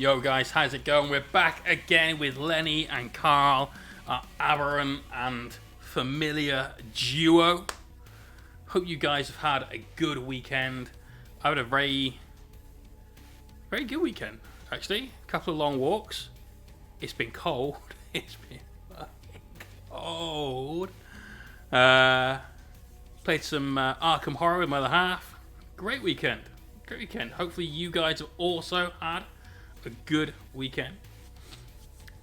Yo guys, how's it going? We're back again with Lenny and Carl, our aberrant and familiar duo. Hope you guys have had a good weekend. I had a very good weekend, actually. A couple of long walks. It's been cold. It's been fucking cold. Played some Arkham Horror with my other half. Great weekend. Great weekend. Hopefully you guys have also had a good weekend.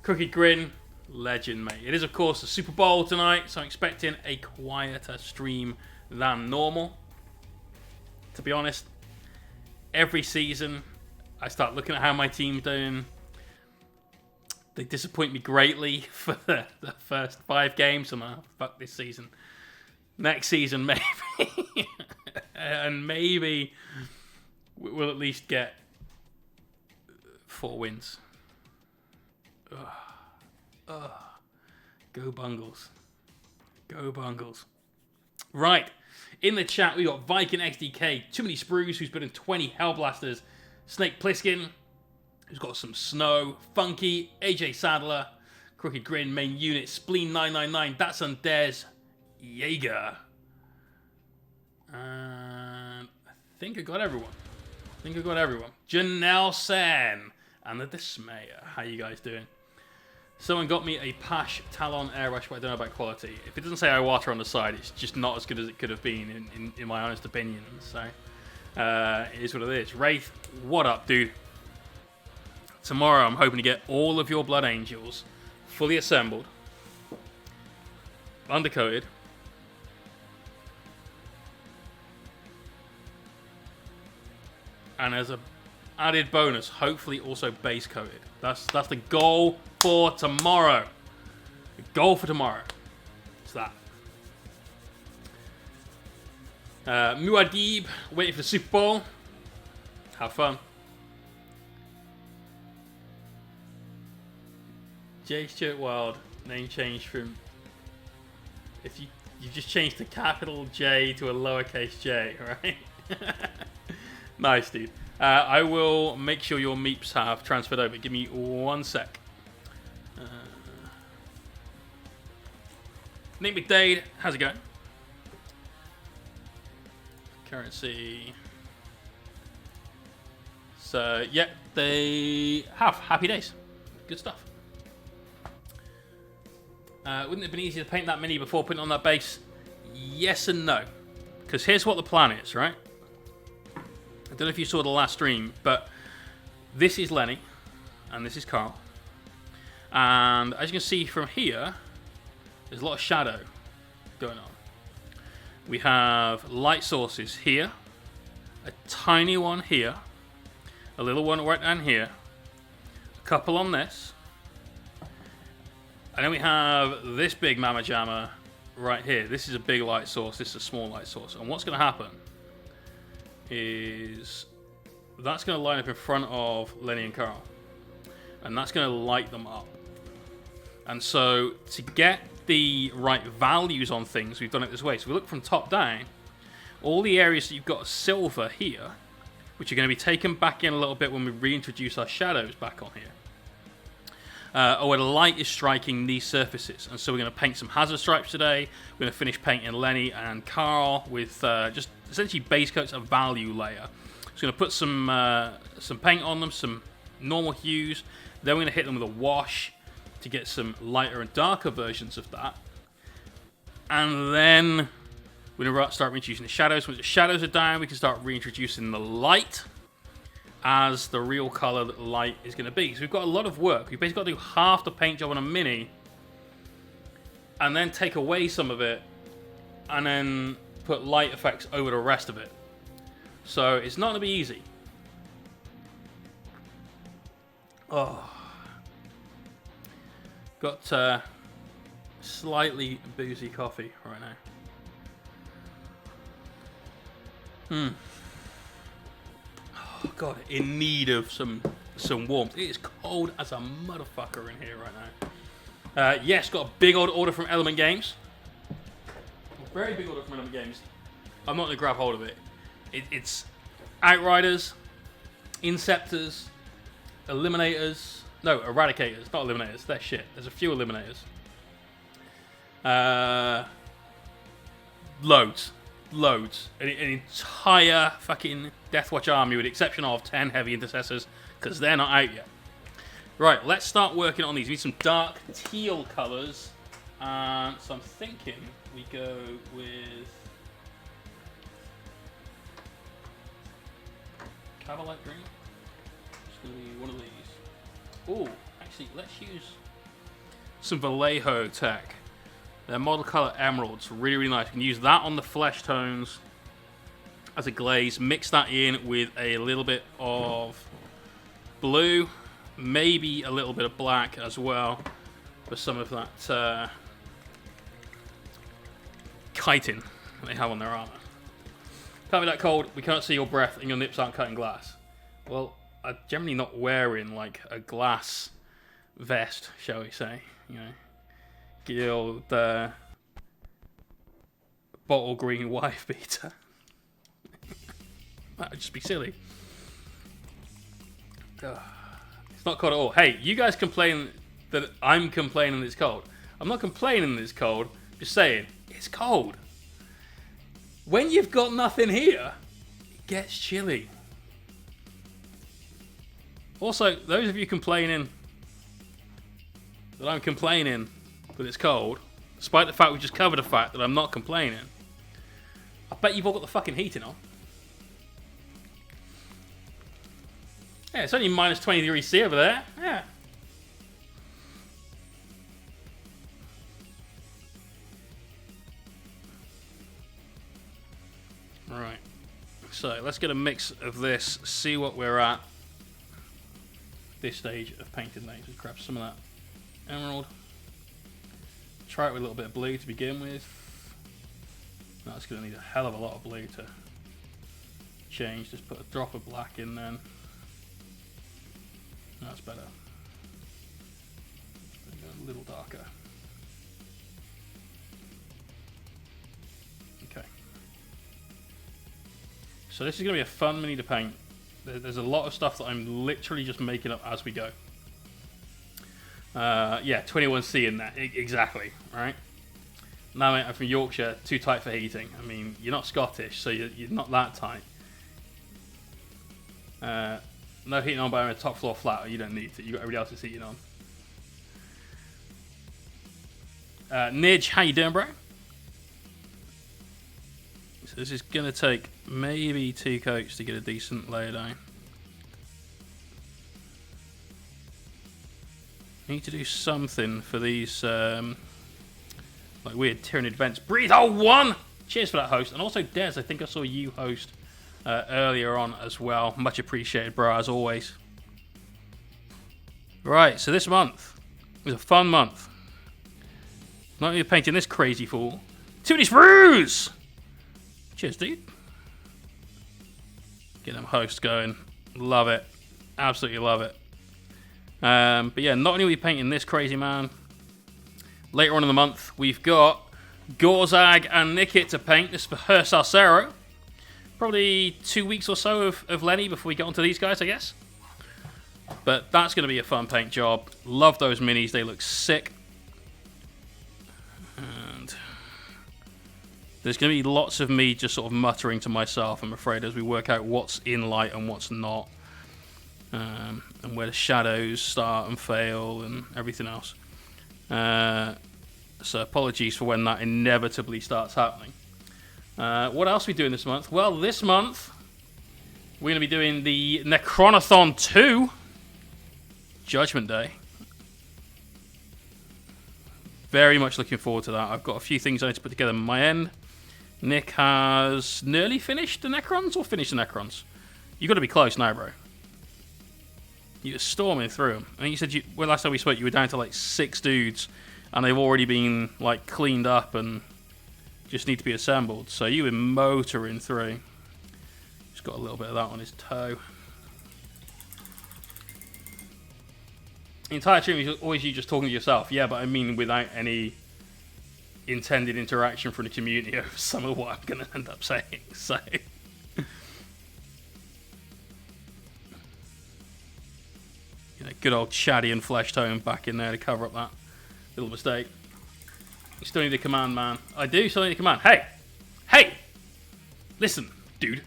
Crooked Grin, legend, mate. It is, of course, the Super Bowl tonight, so I'm expecting a quieter stream than normal. To be honest, every season I start looking at how my team's doing. They disappoint me greatly for the first 5 games. I'm like, oh, fuck this season. Next season, maybe. And maybe we'll at least get 4 wins. Go Bungles. Go Bungles. Right. In the chat, we got Viking XDK, Too Many Sprues, who's put in 20 Hellblasters, Snake Plissken, who's got some snow, Funky, AJ Sadler, Crooked Grin, main unit, Spleen 999, That's Undares, Jaeger. And I think I got everyone. Janelle Sen and the Dismayer. How you guys doing? Someone got me a Pash Talon Air Rush, but I don't know about quality. If it doesn't say Iwata on the side, it's just not as good as it could have been, in my honest opinion. So, it is what it is. Wraith, what up, dude? Tomorrow, I'm hoping to get all of your Blood Angels fully assembled, undercoated, and as a added bonus, hopefully also base coated. That's the goal for tomorrow. The goal for tomorrow. It's that. Muad'Dib, waiting for the Super Bowl. Have fun. J. Stuart Wild, name change from... If you just changed the capital J to a lowercase j, right? Nice, dude. I will make sure your meeps have transferred over. Give me 1 sec. Nick McDade, how's it going? Currency. So, yeah, they have happy days. Good stuff. Wouldn't it have been easier to paint that mini before putting it on that base? Yes and no. Because here's what the plan is, right? I don't know if you saw the last stream, but this is Lenny, and this is Carl. And as you can see from here, there's a lot of shadow going on. We have light sources here, a tiny one here, a little one right down here, a couple on this, and then we have this big Mama Jamma right here. This is a big light source, this is a small light source. And what's going to happen is that's going to line up in front of Lenny and Carl, and that's going to light them up. And so to get the right values on things, we've done it this way. So we look from top down, all the areas that you've got silver here, which are going to be taken back in a little bit when we reintroduce our shadows back on here, or where the light is striking these surfaces. And so we're going to paint some hazard stripes today. We're going to finish painting Lenny and Carl with just essentially base coats, a value layer. Just going to put some paint on them, some normal hues. Then we're going to hit them with a wash to get some lighter and darker versions of that. And then we're going to start reintroducing the shadows. Once the shadows are down, we can start reintroducing the light as the real color that light is going to be. So we've got a lot of work. We've basically got to do half the paint job on a mini, and then take away some of it, and then put light effects over the rest of it. So it's not going to be easy. Oh. Got slightly boozy coffee right now. Oh God, in need of some warmth. It is cold as a motherfucker in here right now. Yes, got a big old order from Element Games. A very big order from Element Games. I'm not going to grab hold of it. It's Outriders, Inceptors, eliminators. No, eradicators, not eliminators. They're shit. There's a few eliminators. Loads. An entire fucking Deathwatch army with the exception of 10 heavy intercessors, because they're not out yet. Right, let's start working on these. We need some dark teal colours. So I'm thinking we go with Cavalite Green. It's going to be one of these. Oh, actually, let's use some Vallejo tech. They're model color emeralds, really, really nice. You can use that on the flesh tones as a glaze. Mix that in with a little bit of blue, maybe a little bit of black as well for some of that chitin they have on their armor. Can't be that cold. We can't see your breath, and your nips aren't cutting glass. Well, I'm generally not wearing like a glass vest, shall we say? You know. Guild bottle green wife beater. That would just be silly. It's not cold at all. Hey, you guys complain that I'm complaining it's cold. I'm not complaining it's cold. Just saying it's cold. When you've got nothing here, it gets chilly. Also, those of you complaining that I'm complaining that it's cold, despite the fact we just covered the fact that I'm not complaining, I bet you've all got the fucking heating on. Yeah, it's only minus 20 degrees C over there. Yeah. Right. So let's get a mix of this, see what we're at this stage of painting these. We'll grab some of that emerald. Try it with a little bit of blue to begin with. That's going to need a hell of a lot of blue to change. Just put a drop of black in then. That's better. A little darker. Okay. So this is going to be a fun mini to paint. There's a lot of stuff that I'm literally just making up as we go. Yeah, 21C in that, exactly, right? Now, mate, I'm from Yorkshire, too tight for heating. I mean, you're not Scottish, so you're not that tight. No heating on by a top floor flat, you don't need to. You've got everybody else's heating on. Nidge, how you doing, bro? So this is going to take maybe 2 coats to get a decent layer down. Need to do something for these like weird Tyranid vents. Breathe! Oh, 1! Cheers for that, host. And also, Des, I think I saw you host earlier on as well. Much appreciated, bro, as always. Right, so this month was a fun month. Not only painting this crazy fool, too many sprues! Cheers, dude. Get them hosts going. Love it. Absolutely love it. But yeah, not only are we painting this crazy man, later on in the month, we've got Gorzag and Nikit to paint. This is for her Salcero. Probably 2 weeks or so of Lenny before we get onto these guys, I guess. But that's going to be a fun paint job. Love those minis. They look sick. And there's going to be lots of me just sort of muttering to myself, I'm afraid, as we work out what's in light and what's not. And where the shadows start and fail and everything else. So apologies for when that inevitably starts happening. What else are we doing this month? Well, this month we're going to be doing the Necronathon 2 Judgment Day. Very much looking forward to that. I've got a few things I need to put together on my end. Nick has nearly finished the Necrons or finished the Necrons? You've got to be close now, bro. You're storming through them. I think you said well, last time we spoke, you were down to like 6 dudes, and they've already been like cleaned up and just need to be assembled. So you were motoring through. Just got a little bit of that on his toe. The entire stream is always you just talking to yourself. Yeah, but I mean without any intended interaction from the community over some of what I'm going to end up saying. So. Good old Shaddy and Flesh Tone back in there to cover up that little mistake. You still need a command, man. I do still need a command. Hey! Hey! Listen, dude.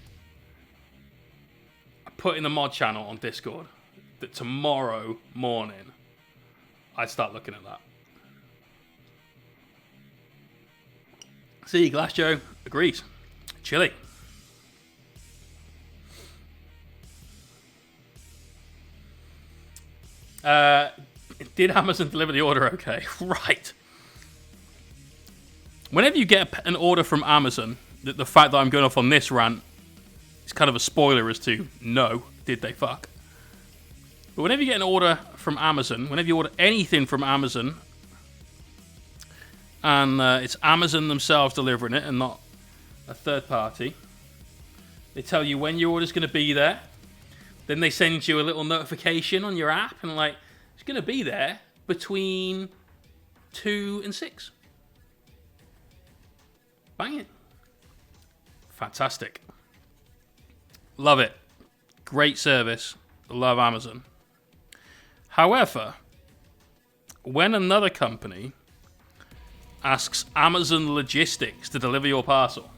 I put in the mod channel on Discord that tomorrow morning I'd start looking at that. See, Glass Joe agrees. Chilly. Did Amazon deliver the order okay? Right. Whenever you get an order from Amazon, the fact that I'm going off on this rant is kind of a spoiler as to no, did they fuck? But whenever you get an order from Amazon, whenever you order anything from Amazon, and it's Amazon themselves delivering it and not a third party, they tell you when your order's going to be there. Then they send you a little notification on your app and like, it's going to be there between 2 and 6. Bang it. Fantastic. Love it. Great service. Love Amazon. However, when another company asks Amazon Logistics to deliver your parcel,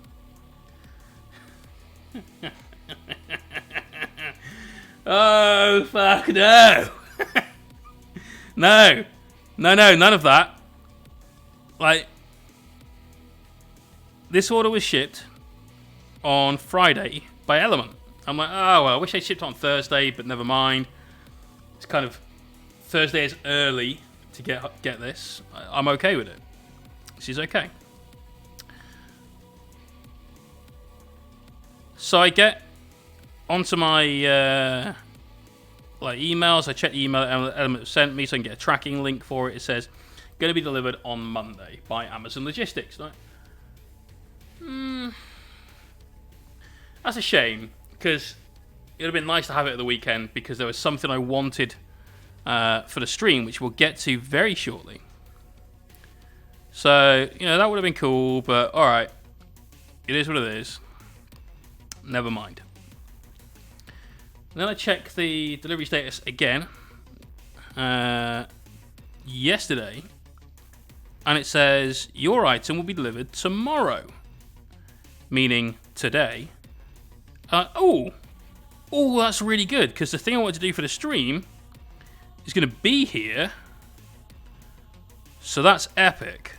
oh, fuck no. No, none of that. Like, this order was shipped on Friday by Element. I'm like, oh, well, I wish they shipped on Thursday, but never mind. It's kind of, Thursday is early to get this. I'm okay with it. This is okay. So I get onto my like emails. I check the email that Element sent me so I can get a tracking link for it. It says, going to be delivered on Monday by Amazon Logistics. Right? That's a shame, because it would have been nice to have it at the weekend, because there was something I wanted for the stream, which we'll get to very shortly. So, you know, that would have been cool, but alright. It is what it is. Never mind. And then I check the delivery status again yesterday, and it says your item will be delivered tomorrow, meaning today. Oh, that's really good, because the thing I wanted to do for the stream is going to be here, so that's epic.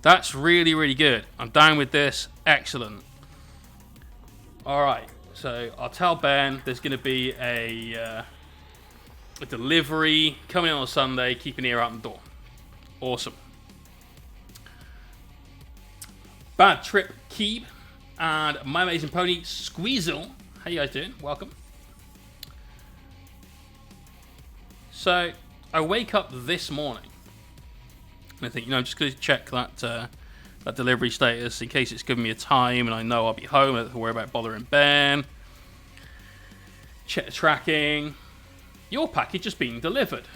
That's really, really good. I'm down with this. Excellent. All right. So I'll tell Ben there's going to be a delivery coming in on Sunday. Keep an ear out the door. Awesome. Bad Trip Keep and My Amazing Pony Squeezle. How you guys doing? Welcome. So I wake up this morning and I think, you know, I'm just going to check that delivery status in case it's giving me a time and I know I'll be home. I don't have to worry about bothering Ben. Check the tracking. Your package is being delivered.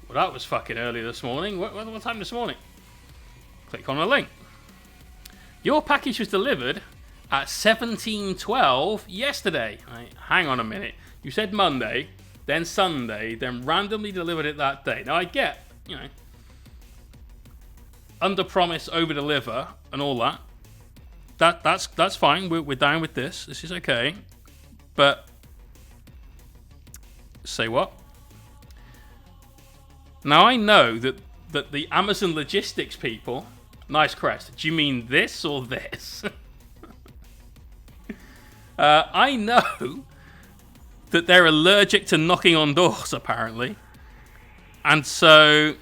Well, that was fucking early this morning. What time this morning? Click on the link. Your package was delivered at 17:12 yesterday. Right, hang on a minute. You said Monday, then Sunday, then randomly delivered it that day. Now I get, you know, under promise, over deliver, and all that. That's fine. We're down with this. This is okay. But say what? Now I know that the Amazon Logistics people. Nice crest. Do you mean this or this? I know that they're allergic to knocking on doors, apparently. And so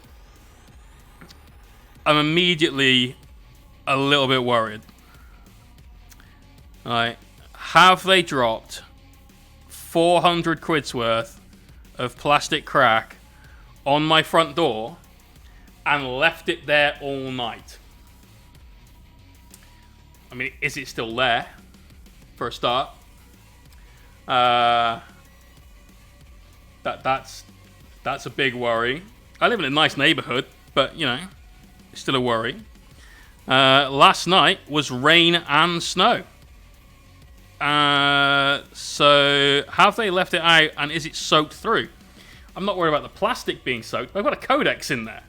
I'm immediately a little bit worried. Right. Have they dropped 400 quid's worth of plastic crack on my front door and left it there all night? I mean, is it still there, for a start? That's a big worry. I live in a nice neighborhood, but, you know, it's still a worry. Last night was rain and snow. So have they left it out, and is it soaked through? I'm not worried about the plastic being soaked. I've got a codex in there.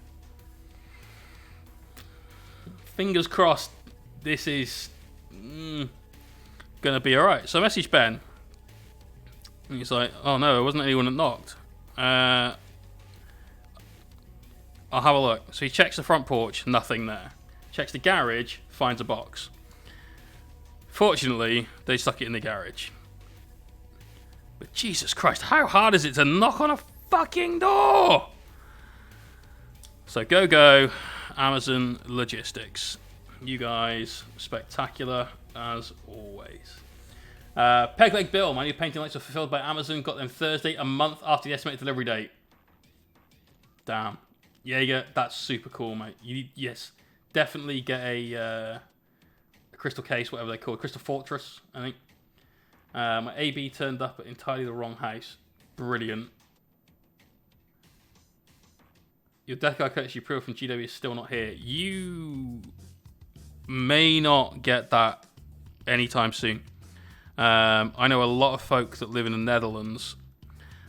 Fingers crossed this is gonna be alright. So I messaged Ben. And he's like, oh no, it wasn't anyone that knocked. I'll have a look. So he checks the front porch, nothing there. Checks the garage, finds a box. Fortunately, they stuck it in the garage. But Jesus Christ, how hard is it to knock on a fucking door? So go, Amazon Logistics. You guys, spectacular as always. Pegleg Bill, my new painting lights were fulfilled by Amazon. Got them Thursday, a month after the estimated delivery date. Damn. Yeah, that's super cool, mate. Yes, definitely get a crystal case, whatever they call it. Crystal Fortress, I think. My AB turned up at entirely the wrong house. Brilliant. Your deck card courtesy proof from GW is still not here. You may not get that anytime soon. I know a lot of folk that live in the Netherlands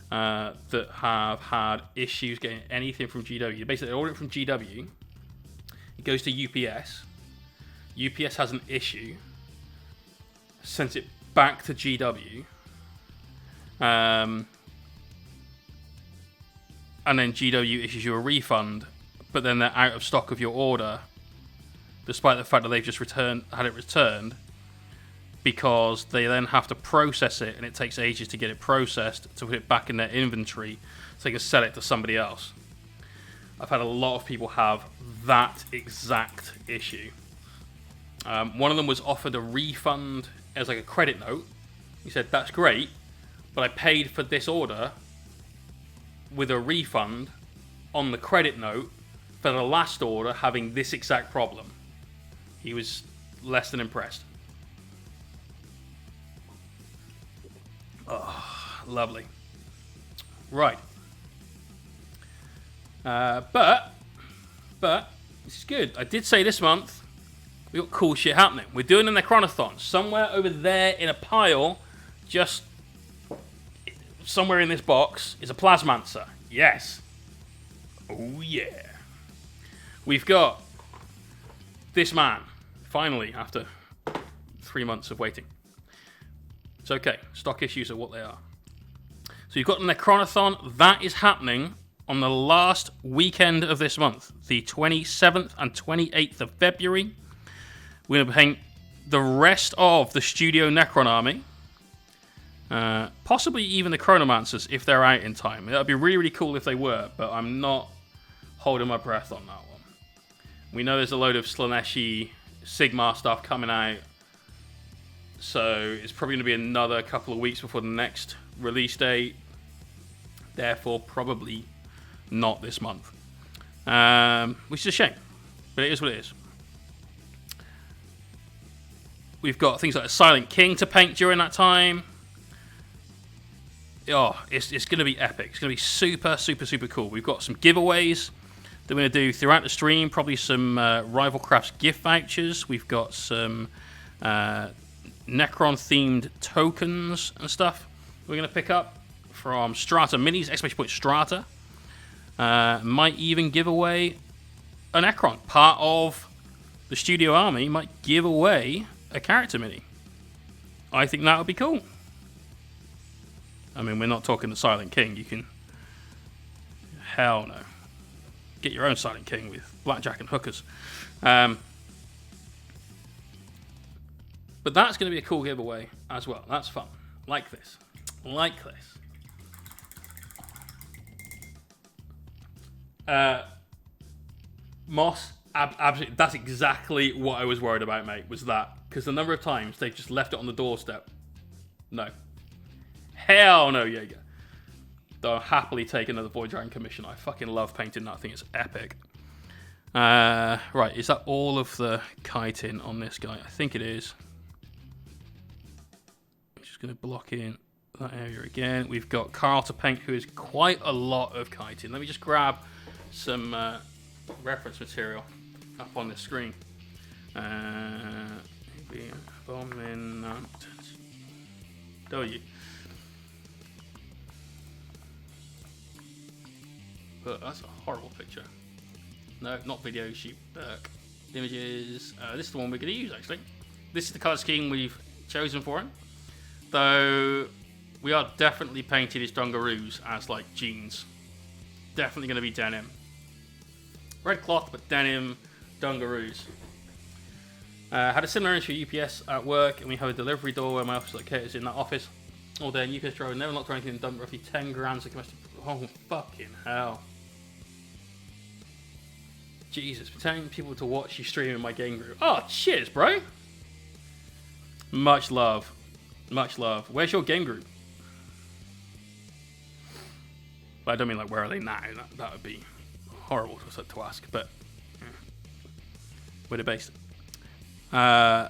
that have had issues getting anything from GW. Basically, they order it from GW. It goes to UPS. UPS has an issue. Sends it back to GW. And then GW issues you a refund, but then they're out of stock of your order, despite the fact that they've just had it returned, because they then have to process it, and it takes ages to get it processed to put it back in their inventory so they can sell it to somebody else. I've had a lot of people have that exact issue. One of them was offered a refund as like a credit note. He said, that's great, but I paid for this order with a refund on the credit note for the last order having this exact problem. He was less than impressed. Oh, lovely. Right. But this is good. I did say this month we got cool shit happening. We're doing a Necronathon somewhere over there in a pile, just somewhere in this box is a Plasmancer. Yes. Oh yeah. We've got this man finally after 3 months of waiting. It's okay. Stock issues are what they are. So you've got the Necronathon. That is happening on the last weekend of this month, the 27th and 28th of February. We're going to paint the rest of the Studio Necron army. Possibly even the Chronomancers if they're out in time. That would be really, really cool if they were, but I'm not holding my breath on that one. We know there's a load of Slaneshi Sigmar stuff coming out, so it's probably going to be another couple of weeks before the next release date. Therefore, probably not this month. Which is a shame, but it is what it is. We've got things like a Silent King to paint during that time. Oh, it's going to be epic. It's going to be super, super, super cool. We've got some giveaways that we're going to do throughout the stream. Probably some Rival Crafts gift vouchers. We've got some Necron-themed tokens and stuff we're going to pick up from Strata Minis, exclamation point Strata. Might even give away a Necron. Part of the Studio Army might give away a character mini. I think that would be cool. I mean, we're not talking the Silent King. You can... Hell no. Get your own Silent King with blackjack and hookers. But that's going to be a cool giveaway as well. That's fun. Like this. Like this. Moss, absolutely. That's exactly what I was worried about, mate, was that. Because the number of times they've just left it on the doorstep. No. Hell no, Jaeger. Though I'll happily take another Void Dragon commission. I fucking love painting that thing. It's epic. Right, is that all of the chitin on this guy? I think it is. I'm just going to block in that area again. We've got Carl to paint, who is quite a lot of chitin. Let me just grab some reference material up on the screen. Abominant. W. But that's a horrible picture. No, not video shoot. Images. This is the one we're going to use, actually. This is the colour scheme we've chosen for it. Though we are definitely painting his dungaroos as like jeans. Definitely going to be denim. Red cloth, but denim dungaroos. Had a similar issue with UPS at work, and we have a delivery door where my office located in that office all day. And UPS driver never locked or anything and dumped roughly 10 grams of combustible. Oh, fucking hell. Jesus, pretending people to watch you stream in my game group. Oh, cheers, bro. Much love. Much love. Where's your game group? But I don't mean like where are they now. That would be horrible to ask, but where they're based. So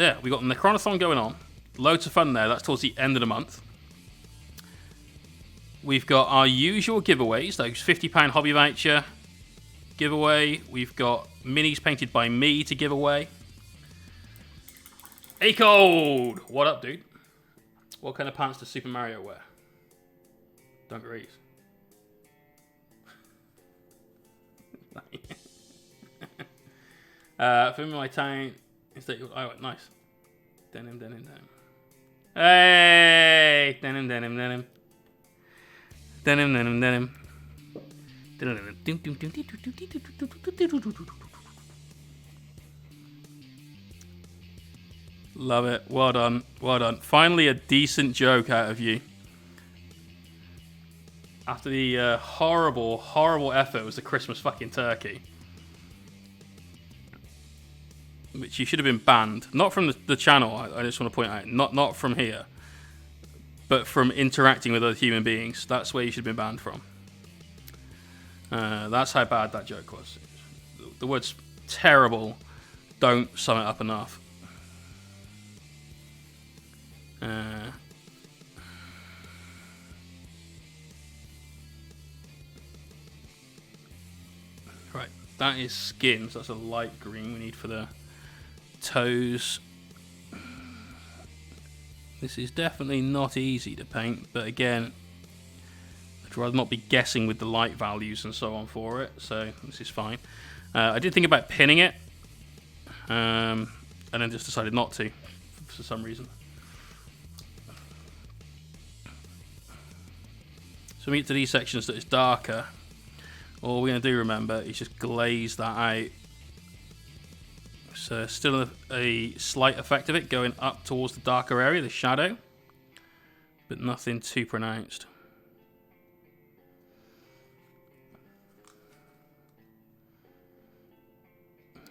yeah, we got the Necronathon going on. Loads of fun there. That's towards the end of the month. We've got our usual giveaways. Those £50 hobby voucher giveaway. We've got minis painted by me to give away. Hey Cold! What up, dude? What kind of pants does Super Mario wear? Dungarees. Film in my town. Is that oh, nice. Denim, denim, denim. Hey! Denim, denim, denim. Denim, denim, denim. Love it. Well done. Well done. Finally a decent joke out of you. After the horrible, horrible effort was the Christmas fucking turkey. Which you should have been banned. Not from the channel, I just want to point out. Not from here. But from interacting with other human beings. That's where you should have been banned from. That's how bad that joke was. The words terrible don't sum it up enough. Right, that is skin, so that's a light green we need for the toes. This is definitely not easy to paint, but again, I'd rather not be guessing with the light values and so on for it, so this is fine. I did think about pinning it, and then just decided not to for some reason. So we get to these sections that is darker. All we're going to do, remember, is just glaze that out. So still a slight effect of it going up towards the darker area, the shadow, but nothing too pronounced.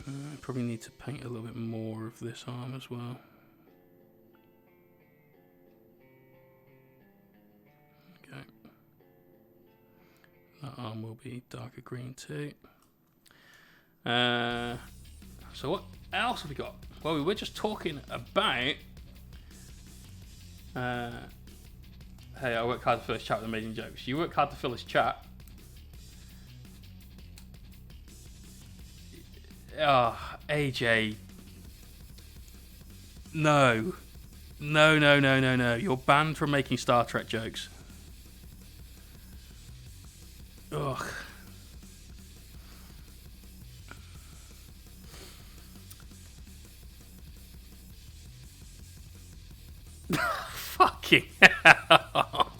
I probably need to paint a little bit more of this arm as well. Okay. That arm will be darker green too. So what else have we got? Well, we were just talking about... hey, I work hard to fill this chat with amazing jokes. You work hard to fill this chat. Oh, AJ. No. No. You're banned from making Star Trek jokes. Ugh. Fucking hell.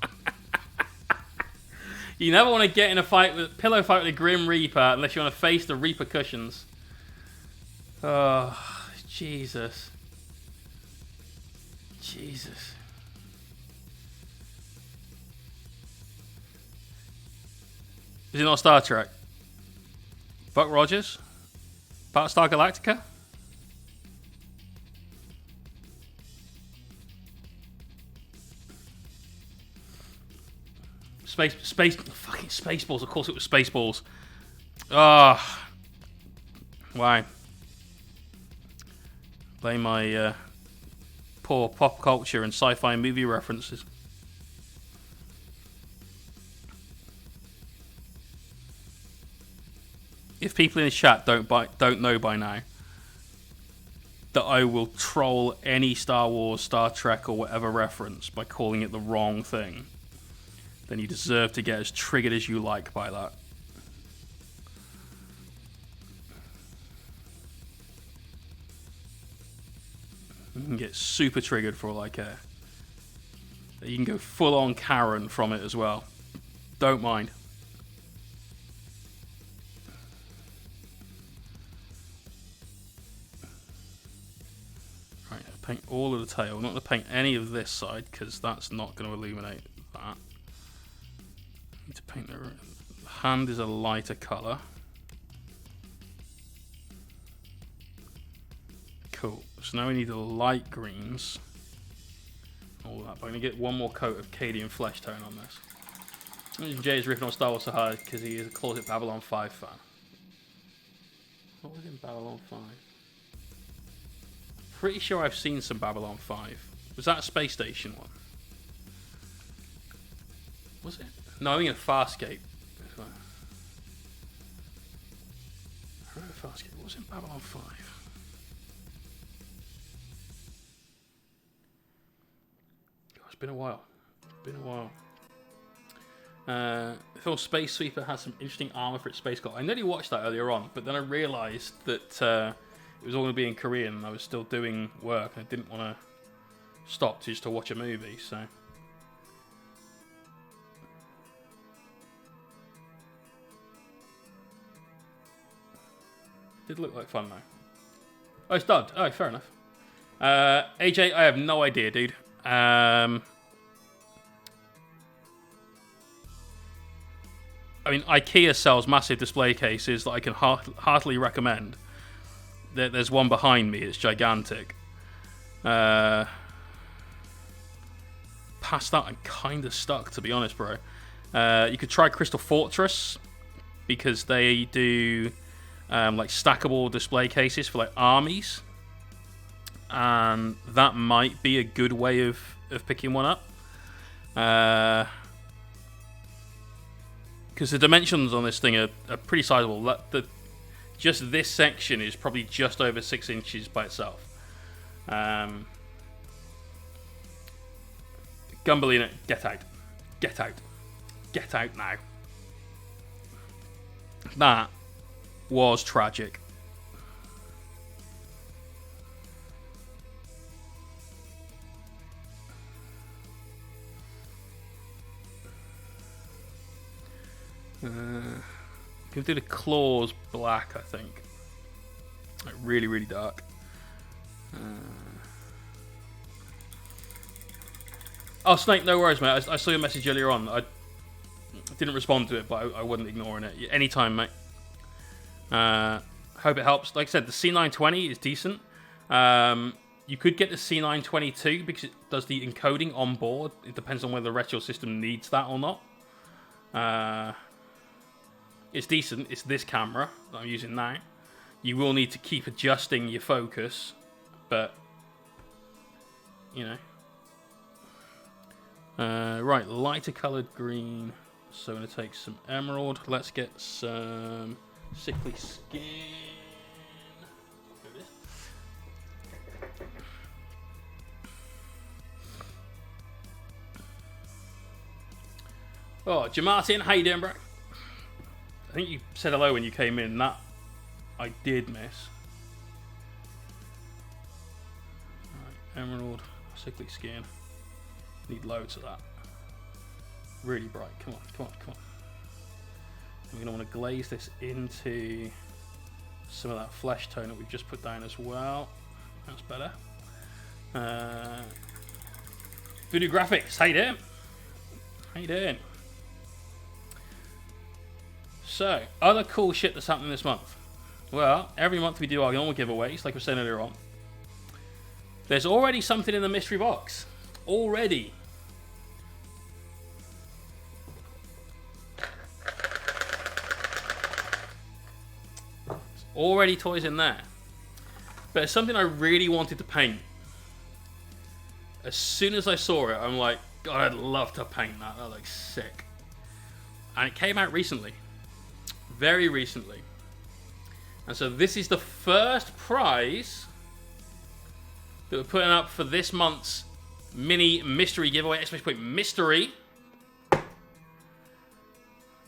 You never want to get in a pillow fight with a Grim Reaper unless you want to face the repercussions. Oh, Jesus. Jesus. Is it not Star Trek? Buck Rogers? Battlestar Galactica? Fucking Spaceballs. Of course it was Spaceballs. Ah, why? Blame my poor pop culture and sci-fi movie references. If people in the chat don't know by now, that I will troll any Star Wars, Star Trek, or whatever reference by calling it the wrong thing, then you deserve to get as triggered as you like by that. You can get super triggered for all I care. You can go full on Karen from it as well. Don't mind. Right, I'll paint all of the tail. I'm not going to paint any of this side because that's not going to illuminate that. Need to paint the hand is a lighter colour. Cool. So now we need the light greens. All that. But I'm going to get one more coat of Cadian flesh tone on this. Jay is ripping on Star Wars so hard because he is a closet Babylon 5 fan. What was in Babylon 5? Pretty sure I've seen some Babylon 5. Was that a space station one? Was it? No, I mean a Farscape. I remember Farscape. What was in Babylon 5? It's been a while. The film Space Sweeper has some interesting armor for its space cult. I nearly watched that earlier on, but then I realised that it was all going to be in Korean and I was still doing work. I didn't want to stop just to watch a movie, so... Did look like fun though. Oh, it's dubbed. Oh, fair enough. AJ, I have no idea, dude. I mean, IKEA sells massive display cases that I can heartily recommend. There's one behind me. It's gigantic. Past that, I'm kind of stuck, to be honest, bro. You could try Crystal Fortress because they do like stackable display cases for like armies. And that might be a good way of picking one up. Because the dimensions on this thing are pretty sizable. Just this section is probably just over 6 inches by itself. Gumballina, get out. Get out. Get out now. That was tragic. Can do the claws black, I think. Like really, really dark. Oh, Snake, no worries, mate. I saw your message earlier on. I didn't respond to it, but I wasn't ignoring it. Anytime, mate. Hope it helps. Like I said, the C920 is decent. You could get the C922 because it does the encoding on board. It depends on whether the retro system needs that or not. It's decent. It's this camera that I'm using now. You will need to keep adjusting your focus, but you know. Right, lighter coloured green. So I'm going to take some emerald. Let's get some sickly skin. There it is. Oh, Jamartin, how you doing, bro? I think you said hello when you came in. That I did miss. Right, emerald, sickly skin. Need loads of that. Really bright. Come on, come on, come on. We're going to want to glaze this into some of that flesh tone that we've just put down as well. That's better. Voodoo Graphics, how you doing? How you doing? So, other cool shit that's happening this month. Well, every month we do our normal giveaways, like we were saying earlier on. There's already something in the mystery box. Already. There's already toys in there. But it's something I really wanted to paint. As soon as I saw it, I'm like, God, I'd love to paint that. That looks sick. And it came out recently. Very recently. And so this is the first prize that we're putting up for this month's mini mystery giveaway. Exclamation point mystery.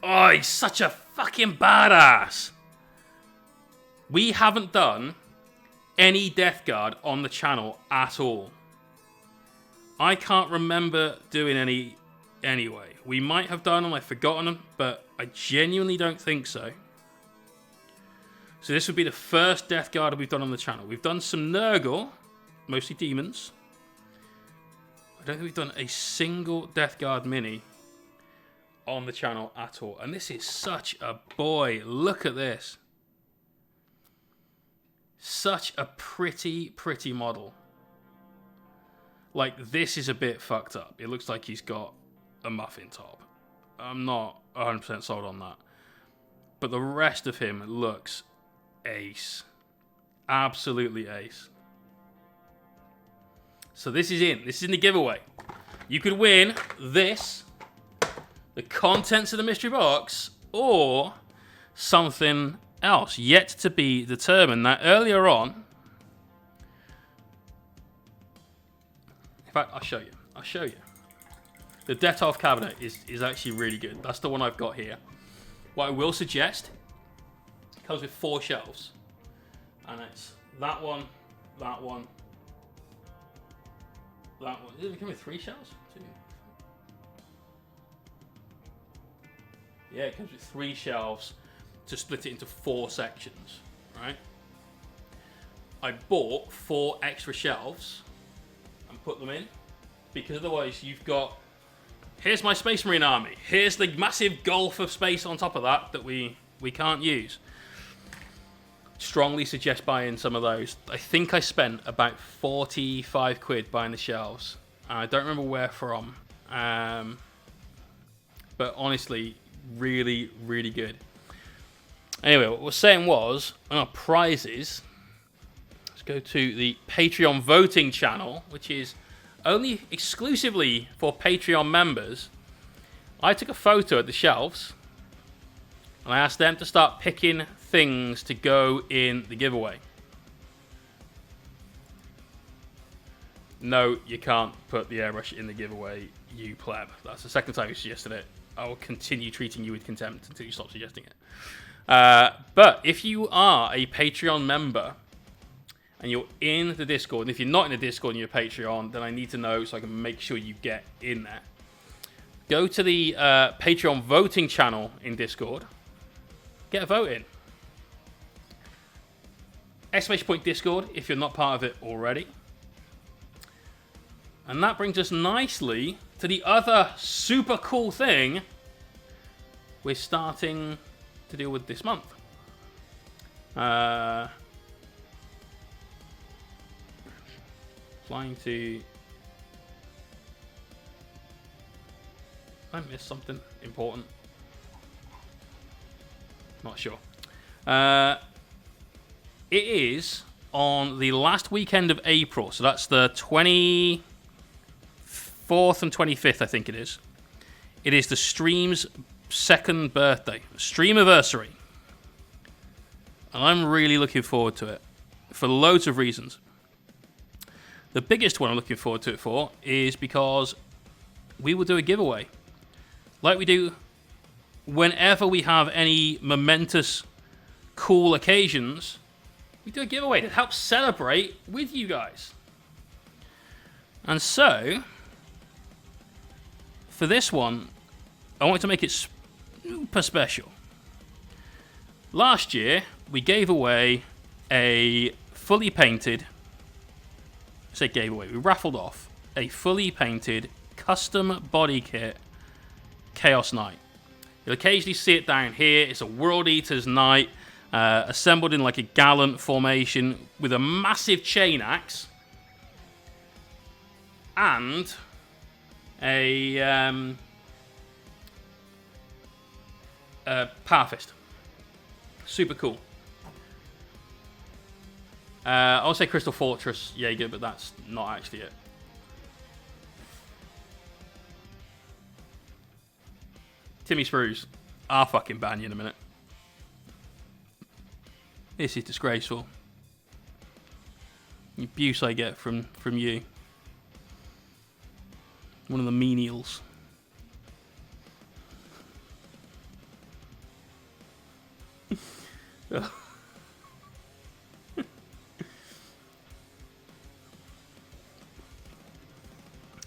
Oh, he's such a fucking badass. We haven't done any Death Guard on the channel at all. I can't remember doing any anyway. We might have done them, I've forgotten them, but I genuinely don't think so. So this would be the first Death Guard we've done on the channel. We've done some Nurgle, mostly demons. I don't think we've done a single Death Guard mini on the channel at all. And this is such a boy. Look at this. Such a pretty model. Like, this is a bit fucked up. It looks like he's got a muffin top. I'm not 100% sold on that. But the rest of him looks ace. Absolutely ace. So this is in. This is in the giveaway. You could win this, the contents of the mystery box, or something else yet to be determined. Now, earlier on, in fact, I'll show you. The Detolf cabinet is actually really good. That's the one I've got here. What I will suggest, it comes with 4 shelves. And it's that one, that one, that one. Does it come with 3 shelves? 2. Yeah, it comes with 3 shelves to split it into 4 sections, right? I bought 4 extra shelves and put them in, because otherwise you've got, here's my Space Marine army, here's the massive gulf of space on top of that we can't use. Strongly suggest buying some of those. I think I spent about 45 quid buying the shelves. I don't remember where from, but honestly, really good. Anyway, what we're saying was, on our prizes, let's go to the Patreon voting channel, which is only exclusively for Patreon members. I took a photo of the shelves, and I asked them to start picking things to go in the giveaway. No, you can't put the airbrush in the giveaway, you pleb. That's the second time you suggested it. I will continue treating you with contempt until you stop suggesting it. But if you are a Patreon member and you're in the Discord, and if you're not in the Discord and you're a Patreon, then I need to know so I can make sure you get in there. Go to the Patreon voting channel in Discord. Get a vote in. Exclamation point Discord if you're not part of it already. And that brings us nicely to the other super cool thing we're starting to deal with this month. Flying to... I missed something important. Not sure. It is on the last weekend of April, so that's the 24th and 25th, I think it is. It is the stream's 2nd birthday, streamiversary. And I'm really looking forward to it for loads of reasons. The biggest one I'm looking forward to it for is because we will do a giveaway. Like we do whenever we have any momentous, cool occasions, we do a giveaway to help celebrate with you guys. And so, for this one, I want to make it super special. Last year, we gave away a fully painted, we raffled off a fully painted custom body kit Chaos Knight. You'll occasionally see it down here. It's a World Eater's Knight, assembled in like a gallant formation with a massive chain axe and a power fist. Super cool. I would say Crystal Fortress Jaeger, but that's not actually it. Timmy Sprues. I'll fucking ban you in a minute. This is disgraceful. The abuse I get from you. One of the menials.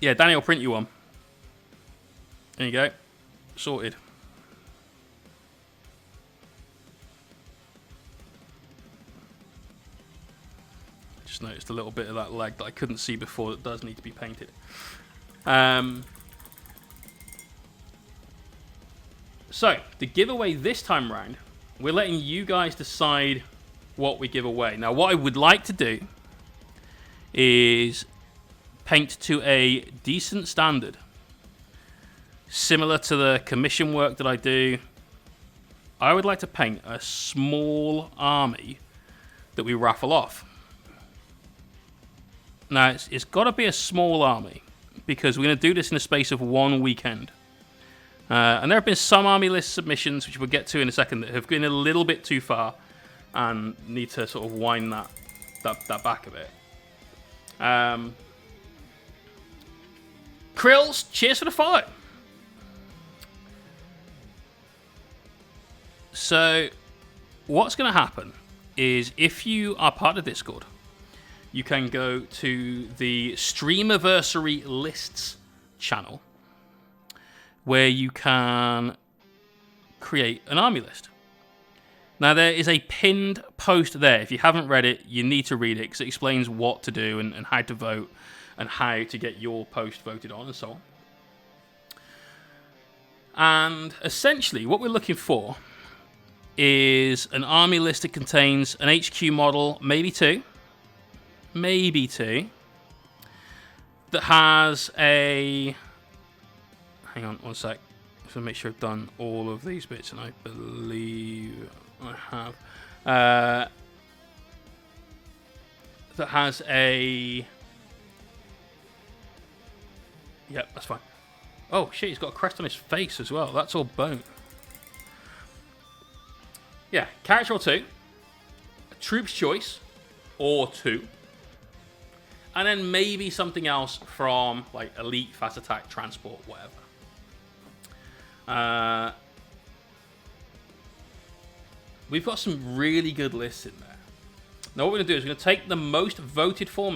Yeah, Danny will print you one. There you go. Sorted. Just noticed a little bit of that leg that I couldn't see before that does need to be painted. So, the giveaway this time round, we're letting you guys decide what we give away. Now, what I would like to do is paint to a decent standard. Similar to the commission work that I do, I would like to paint a small army that we raffle off. Now, it's got to be a small army because we're going to do this in the space of 1 weekend. And there have been some army list submissions, which we'll get to in a second, that have gone a little bit too far and need to sort of wind that back a bit. Krills, cheers for the follow. So, what's going to happen is if you are part of Discord, you can go to the Streamiversary Lists channel, where you can create an army list. Now, there is a pinned post there. If you haven't read it, you need to read it because it explains what to do and how to vote and how to get your post voted on and so on. And essentially, what we're looking for is an army list that contains an HQ model, maybe two, that has a... Hang on one sec. Just to make sure I've done all of these bits, and I believe I have. That has a... Yep, that's fine. Oh shit, he's got a crest on his face as well. That's all bone. Yeah, character or two, a troop's choice or two, and then maybe something else from like elite, fast attack, transport, whatever. We've got some really good lists in there. Now what we're going to do is we're going to take the most voted for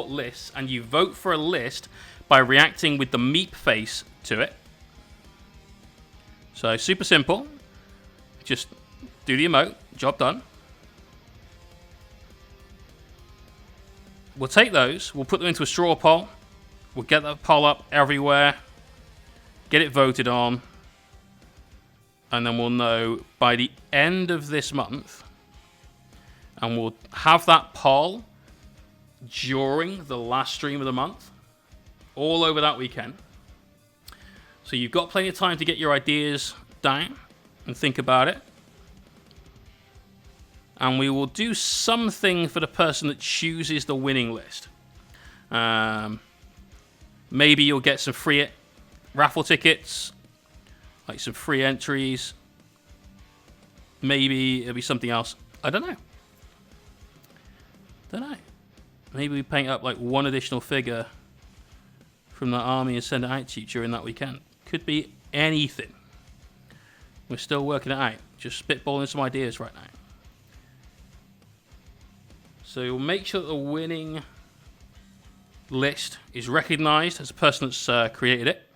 lists, and you vote for a list by reacting with the meep face to it. So super simple. Just do the emote, job done. We'll take those, we'll put them into a straw poll. We'll get that poll up everywhere. Get it voted on. And then we'll know by the end of this month. And we'll have that poll during the last stream of the month. All over that weekend. So you've got plenty of time to get your ideas down and think about it. And we will do something for the person that chooses the winning list. Maybe you'll get some free raffle tickets, like some free entries. Maybe it'll be something else. I don't know. Maybe we paint up like one additional figure from that army and send it out to you during that weekend. Could be anything. We're still working it out. Just spitballing some ideas right now. So we'll make sure that the winning list is recognized as a person that's created it.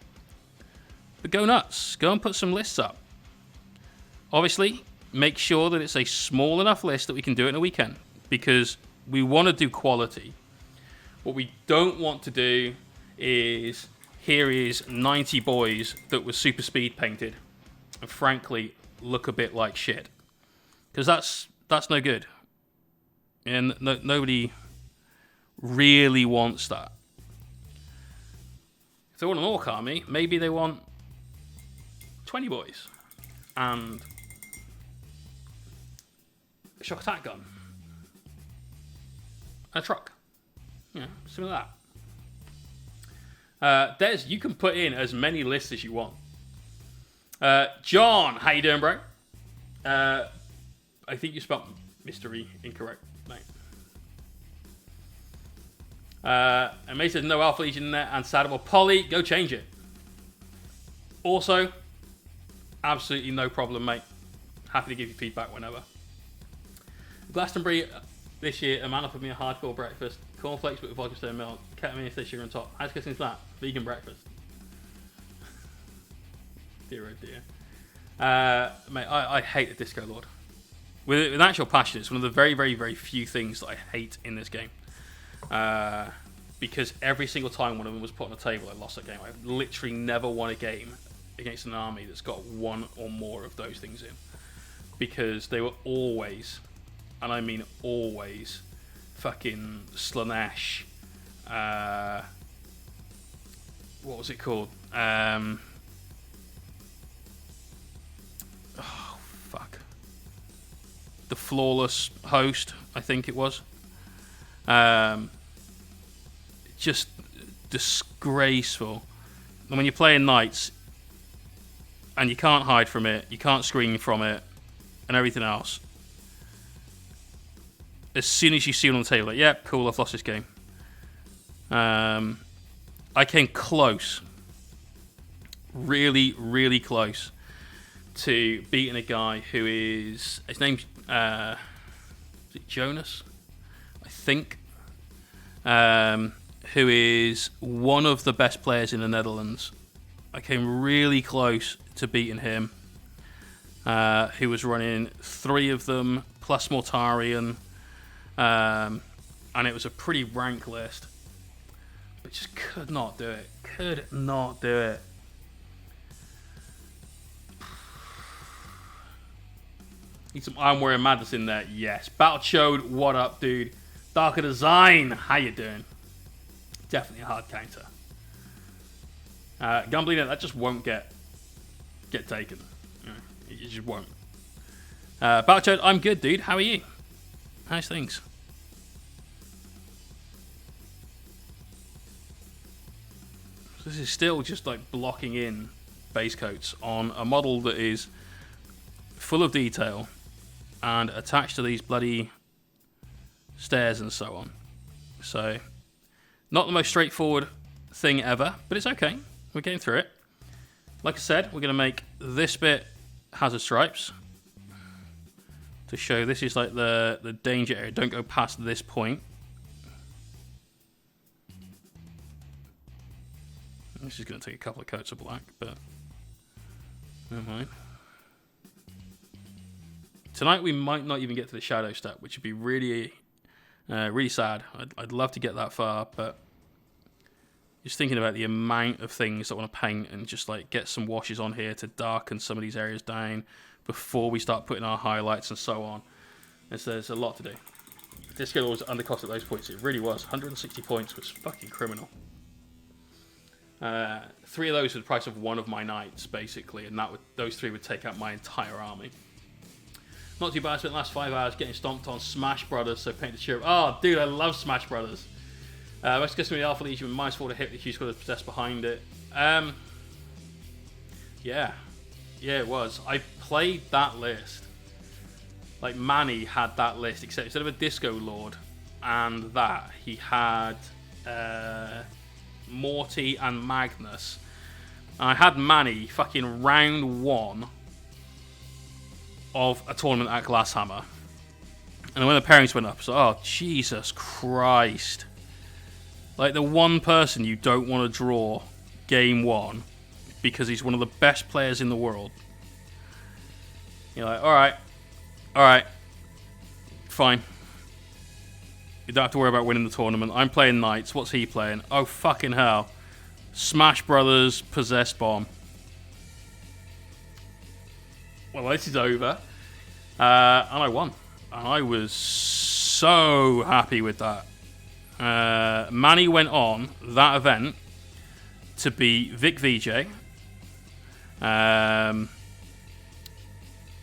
But go nuts. Go and put some lists up. Obviously, make sure that it's a small enough list that we can do it in a weekend. Because we want to do quality. What we don't want to do is... Here is 90 boys that were super speed painted. And frankly, look a bit like shit. Because that's no good. And nobody really wants that. If they want an orc army, maybe they want 20 boys. And a shock attack gun. And a truck. You know, something like that. Des, you can put in as many lists as you want. John, how you doing, bro? I think you spelled mystery incorrect, mate. And May says no Alpha Legion in there and sad. Well, Polly, go change it. Also, absolutely no problem, mate. Happy to give you feedback whenever. Glastonbury this year, a man offered me a hardcore breakfast. Cornflakes with vodka stone milk. Kept me if they sugar on top. How's getting into that? Vegan breakfast. Dear oh dear. Mate, I hate the Disco Lord. With actual passion, it's one of the very, very, very few things that I hate in this game. Because every single time one of them was put on the table, I lost that game. I've literally never won a game against an army that's got one or more of those things in. Because they were always, and I mean always, fucking Slanesh. What was it called? Oh, fuck. The Flawless Host, I think it was. Just disgraceful. And when you're playing Knights, and you can't hide from it, you can't screen from it, and everything else, as soon as you see it on the table, like, yep, cool, I've lost this game. I came close, really, really close, to beating a guy who is, his name's, is it Jonas? I think. Who is one of the best players in the Netherlands. I came really close to beating him. Who was running 3 of them, plus Mortarion. And it was a pretty rank list. But just could not do it. Could not do it. Need some Iron Warrior Madness in there? Yes. Battle Chode, what up, dude? Darker Design, how you doing? Definitely a hard counter. Gunbleeder, that just won't get taken. You just won't. Battle Chode, I'm good, dude. How are you? How's things? This is still just like blocking in base coats on a model that is full of detail and attached to these bloody stairs and so on. So, not the most straightforward thing ever, but it's okay. We're getting through it. Like I said, we're going to make this bit hazard stripes to show this is like the danger area. Don't go past this point. This is going to take a couple of coats of black, but never mind. Tonight we might not even get to the shadow step, which would be really, really sad. I'd love to get that far, but just thinking about the amount of things that I want to paint and just like get some washes on here to darken some of these areas down before we start putting our highlights and so on. There's a lot to do. Disco was undercost at those points. It really was. 160 points was fucking criminal. 3 of those for the price of 1 of my knights, basically, and those 3 would take out my entire army. Not too bad. I spent the last 5 hours getting stomped on Smash Brothers, so paint to cheer up. Oh, dude, I love Smash Brothers. Most guessing the Alpha Legion with -4 to hit, the huge squad is possessed behind it. Yeah, it was. I played that list. Like, Manny had that list, except instead of a Disco Lord and that, he had Morty and Magnus. And I had Manny fucking round 1 of a tournament at Glasshammer. And when the pairings went up, I was like, oh, Jesus Christ. Like, the one person you don't want to draw game 1 because he's one of the best players in the world. You're like, alright, fine. You don't have to worry about winning the tournament. I'm playing Knights. What's he playing? Oh, fucking hell. Smash Brothers Possessed Bomb. Well, this is over. And I won. And I was so happy with that. Manny went on that event to be Vic VJ.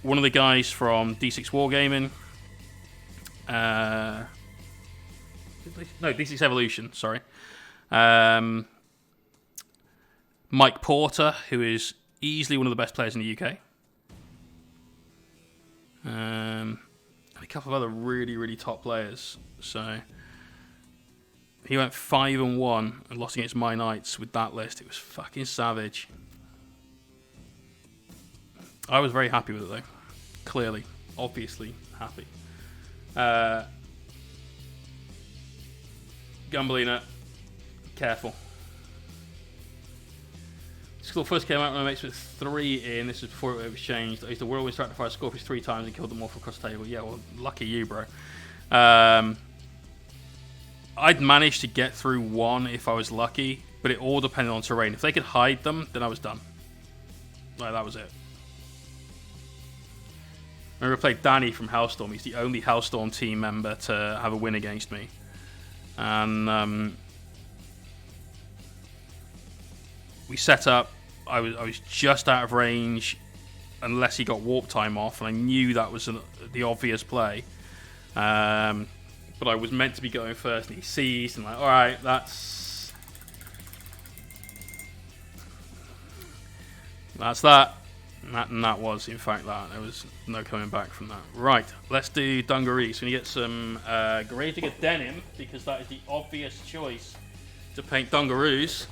One of the guys from D6 Wargaming. No, D6 Evolution, sorry. Mike Porter, who is easily one of the best players in the UK. And a couple of other really, really top players. So, He went 5-1 and lost against my Knights with that list. It was fucking savage. I was very happy with it though. Clearly, obviously happy. Gumballina, careful. School first came out when my mates with 3 in. This was before it was changed. I used to whirlwind start to fire Scorpions 3 times and killed them all from across the table. Yeah, well, lucky you, bro. I'd managed to get through 1 if I was lucky, but it all depended on terrain. If they could hide them, then I was done. Like, that was it. I remember I played Danny from Hellstorm. He's the only Hellstorm team member to have a win against me. And we set up. I was just out of range unless he got warp time off, and I knew that was the obvious play. But I was meant to be going first, and he seized, and like, all right, that's that. And that was, in fact, that. There was no coming back from that. Right, let's do dungarees. We're going to get some Grazinger denim, because that is the obvious choice to paint dungaroos.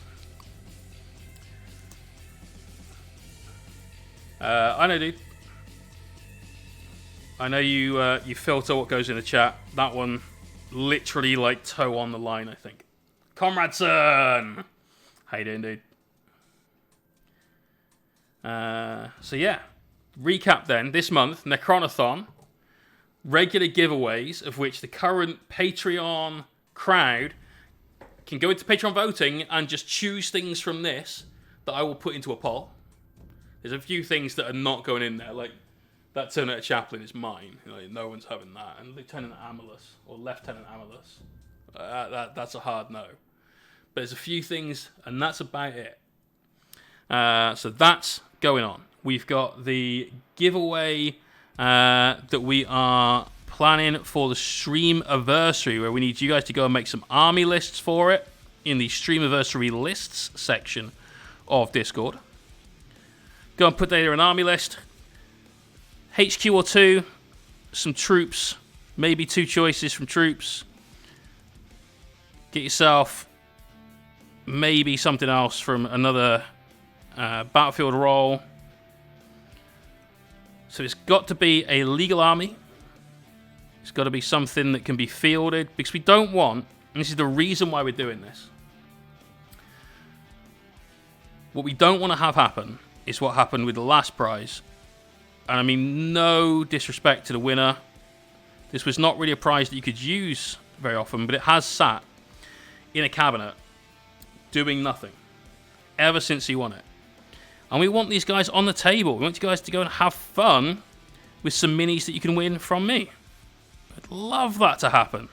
I know, dude. I know you filter what goes in the chat. That one, literally like toe on the line, I think. Comradeson! How you doing, dude? So yeah, recap then. This month, Necronathon, regular giveaways, of which the current Patreon crowd can go into Patreon voting and just choose things from this that I will put into a poll. There's a few things that are not going in there, like that Senator Chaplain is mine. Like, no one's having that. And Lieutenant Amalus, or Lieutenant Amalus, that's a hard no. But there's a few things, and that's about it. So that's going on. We've got the giveaway that we are planning for the stream anniversary, where we need you guys to go and make some army lists for it in the stream anniversary lists section of Discord. Go and put together an army list. HQ or 2, some troops, maybe 2 choices from troops. Get yourself maybe something else from another battlefield role. So it's got to be a legal army. It's got to be something that can be fielded, because we don't want, and this is the reason why we're doing this, what we don't want to have happen is what happened with the last prize. And I mean, no disrespect to the winner. This was not really a prize that you could use very often, but it has sat in a cabinet doing nothing ever since he won it. And we want these guys on the table. We want you guys to go and have fun with some minis that you can win from me. I'd love that to happen.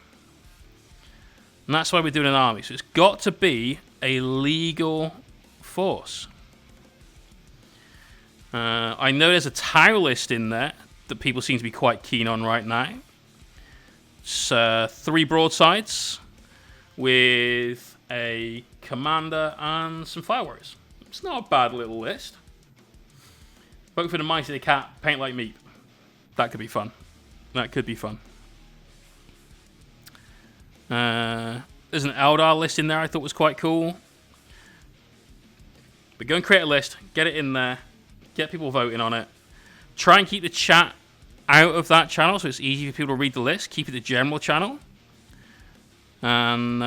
And that's why we're doing an army. So it's got to be a legal force. I know there's a tower list in there that people seem to be quite keen on right now. It's 3 broadsides with a commander and some fire warriors. It's not a bad little list. Vote for the mighty the cat, paint like meat. That could be fun. That could be fun. There's an Eldar list in there I thought was quite cool. But go and create a list, get it in there, get people voting on it. Try and keep the chat out of that channel so it's easy for people to read the list. Keep it the general channel. And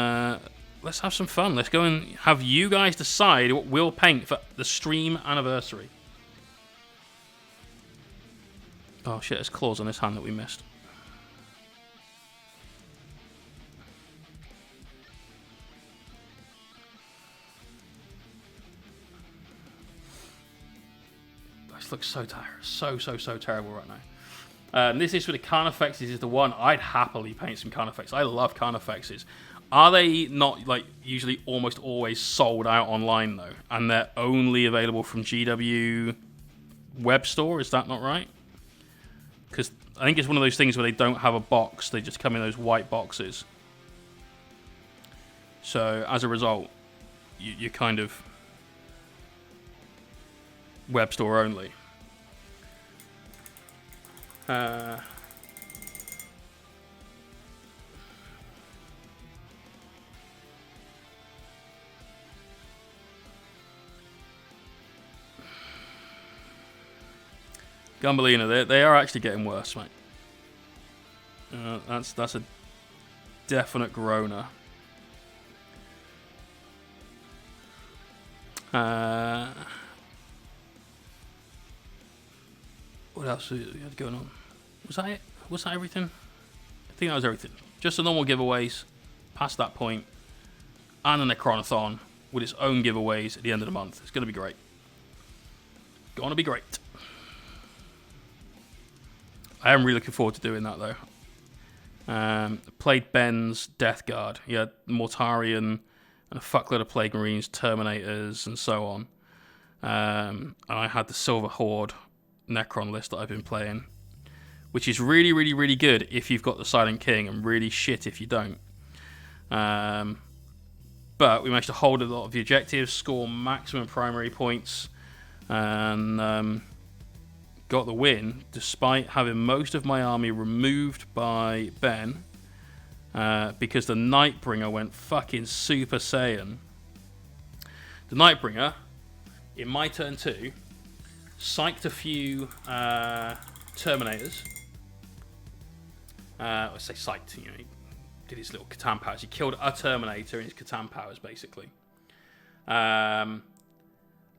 let's have some fun. Let's go and have you guys decide what we'll paint for the stream anniversary. Oh shit, there's claws on this hand that we missed. This looks so terrible. So terrible right now. This is for the Carnifexes is the one. I'd happily paint some Carnifexes. I love Carnifexes. Are they not, like, usually almost always sold out online, though? And they're only available from GW web store? Is that not right? Because I think it's one of those things where they don't have a box. They just come in those white boxes. So, as a result, you're kind of web store only. Gumballina, they are actually getting worse, mate. That's a definite groaner. What else we had going on? Was that it? Was that everything? I think that was everything. Just the normal giveaways past that point, and a Necronathon with its own giveaways at the end of the month. It's going to be great. Gonna be great. I am really looking forward to doing that though. Played Ben's Death Guard. He had Mortarion and a fuckload of Plague Marines, Terminators, and so on. And I had the Silver Horde Necron list that I've been playing, which is really, really, really good if you've got the Silent King, and really shit if you don't. But we managed to hold a lot of the objectives, score maximum primary points, and got the win despite having most of my army removed by Ben, because the Nightbringer went fucking Super Saiyan. The Nightbringer, in my turn 2, psyched a few Terminators. I say psyched, you know, he did his little Catan powers. He killed a Terminator in his Catan powers, basically. Then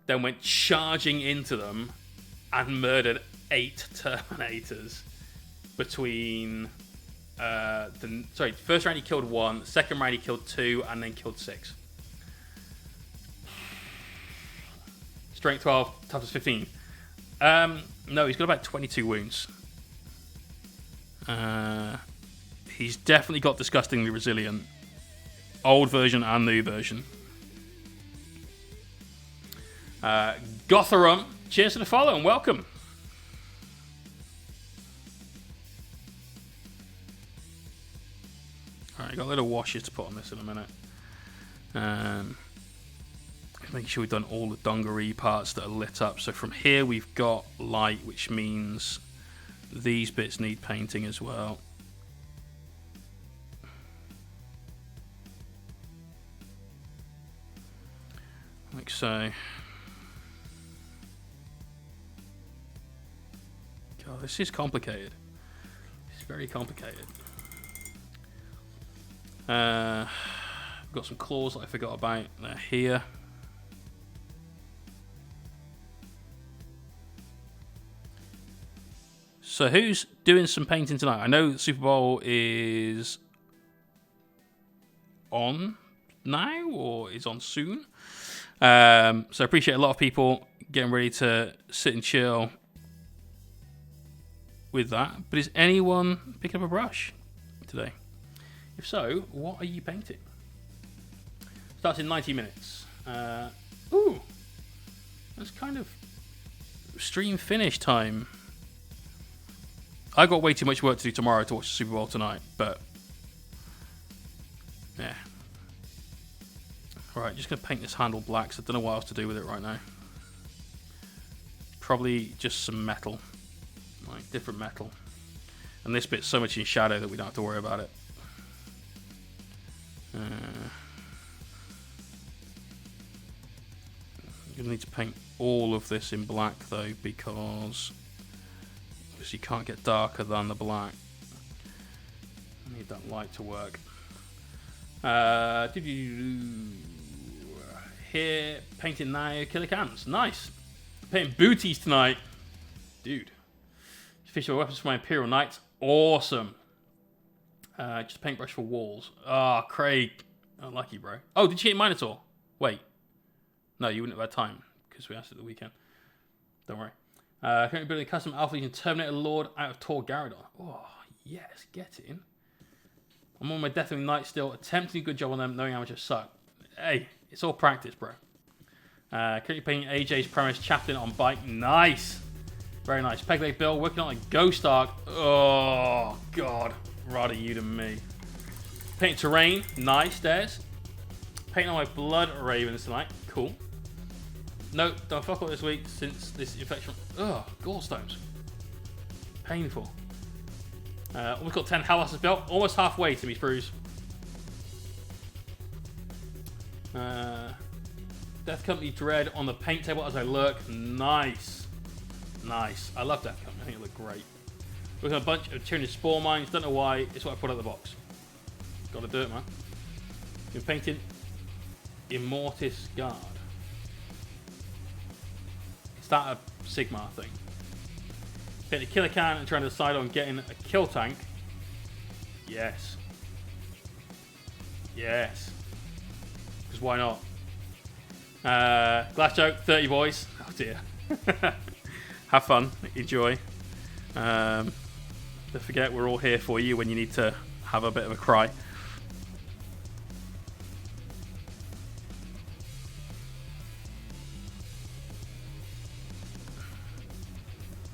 went charging into them and murdered 8 Terminators between... first round he killed 1, second round he killed 2, and then killed 6. Strength 12, toughness 15. No, he's got about 22 wounds. He's definitely got disgustingly resilient. Old version and new version. Gotherum, cheers to the follow and welcome. Alright, got a little washes to put on this in a minute. Making sure we've done all the dungaree parts that are lit up. So from here we've got light, which means these bits need painting as well. Like so. God, this is complicated. It's very complicated. Got some claws that I forgot about. They're here. So who's doing some painting tonight? I know the Super Bowl is on now, or is on soon. So I appreciate a lot of people getting ready to sit and chill with that. But is anyone picking up a brush today? If so, what are you painting? Starts in 90 minutes. Ooh, that's kind of stream finish time. I got way too much work to do tomorrow to watch the Super Bowl tonight, but yeah. Alright, just going to paint this handle black, so I don't know what else to do with it right now. Probably just some metal. Like, different metal. And this bit's so much in shadow that we don't have to worry about it. I'm going to need to paint all of this in black, though, because... you can't get darker than the black. I need that light to work. Here, painting now, killer cans. Nice. Painting booties tonight. Dude. Official weapons for my Imperial Knights. Awesome. Just a paintbrush for walls. Ah, Craig. Unlucky, bro. Oh, did you get Minotaur? Wait. No, you wouldn't have had time, because we asked it the weekend. Don't worry. Currently building a custom Alpha Legion Terminator Lord out of Tor Garadon. Oh, yes, get in. I'm on my Deathwing Knight still, attempting a good job on them, knowing how much I suck. Hey, it's all practice, bro. Currently painting AJ's premise Chaplain on bike. Nice. Very nice. Pegleg Bill, working on a Ghost Arc. Oh, God. Rather you than me. Painting terrain. Nice, Des. Painting on my Blood Ravens tonight. Cool. No, don't fuck up this week since this infection. Ugh, gallstones. Painful. Almost got 10 Hellhouses built. Almost halfway to me, Spruce. Death Company Dread on the paint table as I lurk. Nice. Nice. I love Death Company. I think it looked great. We've got a bunch of Tyranid Spore Mines. Don't know why. It's what I put out of the box. Got to do it, man. Been painting Immortis Guard. Is that a Sigmar thing? Hit the killer can and trying to decide on getting a kill tank. Yes. Yes. Because why not? Glass joke, 30 boys. Oh dear. Have fun. Enjoy. Don't forget we're all here for you when you need to have a bit of a cry.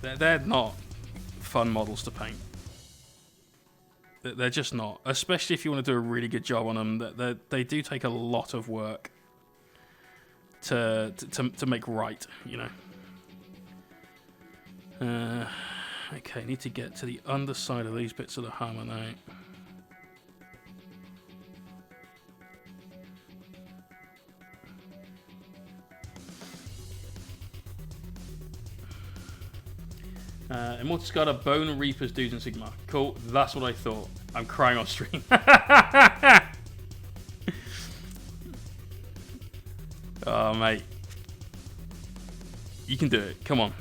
They're not fun models to paint. They're just not. Especially if you want to do a really good job on them. They do take a lot of work to make right, you know. Okay, need to get to the underside of these bits of the hammer now. Immortus Guard are Bone Reapers, dudes, and Sigmar. Cool, that's what I thought. I'm crying on stream. Oh, mate. You can do it. Come on.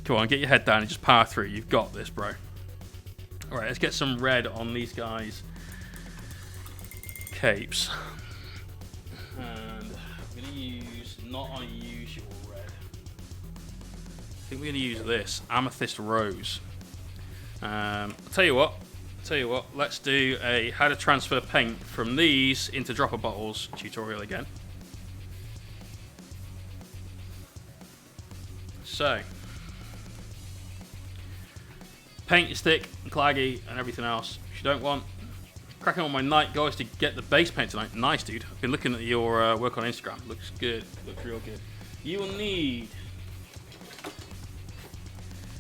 Come on, get your head down and just power through. You've got this, bro. Alright, let's get some red on these guys' capes. And I'm going to use not unusual red. I think we're going to use this, Amethyst Rose. I'll tell you what, let's do a how to transfer paint from these into dropper bottles tutorial again. So, paint your stick, and claggy, and everything else. If you don't want, cracking on my night guys to get the base paint tonight. Nice, dude. I've been looking at your work on Instagram. Looks good. Looks real good. You will need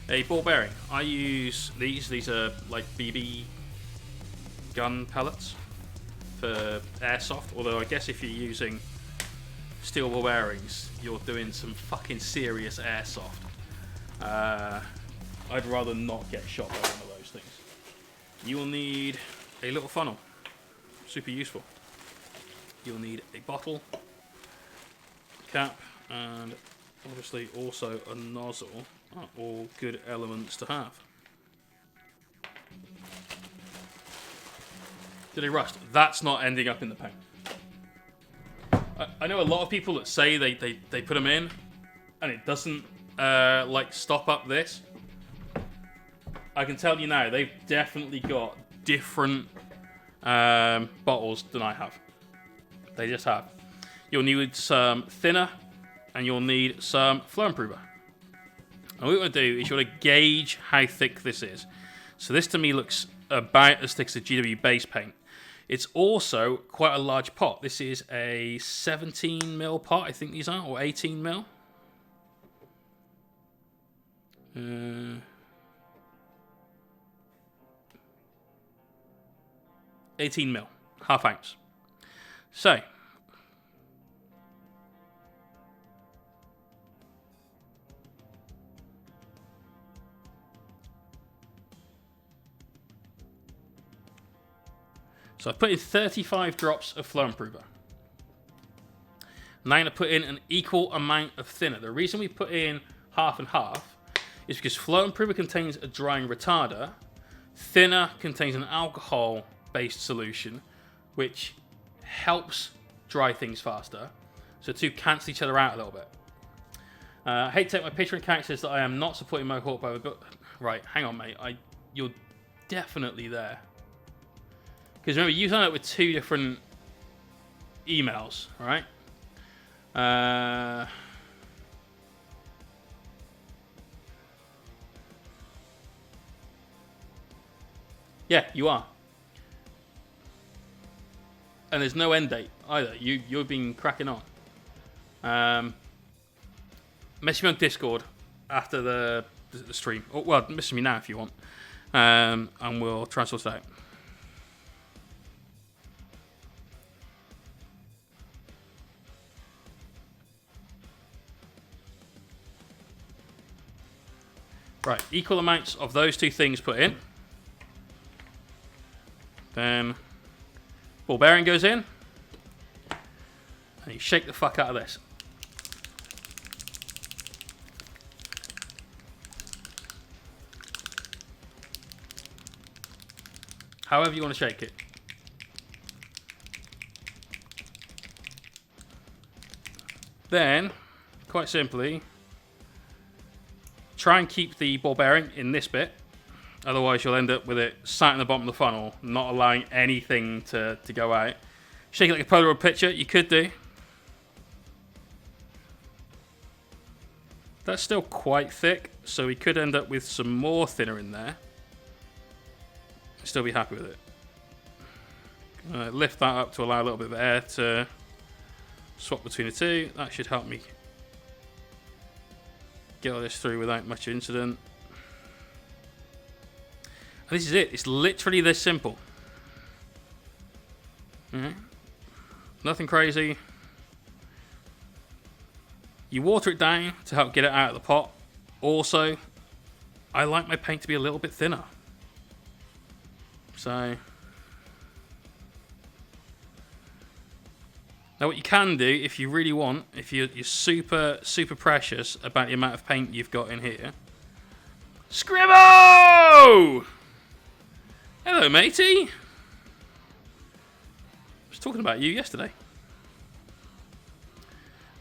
a ball bearing. I use these. These are like BB gun pellets for airsoft. Although I guess if you're using steel ball bearings, you're doing some fucking serious airsoft. I'd rather not get shot by one of those things. You will need a little funnel. Super useful. You'll need a bottle, cap, and obviously also a nozzle. Are all good elements to have. Did they rust? That's not ending up in the paint. I know a lot of people that say they put them in and it doesn't like stop up this. I can tell you now, they've definitely got different bottles than I have. They just have. You'll need some thinner and you'll need some flow improver. And what we're going to do is you're going to gauge how thick this is. So this to me looks about as thick as a GW base paint. It's also quite a large pot. This is a 17mm pot, I think these are, or 18mm. 18mm, half ounce. So, I've put in 35 drops of flow improver. Now I'm going to put in an equal amount of thinner. The reason we put in half and half is because flow improver contains a drying retarder. Thinner contains an alcohol-based solution, which helps dry things faster. So two cancel each other out a little bit. I hate to take my Patreon account says that I am not supporting Mohawk, but right, hang on, mate. You're definitely there. Because remember, you signed up with 2 different emails, right? Yeah, you are. And there's no end date either. You've been cracking on. Message me on Discord after the stream. Or, well, message me now if you want. And we'll try and sort it out. Right, equal amounts of those two things put in. Then ball bearing goes in. And you shake the fuck out of this. However you want to shake it. Then, quite simply, try and keep the ball bearing in this bit. Otherwise, you'll end up with it sat in the bottom of the funnel, not allowing anything to go out. Shake it like a Polaroid picture, you could do. That's still quite thick, so we could end up with some more thinner in there. Still be happy with it. Lift that up to allow a little bit of air to swap between the two. That should help me get all this through without much incident. And this is it. It's literally this simple. Nothing crazy. You water it down to help get it out of the pot. Also, I like my paint to be a little bit thinner. So now what you can do, if you really want, if you're super precious about the amount of paint you've got in here, Scribbo! Hello, matey. I was talking about you yesterday.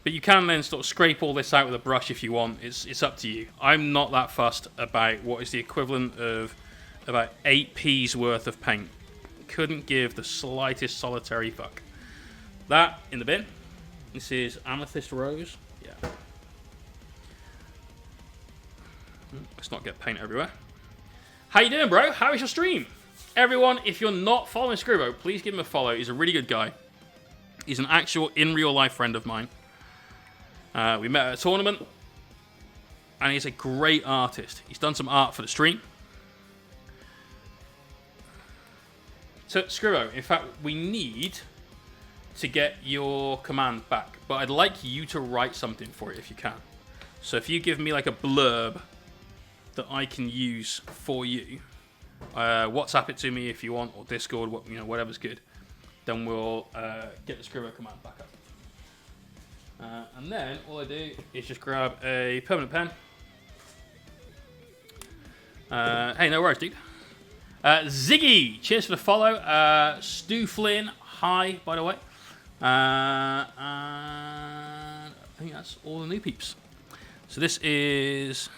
But you can then sort of scrape all this out with a brush if you want. It's up to you. I'm not that fussed about what is the equivalent of about 8p's worth of paint. Couldn't give the slightest solitary fuck. That in the bin. This is Amethyst Rose. Yeah. Let's not get paint everywhere. How you doing, bro? How is your stream? Everyone, if you're not following Scribbo, please give him a follow. He's a really good guy. He's an actual in real life friend of mine. We met at a tournament, and he's a great artist. He's done some art for the stream. So, Scribbo, in fact, we need to get your command back, but I'd like you to write something for it if you can. So if you give me like a blurb that I can use for you, WhatsApp it to me if you want, or Discord, whatever's good, then we'll get the Scribbo command back up. And then all I do is just grab a permanent pen. Hey, no worries, dude. Ziggy, cheers for the follow. Stu Flynn, hi, by the way. And I think that's all the new peeps. So this is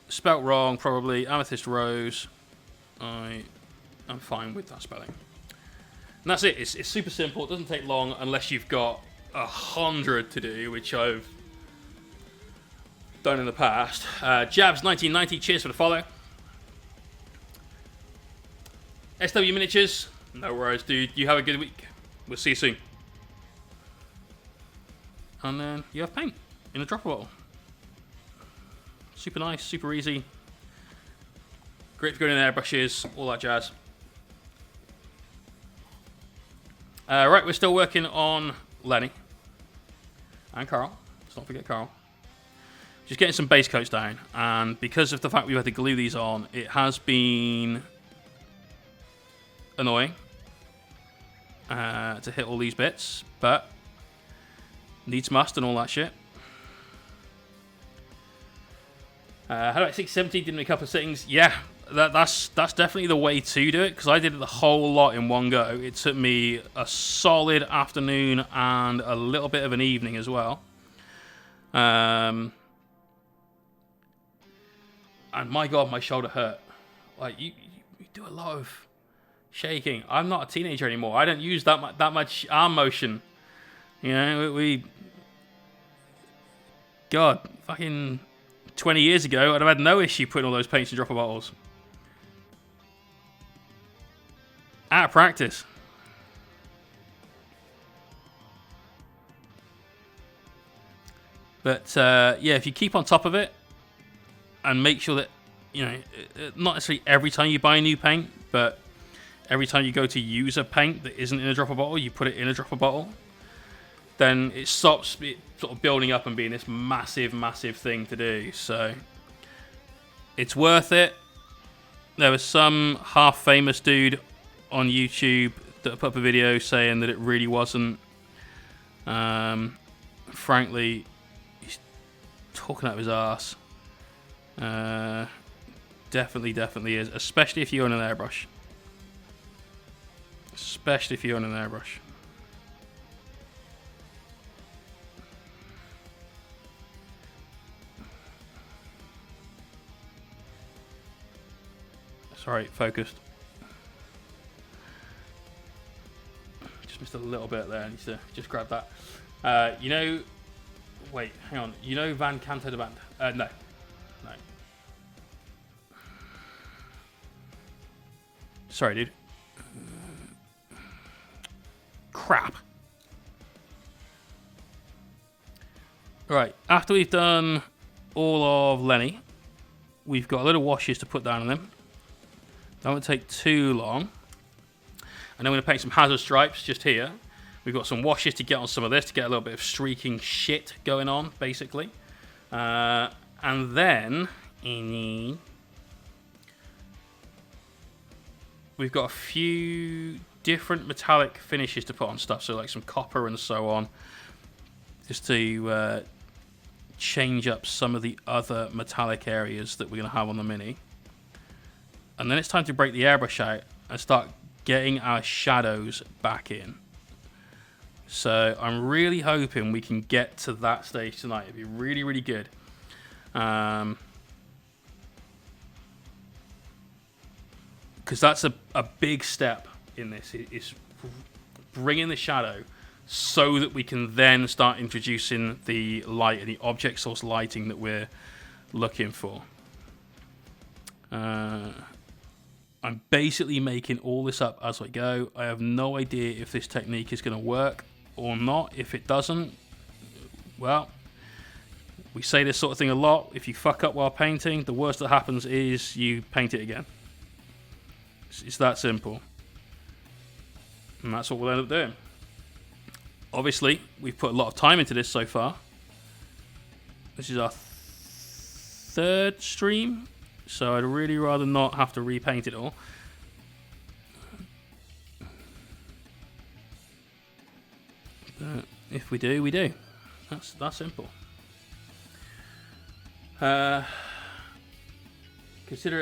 spelt wrong, probably. Amethyst Rose. I'm fine with that spelling. And that's it. It's super simple. It doesn't take long unless you've got 100 to do, which I've done in the past. Jabs1990, cheers for the follow. SW Miniatures, no worries, dude. You have a good week. We'll see you soon. And then you have paint in a dropper bottle. Super nice, super easy. Great for going in airbrushes, all that jazz. Right, we're still working on Lenny and Carl. Let's not forget Carl. Just getting some base coats down, and because of the fact we've had to glue these on, it has been annoying to hit all these bits, but needs must and all that shit. How about 670? Did a couple of settings. Yeah, that's definitely the way to do it, because I did it the whole lot in one go. It took me a solid afternoon and a little bit of an evening as well. And my God, my shoulder hurt. Like, you do a lot of shaking. I'm not a teenager anymore. I don't use that much arm motion. You know, God, fucking 20 years ago, I'd have had no issue putting all those paints in dropper bottles. Out of practice. But, yeah, if you keep on top of it, and make sure that, not necessarily every time you buy a new paint, but every time you go to use a paint that isn't in a dropper bottle, you put it in a dropper bottle. then it stops it sort of building up and being this massive, massive thing to do. So it's worth it. There was some half-famous dude on YouTube that put up a video saying that it really wasn't. Frankly, he's talking out of his arse. Definitely is, especially if you own an airbrush. Especially if you own an airbrush. Sorry, focused. Just missed a little bit there. I need to just grab that. You know, wait, hang on. You know Van Canto the band? No. Sorry, dude. Crap. Right, after we've done all of Lenny, we've got a little washes to put down on them. That won't take too long. And then we're going to paint some hazard stripes just here. We've got some washes to get on some of this to get a little bit of streaking shit going on, basically. And then we've got a few different metallic finishes to put on stuff, so like some copper and so on, just to change up some of the other metallic areas that we're going to have on the Mini. And then it's time to break the airbrush out and start getting our shadows back in. So I'm really hoping we can get to that stage tonight. It'd be really, really good. Because that's a big step in this. It's bringing the shadow so that we can then start introducing the light and the object source lighting that we're looking for. I'm basically making all this up as I go. I have no idea if this technique is going to work or not. If it doesn't, well, we say this sort of thing a lot. If you fuck up while painting, the worst that happens is you paint it again. It's that simple. And that's what we'll end up doing. Obviously, we've put a lot of time into this so far. This is our third stream, so I'd really rather not have to repaint it all. But if we do, we do. That's that simple. Consider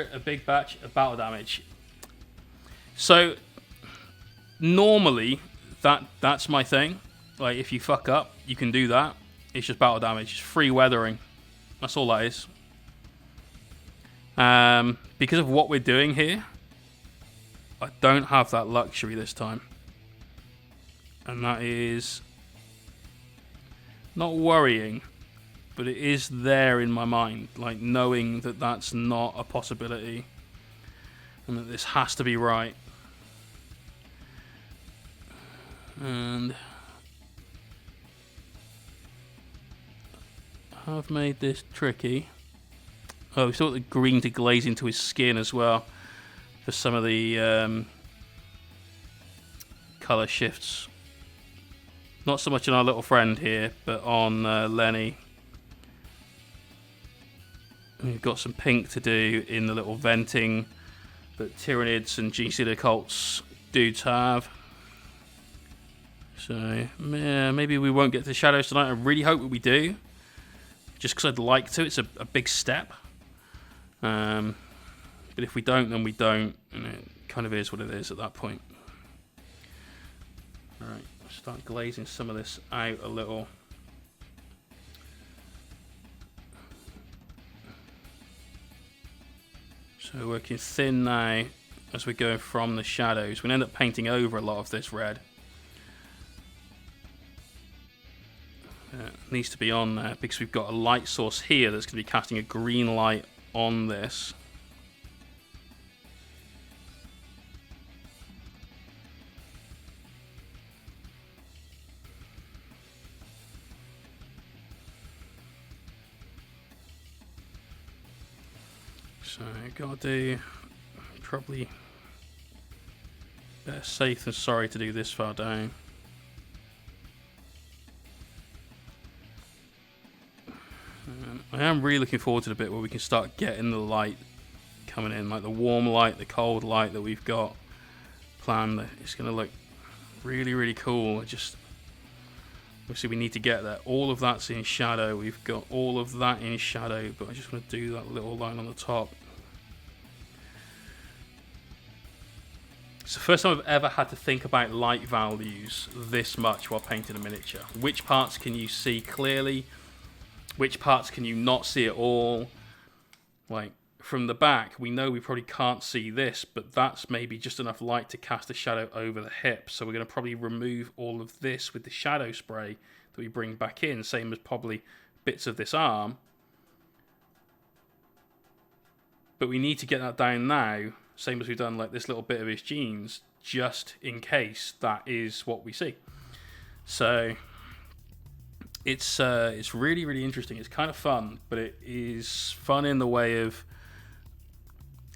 it a big batch of battle damage. So normally that's my thing. Like if you fuck up, you can do that. It's just battle damage. It's free weathering. That's all that is. Because of what we're doing here, I don't have that luxury this time. And that is not worrying, but it is there in my mind, like knowing that that's not a possibility and that this has to be right. And I've made this tricky. Oh, we still got the green to glaze into his skin as well for some of the colour shifts. Not so much on our little friend here, but on Lenny. We've got some pink to do in the little venting that Tyranids and GC the Colts dudes have. So, yeah, maybe we won't get to shadows tonight. I really hope that we do. Just because I'd like to. It's a big step. But if we don't, then we don't. And it kind of is what it is at that point. Alright, start glazing some of this out a little. So working thin now as we're going from the shadows. We end up painting over a lot of this red. It needs to be on there because we've got a light source here that's going to be casting a green light on this. So I've got to do probably better safe than sorry to do this far down. I am really looking forward to the bit where we can start getting the light coming in, like the warm light, the cold light that we've got planned. It's going to look really, really cool. Obviously we need to get there. All of that's in shadow. We've got all of that in shadow, but I just want to do that little line on the top. It's the first time I've ever had to think about light values this much while painting a miniature. Which parts can you see clearly? Which parts can you not see at all? Like, from the back, we know we probably can't see this, but that's maybe just enough light to cast a shadow over the hip. So we're going to probably remove all of this with the shadow spray that we bring back in, same as probably bits of this arm. But we need to get that down now, same as we've done like this little bit of his jeans, just in case that is what we see. So it's really, really interesting. It's kind of fun, but it is fun in the way of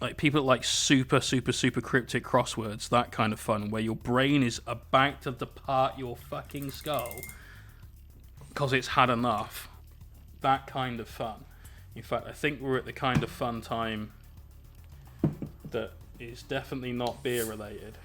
like people like super cryptic crosswords, that kind of fun, where your brain is about to depart your fucking skull because it's had enough. That kind of fun. In fact, I think we're at the kind of fun time that is definitely not beer related.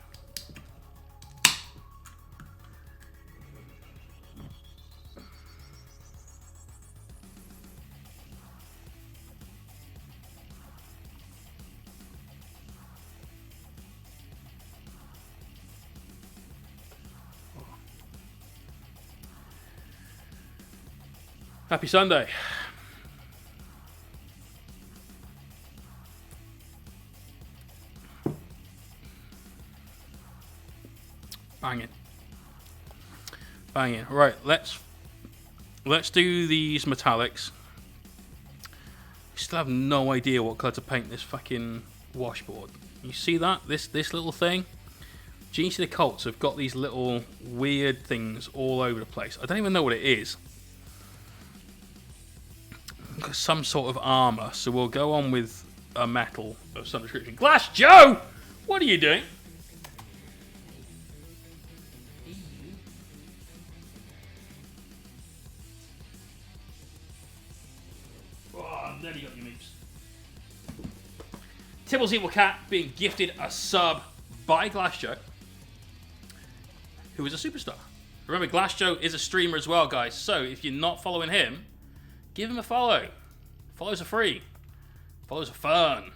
Happy Sunday. Banging. Banging. Right, let's do these metallics. We still have no idea what colour to paint this fucking washboard. You see that? This little thing? Genius of the Cults have got these little weird things all over the place. I don't even know what it is. Some sort of armour, so we'll go on with a metal of some description. Glass Joe! What are you doing? Oh, nearly got your meeps. Tibble's Evil Cat being gifted a sub by Glass Joe, who is a superstar. Remember, Glass Joe is a streamer as well, guys, so if you're not following him, give him a follow. Follows are free. Follows are fun.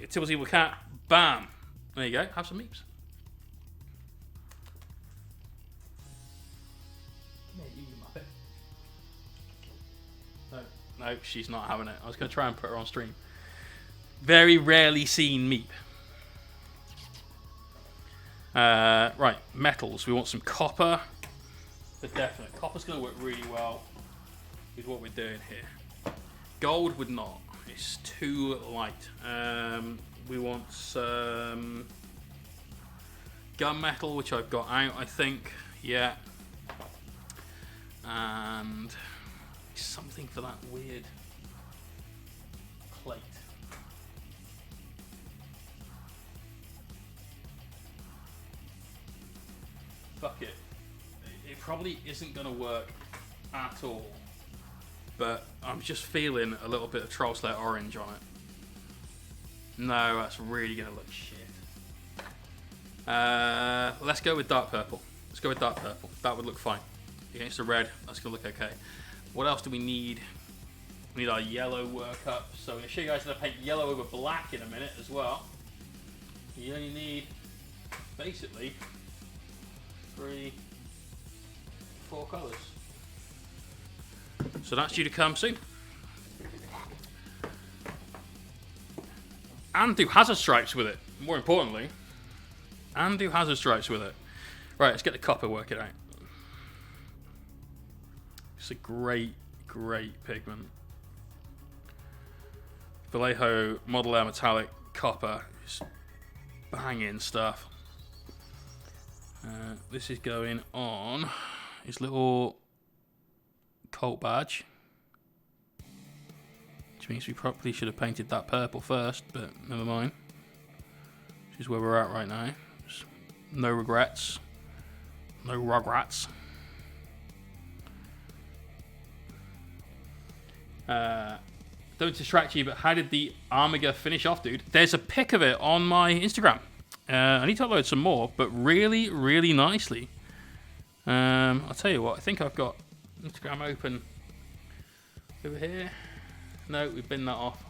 Tibble's Evil Cat. Bam. There you go. Have some meeps. No, she's not having it. I was going to try and put her on stream. Very rarely seen meep. Right, metals. We want some copper. For definite. Copper's going to work really well with what we're doing here. Gold would not. It's too light. We want some gunmetal, which I've got out, I think. Yeah. And something for that weird plate. Fuck it. It probably isn't going to work at all, but I'm just feeling a little bit of Troll Slayer orange on it. No, that's really going to look shit. Let's go with dark purple. Let's go with dark purple. That would look fine. Against the red, that's going to look okay. What else do we need? We need our yellow workup. So I'm going to show you guys how to paint yellow over black in a minute as well. You only need, basically, 3, 4 colours. So that's due to come soon. And do hazard stripes with it, more importantly. And do hazard stripes with it. Right, let's get the copper working out. It's a great pigment. Vallejo Model Air Metallic Copper. It's banging stuff. This is going on his little Colt badge, which means we probably should have painted that purple first, but never mind. Which is where we're at right now. Just no regrets. No rugrats. Don't distract you, but how did the Amiga finish off, dude? There's a pic of it on my Instagram. I need to upload some more, but really, really nicely. I'll tell you what, I think I've got Instagram open over here. No, we've binned that off.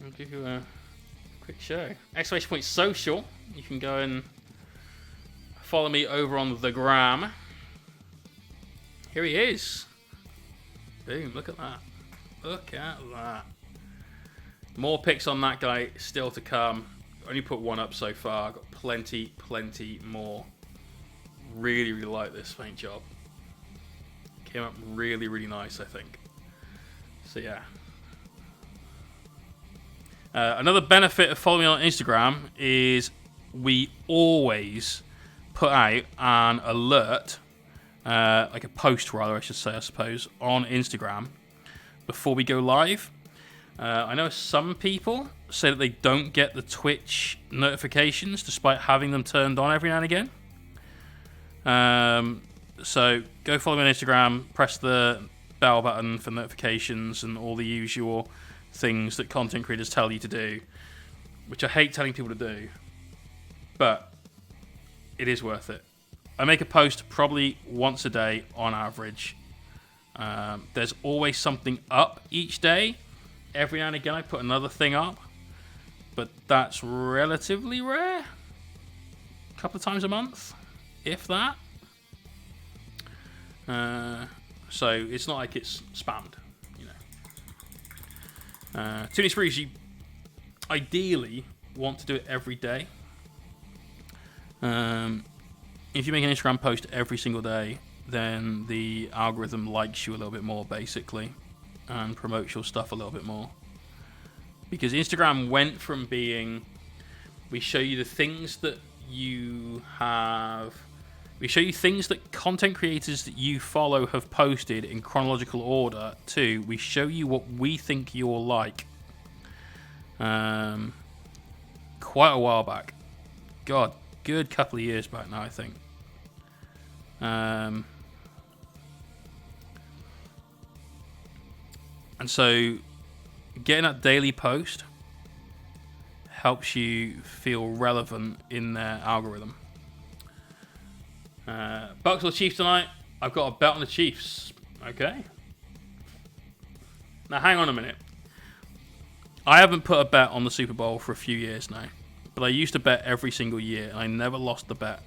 I'll give you a quick show. Exclamation point social. You can go and follow me over on the gram. Here he is. Boom, look at that. Look at that. More pics on that guy still to come. Only put one up so far. Got plenty more. Really, really like this paint job. Came up really, really nice, I think. So yeah. Another benefit of following me on Instagram is we always put out an alert, like a post rather, I should say, I suppose, on Instagram before we go live. I know some people say that they don't get the Twitch notifications despite having them turned on every now and again. So go follow me on Instagram, press the bell button for notifications and all the usual things that content creators tell you to do, which I hate telling people to do, but it is worth it. I make a post probably once a day on average. There's always something up each day. Every now and again I put another thing up, but that's relatively rare. A couple of times a month, if that. So it's not like it's spammed, you know. Tuning Sprees, you ideally want to do it every day. If you make an Instagram post every single day, then the algorithm likes you a little bit more, basically, and promotes your stuff a little bit more. Because Instagram went from being, we show you the things that you have, we show you things that content creators that you follow have posted in chronological order, to we show you what we think you'll like. Quite a while back. God, good couple of years back now, I think. And so getting that daily post helps you feel relevant in their algorithm. Bucks or Chiefs tonight? I've got a bet on the Chiefs. Okay. Now hang on a minute. I haven't put a bet on the Super Bowl for a few years now, but I used to bet every single year and I never lost the bet.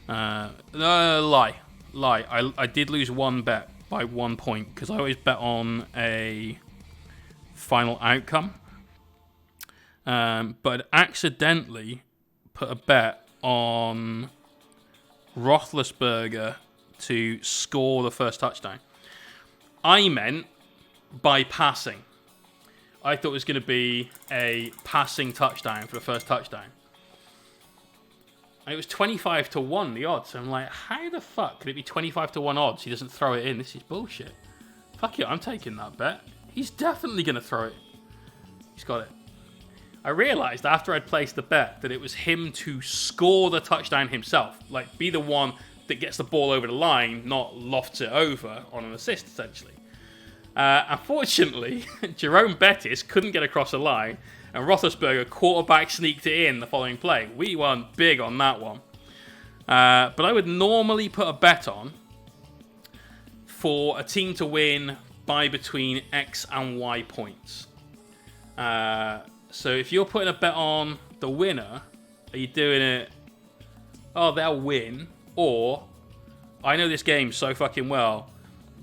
Lie. I did lose one bet by 1 point because I always bet on a final outcome. But I accidentally put a bet on Roethlisberger to score the first touchdown. I meant by passing. I thought it was going to be a passing touchdown for the first touchdown. And it was 25-1, the odds. I'm like, how the fuck could it be 25-1 odds he doesn't throw it in? This is bullshit. Fuck it, I'm taking that bet. He's definitely going to throw it. He's got it. I realised after I'd placed the bet that it was him to score the touchdown himself. Like, be the one that gets the ball over the line, not lofts it over on an assist, essentially. Unfortunately, Jerome Bettis couldn't get across the line, and Roethlisberger quarterback sneaked it in the following play. We won big on that one. But I would normally put a bet on for a team to win by between X and Y points. So if you're putting a bet on the winner, are you doing it, oh, they'll win, or I know this game so fucking well,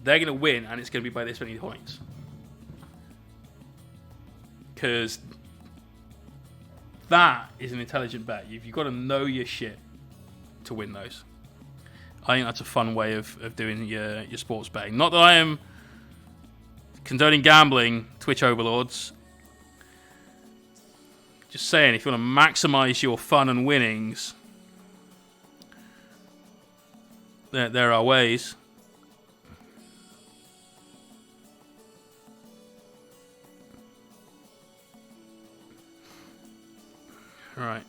they're going to win and it's going to be by this many points? Because that is an intelligent bet. You've got to know your shit to win those. I think that's a fun way of doing your sports betting. Not that I am condoning gambling, Twitch overlords. Just saying, if you want to maximize your fun and winnings, there are ways. Right,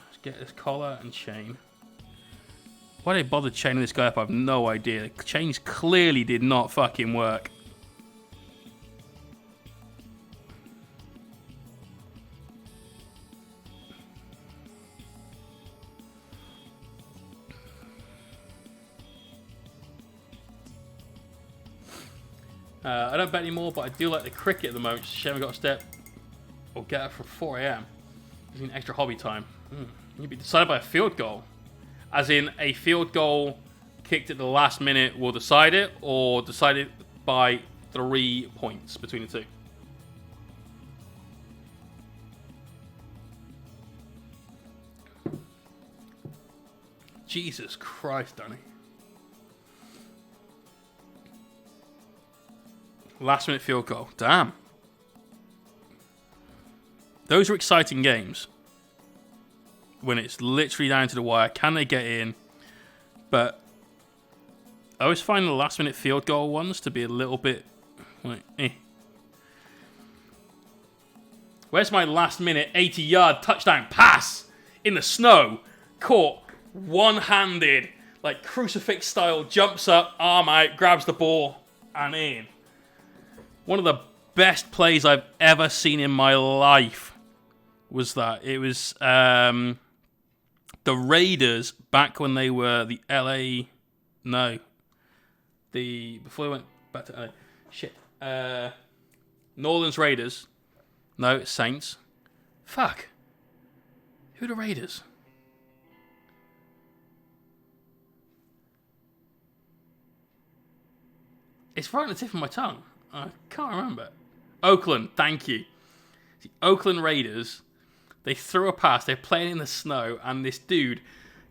let's get this collar and chain. Why they bother chaining this guy up, I have no idea. The chains clearly did not fucking work. I don't bet anymore, but I do like the cricket at the moment. Just a shame I got a step or get up for 4 a.m. Gives me extra hobby time. You'd be decided by a field goal. As in, a field goal kicked at the last minute will decide it, or decided by 3 points between the two. Jesus Christ, Danny. Last minute field goal. Damn. Those are exciting games. When it's literally down to the wire. Can they get in? But I always find the last minute field goal ones to be a little bit like, eh. Where's my last minute 80-yard touchdown pass? In the snow. Caught. One-handed. Like crucifix style. Jumps up. Arm out. Grabs the ball. And in. One of the best plays I've ever seen in my life was that. It was the Raiders back when they were the LA. No. Before they went back to LA. Shit. New Orleans Raiders. No, it's Saints. Fuck. Who are the Raiders? It's right on the tip of my tongue. I can't remember. Oakland, thank you. The Oakland Raiders, they threw a pass, they're playing in the snow, and this dude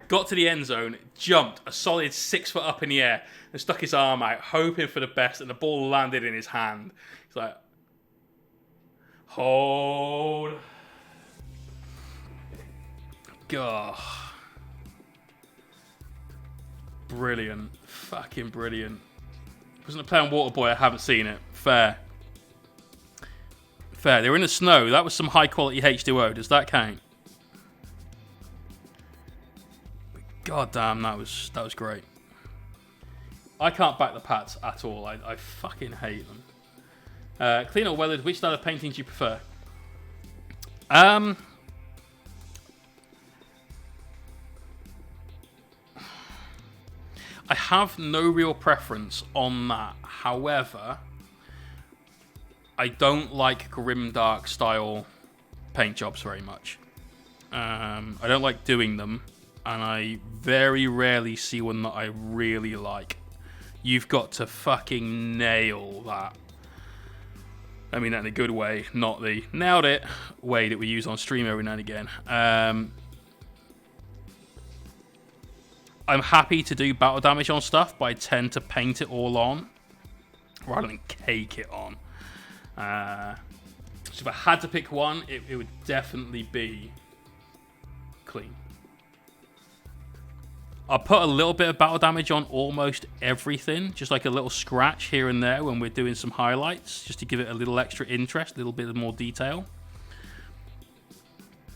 got to the end zone, jumped a solid 6 foot up in the air, and stuck his arm out, hoping for the best, and the ball landed in his hand. He's like, hold. God. Brilliant. Fucking brilliant. Wasn't a play on Waterboy, I haven't seen it. Fair. Fair. They were in the snow. That was some high quality H2O. Does that count? God damn, that was great. I can't back the Pats at all. I fucking hate them. Clean or weathered, which style of painting do you prefer? I have no real preference on that. However, I don't like grimdark style paint jobs very much. I don't like doing them, and I very rarely see one that I really like. You've got to fucking nail that. I mean that in a good way, not the nailed it way that we use on stream every now and again. I'm happy to do battle damage on stuff, but I tend to paint it all on rather than cake it on. So if I had to pick one, it would definitely be clean. I'll put a little bit of battle damage on almost everything, just like a little scratch here and there when we're doing some highlights, just to give it a little extra interest, a little bit more detail.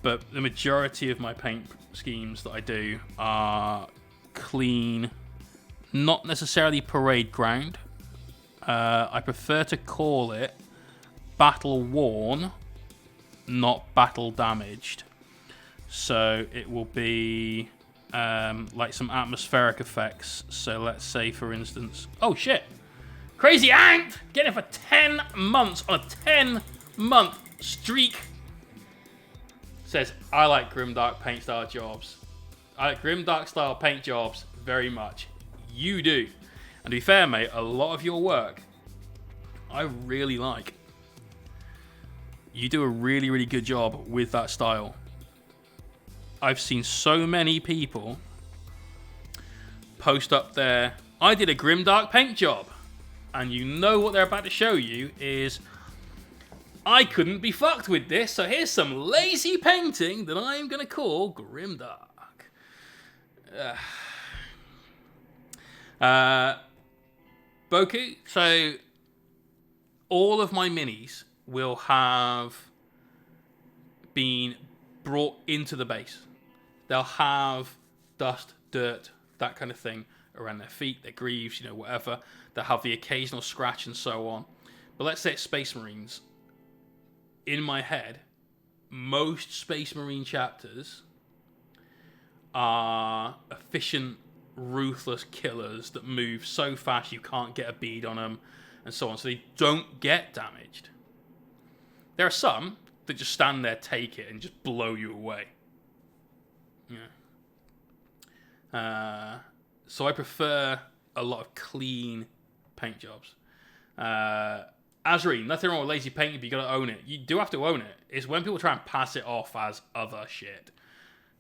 But the majority of my paint schemes that I do are clean, not necessarily parade ground. I prefer to call it battle worn, not battle damaged. So it will be like some atmospheric effects. So let's say, for instance, oh shit, Crazy Ant getting it for 10 months on a 10-month streak. Says, I like grimdark paint style jobs. I like grimdark style paint jobs very much. You do. And to be fair, mate, a lot of your work I really like. You do a really, really good job with that style. I've seen so many people post up there, I did a grimdark paint job. And you know what they're about to show you is, I couldn't be fucked with this, so here's some lazy painting that I'm going to call grimdark. Boku, so all of my minis will have been brought into the base. They'll have dust, dirt, that kind of thing, around their feet, their greaves, you know, whatever. They have the occasional scratch and so on. But let's say it's Space Marines. In my head, most Space Marine chapters are efficient, ruthless killers that move so fast you can't get a bead on them, and so on. So they don't get damaged. There are some that just stand there, take it, and just blow you away. Yeah. So I prefer a lot of clean paint jobs. Azreen, nothing wrong with lazy painting, but you got to own it. You do have to own it. It's when people try and pass it off as other shit.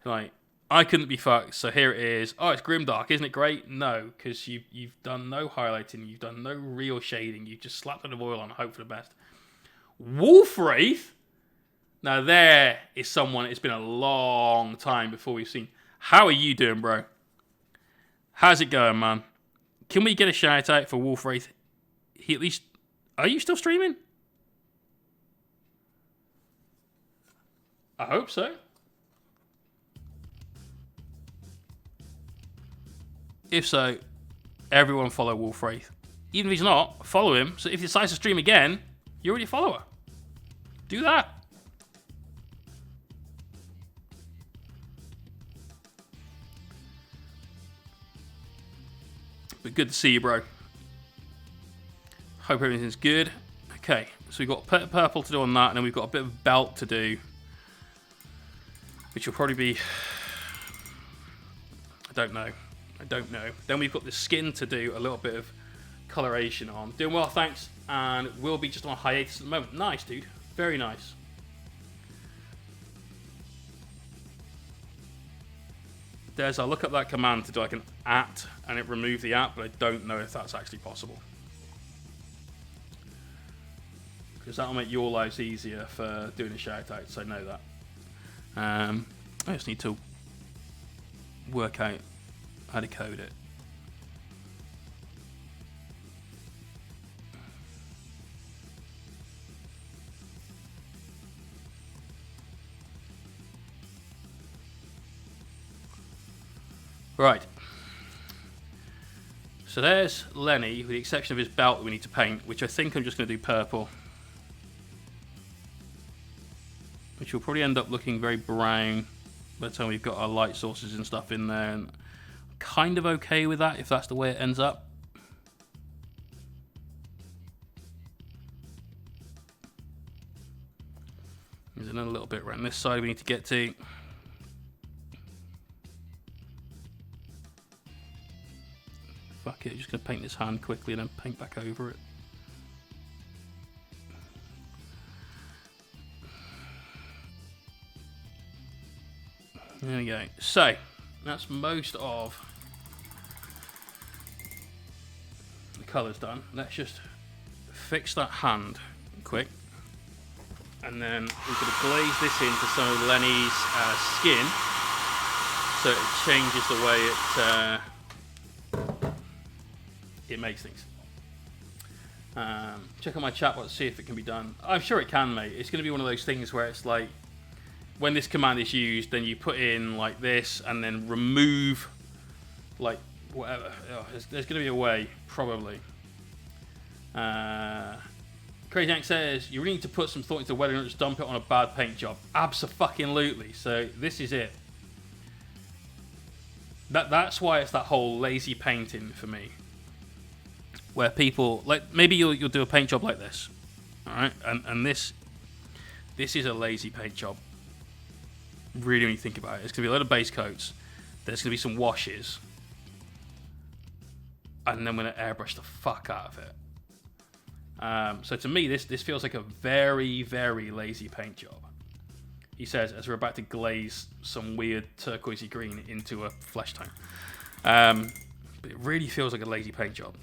Like, I couldn't be fucked, so here it is. Oh, it's grimdark, isn't it great? No, because you've done no highlighting, you've done no real shading, you've just slapped a bit of oil on and hope for the best. Wolfwraith? Now there is someone it's been a long time before we've seen. How are you doing, bro? How's it going, man? Can we get a shout out for Wolfwraith? He at least... Are you still streaming? I hope so. If so, everyone follow Wolfwraith. Even if he's not, follow him. So if he decides to stream again, you're already a follower. Do that. But good to see you, bro. Hope everything's good. Okay, so we've got purple to do on that, and then we've got a bit of belt to do, which will probably be... I don't know. Then we've got the skin to do a little bit of coloration on. Doing well, thanks. And we'll be just on hiatus at the moment. Nice, dude. Very nice. I'll look up that command to do like an @ and it remove the @ but I don't know if that's actually possible. Because that'll make your lives easier for doing a shout out, so know that. I just need to work out how to code it. Right. So there's Lenny, with the exception of his belt that we need to paint, which I think I'm just going to do purple. Which will probably end up looking very brown by the time we've got our light sources and stuff in there. And I'm kind of okay with that if that's the way it ends up. There's another little bit around this side we need to get to. Fuck it, just going to paint this hand quickly and then paint back over it. There we go. So, that's most of the colours done. Let's just fix that hand quick. And then we're going to glaze this into some of Lenny's skin so it changes the way it makes things. Check on my chat box to see if it can be done. I'm sure it can, mate. It's going to be one of those things where it's like, when this command is used, then you put in like this and then remove like whatever. Oh, there's going to be a way, probably. Crazy Yank says, you really need to put some thought into whether or not just dump it on a bad paint job. Abso-fucking-lutely. So this is it. That's why it's that whole lazy painting for me. Where people, like, maybe you'll do a paint job like this. Alright? And this is a lazy paint job. Really, when you think about it. It's going to be a lot of base coats. There's going to be some washes. And then I'm going to airbrush the fuck out of it. So to me, this feels like a very, very lazy paint job. He says, as we're about to glaze some weird turquoisey green into a flesh tone. But it really feels like a lazy paint job.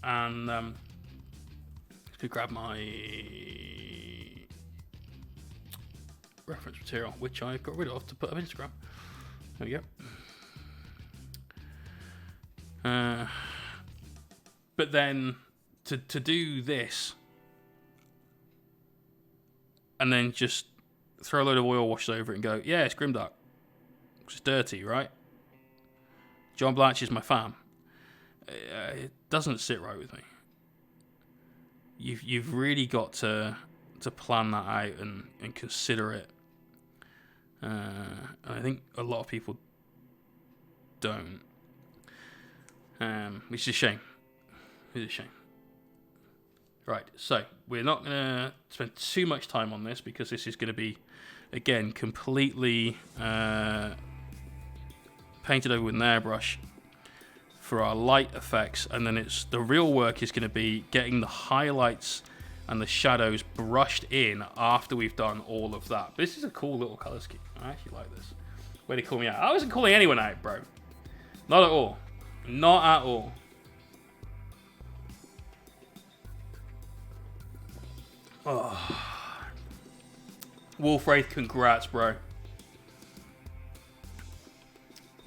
And let's go grab my reference material, which I got rid of to put on Instagram. There we go. But then to do this and then just throw a load of oil washes over it and go, yeah, it's grimdark. It's dirty, right? John Blanche is my fan. It doesn't sit right with me. You've really got to plan that out and consider it. And I think a lot of people don't. Which is a shame. It's a shame. Right, so we're not going to spend too much time on this because this is going to be, again, completely painted over with an airbrush for our light effects, and then the real work is going to be getting the highlights and the shadows brushed in after we've done all of that. But this is a cool little color scheme. I actually like this. Way to call me out. I wasn't calling anyone out, bro. Not at all. Not at all. Oh. Wolf Wraith, congrats, bro.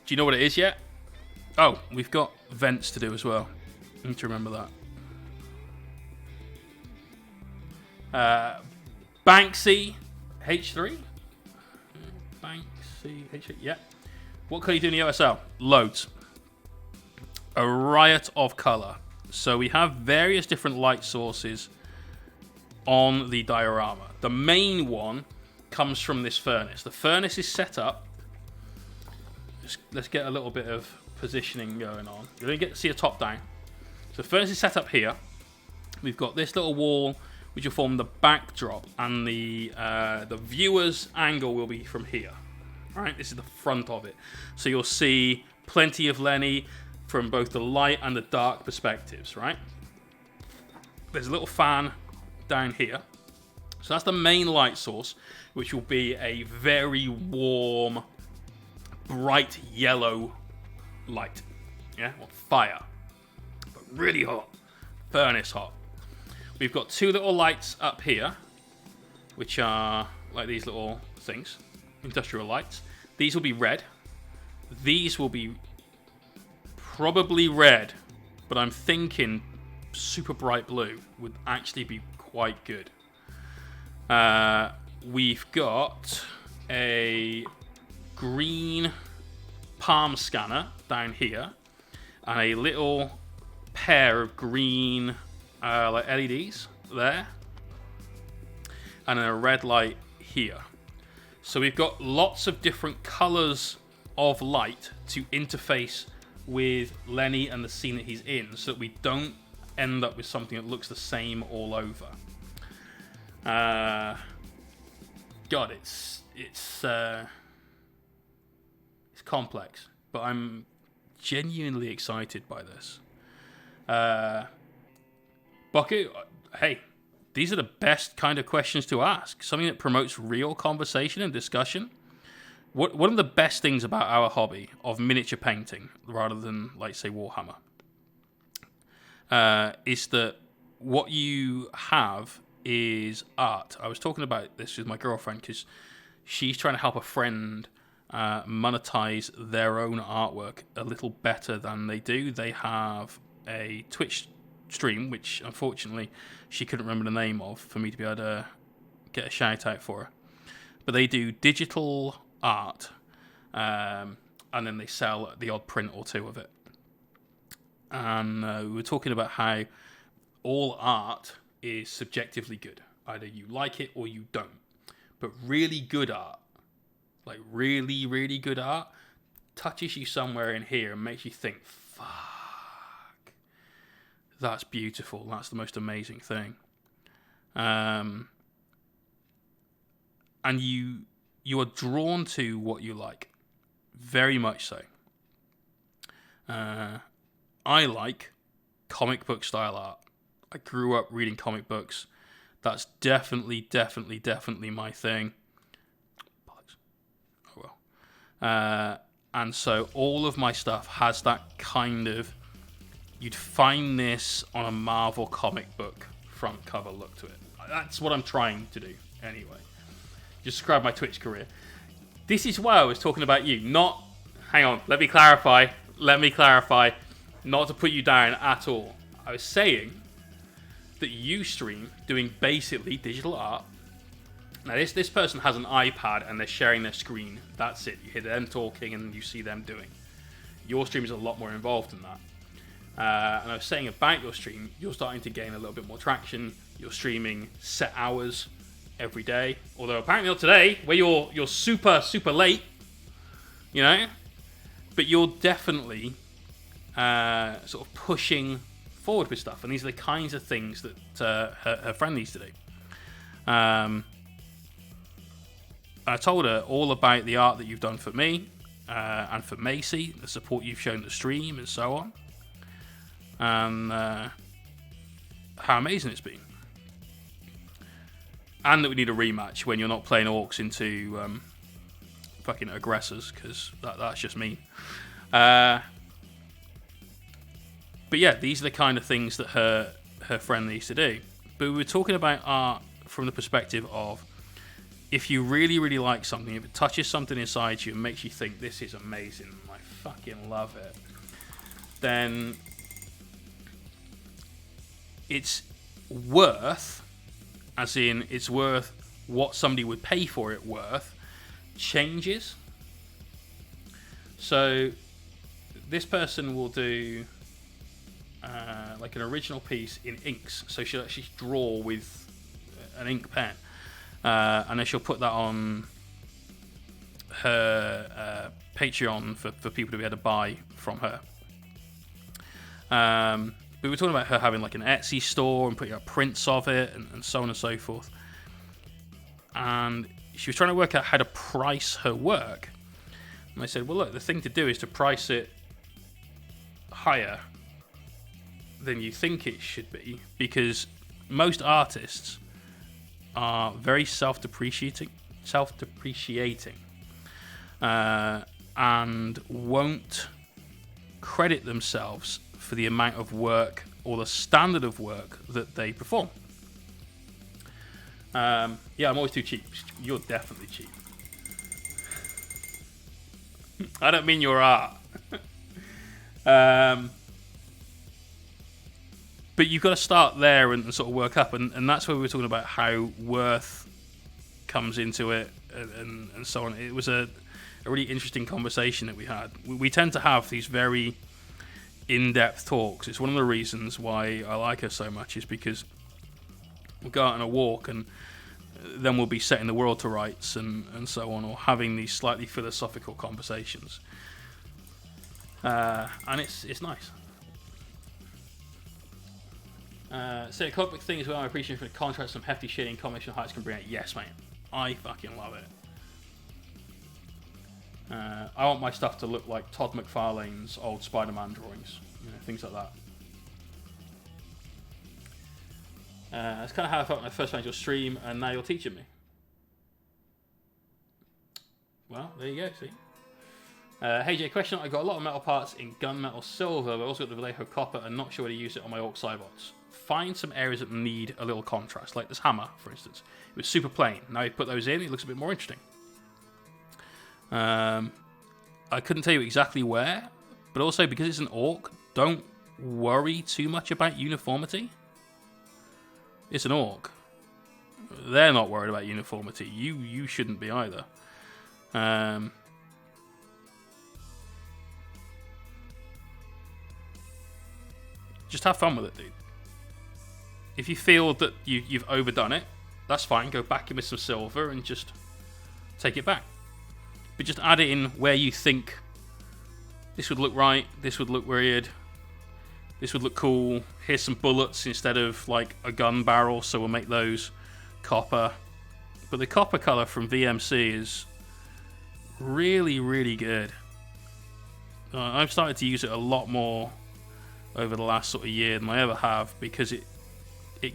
Do you know what it is yet? Oh, we've got vents to do as well. Need to remember that. Banksy H3. Banksy H3. Yeah. What can you do in the OSL? Loads. A riot of color. So we have various different light sources on the diorama. The main one comes from this furnace. The furnace is set up. Let's get a little bit of positioning going on. You don't get to see a top down. So the furnace is set up here. We've got this little wall which will form the backdrop, and the viewer's angle will be from here. All right, this is the front of it. So you'll see plenty of Lenny from both the light and the dark perspectives, right? There's a little fan down here. So that's the main light source, which will be a very warm, bright yellow light. Yeah, or fire. But really hot. Furnace hot. We've got two little lights up here, which are like these little things. Industrial lights. These will be red. These will be probably red, but I'm thinking super bright blue would actually be quite good. We've got a green palm scanner down here, and a little pair of green like LEDs there, and then a red light here. So we've got lots of different colors of light to interface with Lenny and the scene that he's in, so that we don't end up with something that looks the same all over. God, it's complex, but I'm genuinely excited by this. Bucket, hey, these are the best kind of questions to ask. Something that promotes real conversation and discussion. One of the best things about our hobby of miniature painting, rather than, like, say, Warhammer, is that what you have is art. I was talking about this with my girlfriend because she's trying to help a friend monetize their own artwork a little better than they do. They have a Twitch stream, which unfortunately she couldn't remember the name of for me to be able to get a shout out for her. But they do digital art, and then they sell the odd print or two of it. And we were talking about how all art is subjectively good. Either you like it or you don't. But really good art, like really, really good art, touches you somewhere in here and makes you think, fuck, that's beautiful. That's the most amazing thing. And you are drawn to what you like. Very much so. I like comic book style art. I grew up reading comic books. That's definitely my thing. Oh well. And so all of my stuff has that kind of, you'd find this on a Marvel comic book front cover look to it. That's what I'm trying to do anyway. Just describe my Twitch career. This is why I was talking about you. Not, hang on, let me clarify. Not to put you down at all. I was saying that you stream doing basically digital art. Now this person has an iPad and they're sharing their screen. That's it. You hear them talking and you see them doing. Your stream is a lot more involved than that. And I was saying about your stream, you're starting to gain a little bit more traction. You're streaming set hours every day. Although apparently not today, where you're super, super late, you know? But you're definitely sort of pushing forward with stuff. And these are the kinds of things that her friend needs to do. I told her all about the art that you've done for me and for Macy, the support you've shown the stream and so on. And how amazing it's been. And that we need a rematch when you're not playing orcs into fucking aggressors, because that's just mean. But yeah, these are the kind of things that her friend needs to do. But we were talking about art from the perspective of, if you really, really like something, if it touches something inside you and makes you think, this is amazing, I fucking love it, then it's worth, as in it's worth what somebody would pay for it worth, changes. So this person will do like an original piece in inks. So she'll actually draw with an ink pen. And then she'll put that on her Patreon for people to be able to buy from her. We were talking about her having like an Etsy store and putting up prints of it and so on and so forth. And she was trying to work out how to price her work. And I said, well, look, the thing to do is to price it higher than you think it should be, because most artists are very self-depreciating, and won't credit themselves for the amount of work or the standard of work that they perform. Yeah, I'm always too cheap. You're definitely cheap. I don't mean your art. But you've got to start there and sort of work up, and that's where we were talking about how worth comes into it and so on. It was a really interesting conversation that we had. We tend to have these very in-depth talks. It's one of the reasons why I like her so much, is because we'll go out on a walk and then we'll be setting the world to rights and so on, or having these slightly philosophical conversations. And it's nice. Say a comic thing as well. I appreciate for the contrast, some hefty shading combination heights can bring out. Yes, mate. I fucking love it. I want my stuff to look like Todd McFarlane's old Spider-Man drawings. You know, things like that. That's kind of how I felt when I first found your stream, and now you're teaching me. Well, there you go, see. Hey Jay, question. I got a lot of metal parts in gunmetal silver, but I also got the Vallejo copper and not sure where to use it on my Orc Cybots. Find some areas that need a little contrast, like this hammer, for instance. It was super plain. Now you put those in, it looks a bit more interesting. I couldn't tell you exactly where, but also because it's an orc, don't worry too much about uniformity. It's an orc. They're not worried about uniformity. You shouldn't be either. Just have fun with it, dude. If you feel that you've overdone it, that's fine. Go back in with some silver and just take it back. But just add it in where you think this would look right, this would look weird, this would look cool. Here's some bullets instead of like a gun barrel, so we'll make those copper. But the copper color from VMC is really, really good. I've started to use it a lot more over the last sort of year than I ever have, because it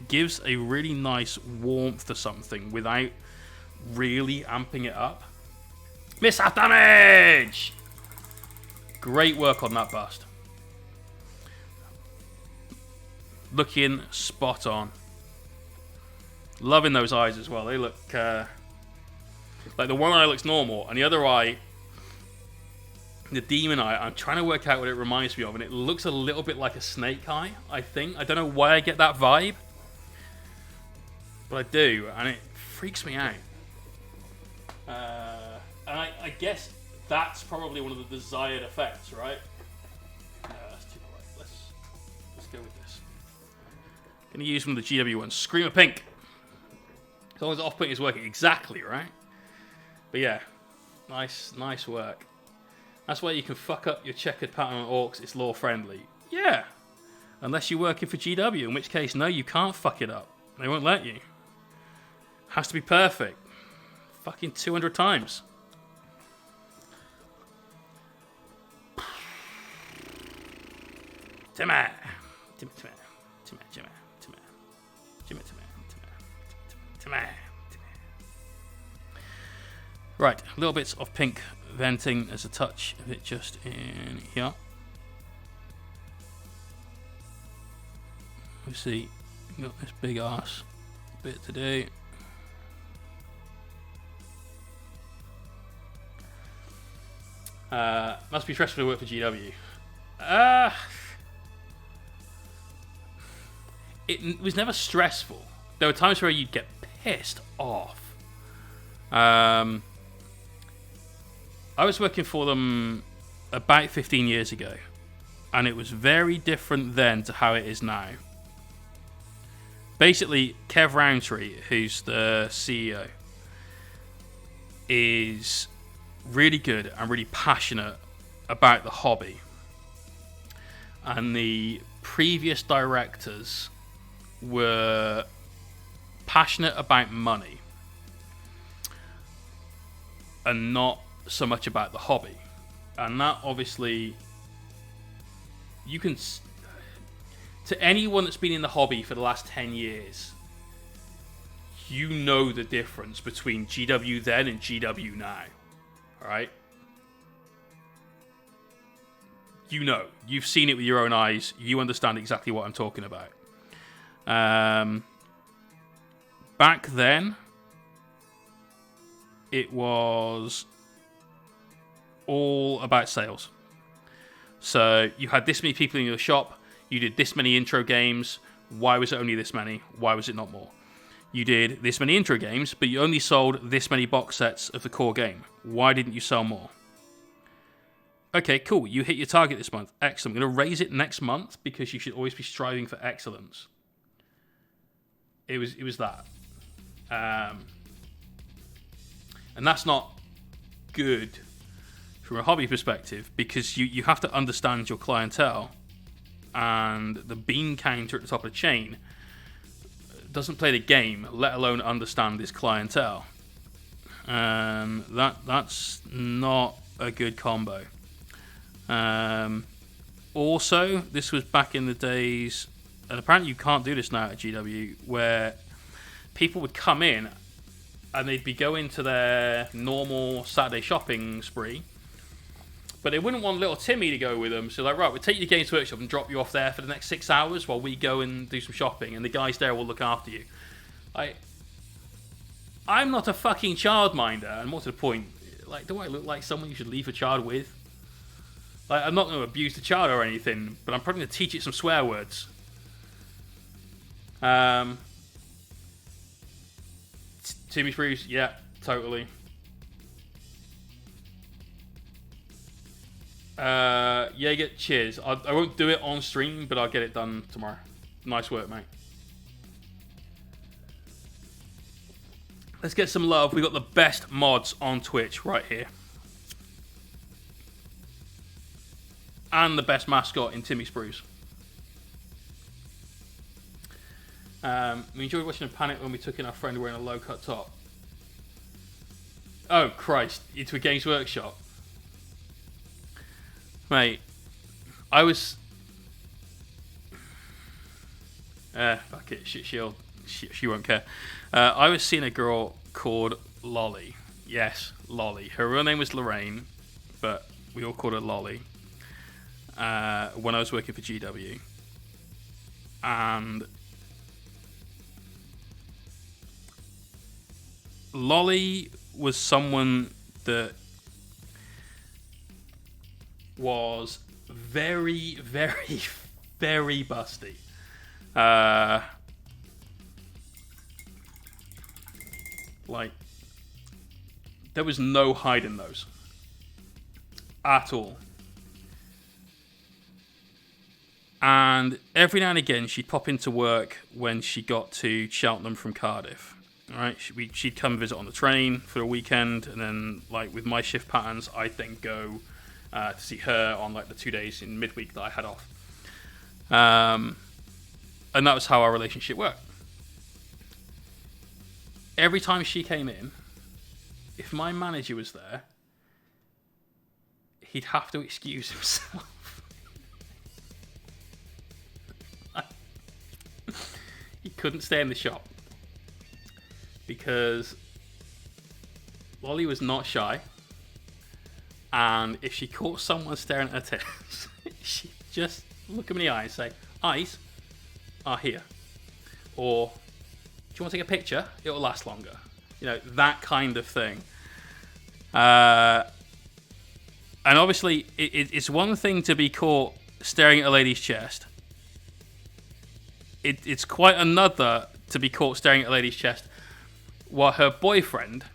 gives a really nice warmth to something without really amping it up. Miss half damage! Great work on that bust. Looking spot on. Loving those eyes as well. They look like the one eye looks normal, and the other eye, the demon eye, I'm trying to work out what it reminds me of, and it looks a little bit like a snake eye, I think. I don't know why I get that vibe, but I do, and it freaks me out. And I guess that's probably one of the desired effects, right? Going to use one of the GW ones. Screamer Pink. As long as off-pink is working. Exactly, right? But yeah. Nice work. That's why you can fuck up your checkered pattern on orcs. It's law-friendly. Yeah. Unless you're working for GW, in which case, no, you can't fuck it up. They won't let you. Has to be perfect. Fucking 200 times. Timmy. Right, little bits of pink venting as a touch of it just in here. We see, got this big ass bit to do. Must be stressful to work for GW. It was never stressful. There were times where you'd get pissed off. I was working for them about 15 years ago, and it was very different then to how it is now. Basically, Kev Roundtree, who's the CEO, is really good and really passionate about the hobby. And the previous directors were passionate about money and not so much about the hobby. And that obviously, you can, to anyone that's been in the hobby for the last 10 years, you know the difference between GW then and GW now. Alright? You know. You've seen it with your own eyes. You understand exactly what I'm talking about. Back then, it was all about sales. So you had this many people in your shop, you did this many intro games. Why was it only this many? Why was it not more? You did this many intro games, but you only sold this many box sets of the core game. Why didn't you sell more? Okay, cool. You hit your target this month. Excellent. I'm going to raise it next month because you should always be striving for excellence. It was that. And that's not good from a hobby perspective, because you have to understand your clientele, and the bean counter at the top of the chain doesn't play the game, let alone understand his clientele. That's not a good combo. Also, this was back in the days, and apparently you can't do this now at GW, where people would come in and they'd be going to their normal Saturday shopping spree, but they wouldn't want little Timmy to go with them. So like, right, we'll take you to Games Workshop and drop you off there for the next 6 hours while we go and do some shopping, and the guys there will look after you. I'm not a fucking childminder, and more to the point, like, do I look like someone you should leave a child with? Like, I'm not going to abuse the child or anything, but I'm probably going to teach it some swear words. Timmy Spruce, yeah, totally. Jaeger, cheers. I won't do it on stream, but I'll get it done tomorrow. Nice work, mate. Let's get some love. We got the best mods on Twitch right here. And the best mascot in Timmy Spruce. We enjoyed watching a panic when we took in our friend wearing a low-cut top. Oh, Christ. Into a Games Workshop. Mate, I was... fuck it. She won't care. I was seeing a girl called Lolly. Yes, Lolly. Her real name was Lorraine, but we all called her Lolly. When I was working for GW. And Lolly was someone that was very, very, very busty. Like, there was no hiding those at all. And every now and again, she'd pop into work when she got to Cheltenham from Cardiff. All right, she'd come visit on the train for a weekend, and then, like, with my shift patterns, I'd then go to see her on, like, the 2 days in midweek that I had off. And that was how our relationship worked. Every time she came in, if my manager was there, he'd have to excuse himself. He couldn't stay in the shop because Lolly was not shy, and if she caught someone staring at her tits, she'd just look him in the eye and say, "Eyes are here," or, "Do you want to take a picture? It'll last longer." You know, that kind of thing. And obviously, it's one thing to be caught staring at a lady's chest. It's quite another to be caught staring at a lady's chest while her boyfriend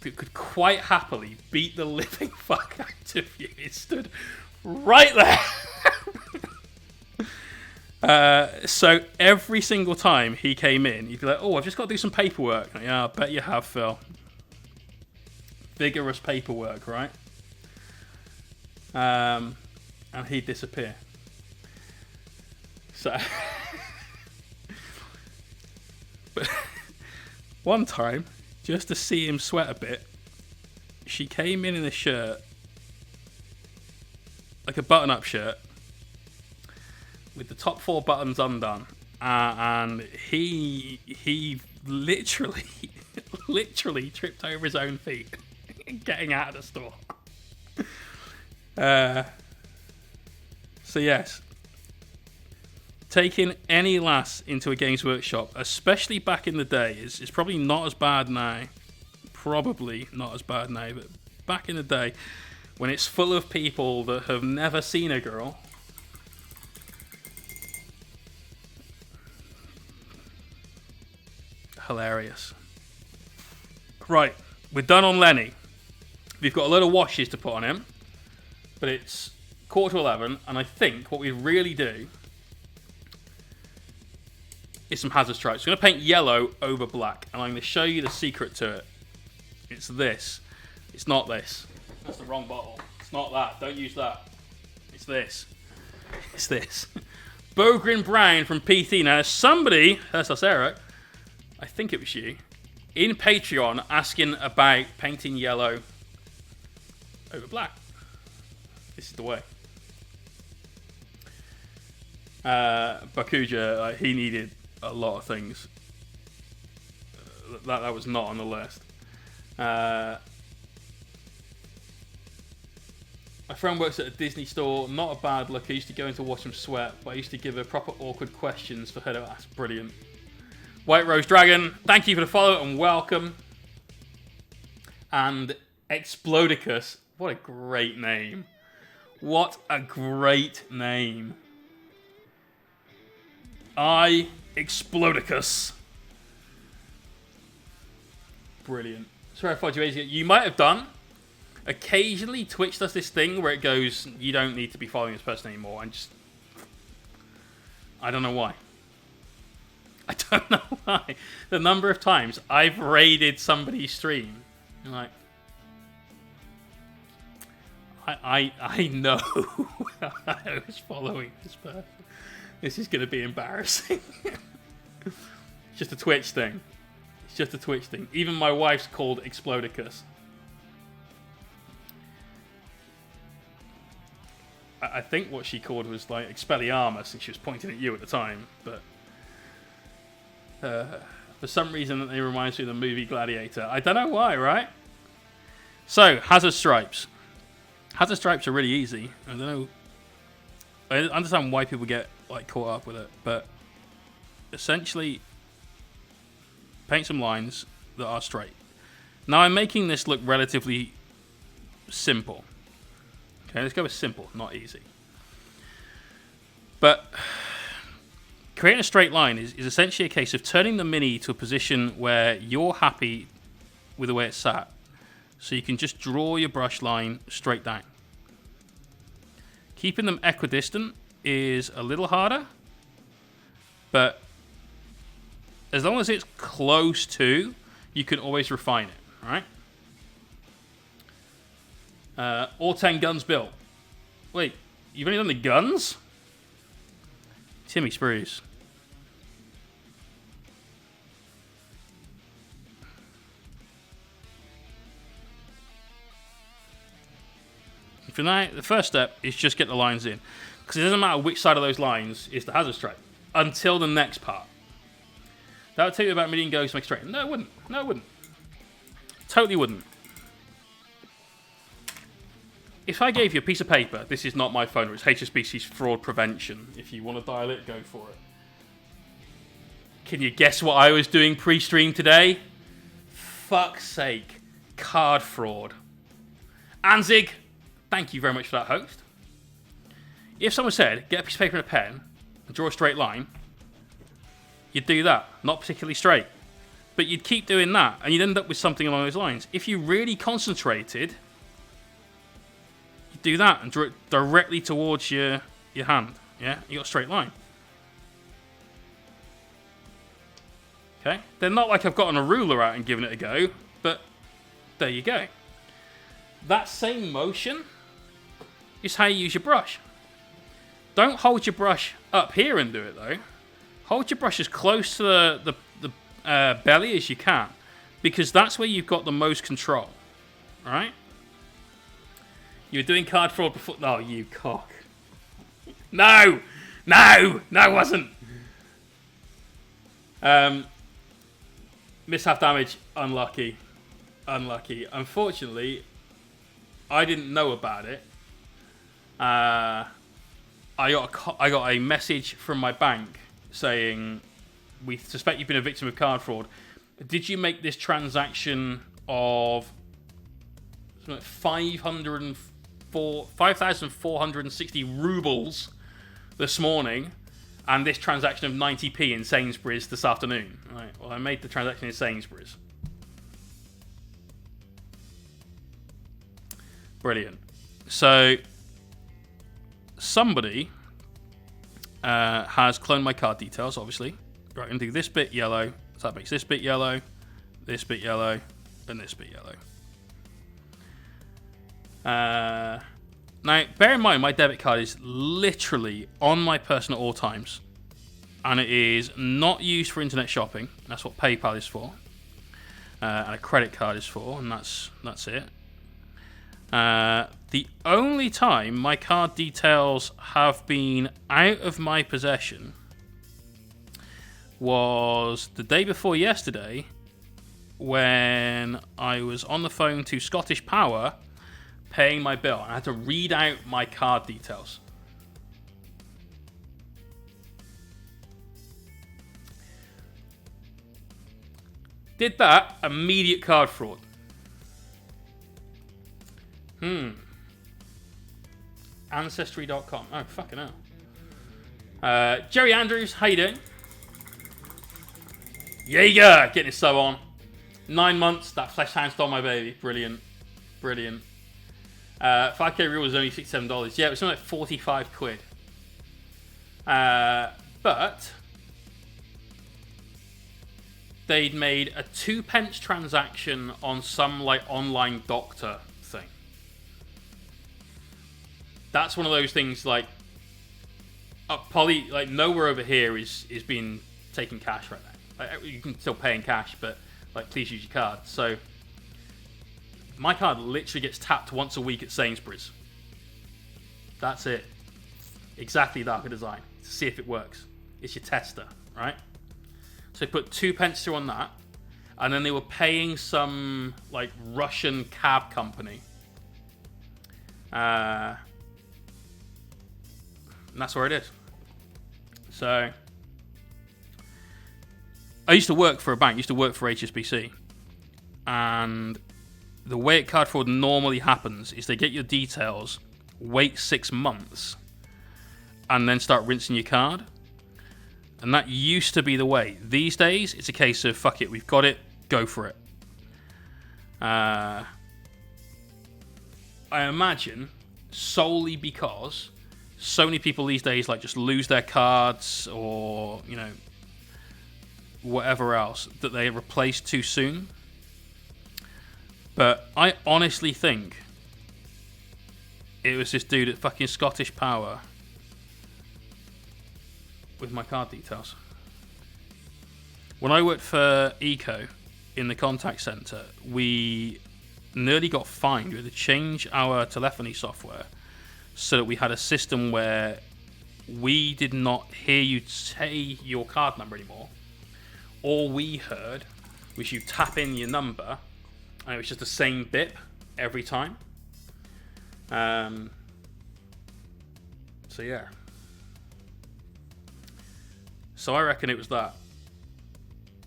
could quite happily beat the living fuck out of you. It stood right there. So every single time he came in, he'd be like, "Oh, I've just got to do some paperwork." Like, "Yeah, I bet you have, Phil." Vigorous paperwork, right? And he'd disappear. So... But one time, just to see him sweat a bit, she came in a shirt, like a button-up shirt, with the top 4 buttons undone, and he literally tripped over his own feet getting out of the store. So yes. Taking any lass into a Games Workshop, especially back in the day, is probably not as bad now. Probably not as bad now, but back in the day, when it's full of people that have never seen a girl, hilarious. Right, we're done on Lenny. We've got a load of washes to put on him, but it's 11:15, and I think what we really do is some hazard stripes. I'm going to paint yellow over black, and I'm going to show you the secret to it. It's this. It's not this. That's the wrong bottle. It's not that. Don't use that. It's this. It's this. Bogrin Brown from PT. Now, somebody, that's us, Eric, I think it was you, in Patreon asking about painting yellow over black. This is the way. Bakuja, he needed a lot of things. That was not on the list. My friend works at a Disney store. Not a bad look. I used to go in to watch him sweat, but I used to give her proper awkward questions for her to ask. Brilliant. White Rose Dragon, thank you for the follow and welcome. And Explodicus, what a great name. What a great name. Explodicus. Brilliant. Sorry I thought you might have done. Occasionally Twitch does this thing where it goes, you don't need to be following this person anymore, and just... I don't know why. I don't know why. The number of times I've raided somebody's stream. You're like... I know I was following this person. This is going to be embarrassing. It's just a Twitch thing. It's just a Twitch thing. Even my wife's called Explodicus. I think what she called was like Expelliarmus, and she was pointing at you at the time. But for some reason, it reminds me of the movie Gladiator. I don't know why, right? So, hazard stripes. Hazard stripes are really easy. I don't know. I understand why people get like caught up with it, but essentially paint some lines that are straight. Now I'm making this look relatively simple. Okay, let's go with simple, not easy. But creating a straight line is essentially a case of turning the Mini to a position where you're happy with the way it's sat. So you can just draw your brush line straight down. Keeping them equidistant is a little harder, but as long as it's close to, you can always refine it, right? All 10 guns built. Wait, you've only done the guns? Timmy Spruce. For now, the first step is just get the lines in. Because it doesn't matter which side of those lines is the hazard stripe until the next part. That would take you about a million goes to make straight. No, it wouldn't. No, it wouldn't. Totally wouldn't. If I gave you a piece of paper, this is not my phone, it's HSBC's fraud prevention. If you want to dial it, go for it. Can you guess what I was doing pre-stream today? Fuck's sake. Card fraud. Anzig, thank you very much for that, host. If someone said, get a piece of paper and a pen and draw a straight line, you'd do that. Not particularly straight. But you'd keep doing that, and you'd end up with something along those lines. If you really concentrated, you'd do that and draw it directly towards your hand. Yeah, you got a straight line. Okay? They're not like I've gotten a ruler out and given it a go, but there you go. That same motion is how you use your brush. Don't hold your brush up here and do it, though. Hold your brush as close to the belly as you can, because that's where you've got the most control. All right? You were doing card fraud before... Oh, you cock. No! No! No, it wasn't! Mishap damage. Unlucky. Unlucky. Unfortunately, I didn't know about it. I got a message from my bank saying, we suspect you've been a victim of card fraud. Did you make this transaction of 5,460 rubles this morning, and this transaction of 90p in Sainsbury's this afternoon? Right. Well, I made the transaction in Sainsbury's. Brilliant. So somebody has cloned my card details, obviously. Right, I'm going to do this bit yellow. So that makes this bit yellow, and this bit yellow. Now, bear in mind, my debit card is literally on my person at all times. And it is not used for internet shopping. That's what PayPal is for. And a credit card is for, and that's it. The only time my card details have been out of my possession was the day before yesterday, when I was on the phone to Scottish Power paying my bill, and I had to read out my card details. Did that, immediate card fraud. Ancestry.com. Oh, fucking hell. Jerry Andrews, how you doing? Jaeger, getting his sub on. 9 months, that flesh hand stole my baby. Brilliant. Brilliant. 5k rule was only $67. Yeah, it was something like 45 quid. But they'd made a 2p transaction on some like online doctor thing. That's one of those things like nowhere over here is being taken cash right now. Like, you can still pay in cash, but like please use your card. So my card literally gets tapped once a week at Sainsbury's. That's it. Exactly that design to see if it works. It's your tester, right? So they put 2p through on that, and then they were paying some like Russian cab company. And that's where it is. So I used to work for a bank, used to work for HSBC. And the way card fraud normally happens is they get your details, wait 6 months, and then start rinsing your card. And that used to be the way. These days, it's a case of, fuck it, we've got it, go for it. I imagine solely because So many people these days like just lose their cards or, you know, whatever else that they replace too soon. But I honestly think it was this dude at fucking Scottish Power with my card details. When I worked for Eco in the contact centre, we nearly got fined. We had to change our telephony software so that we had a system where we did not hear you say your card number anymore. All we heard was you tap in your number, and it was just the same bip every time. So yeah. So I reckon it was that.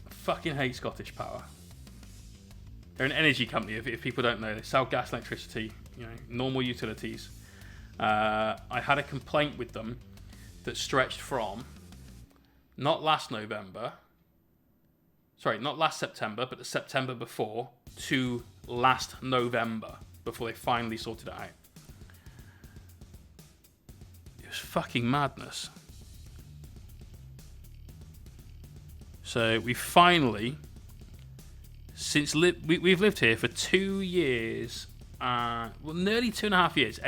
I fucking hate Scottish Power. They're an energy company, if people don't know. They sell gas, electricity, you know, normal utilities. I had a complaint with them that stretched from not last September, but the September before to last November before they finally sorted it out. It was fucking madness. So we finally, we've lived here for 2 years, nearly 2.5 years.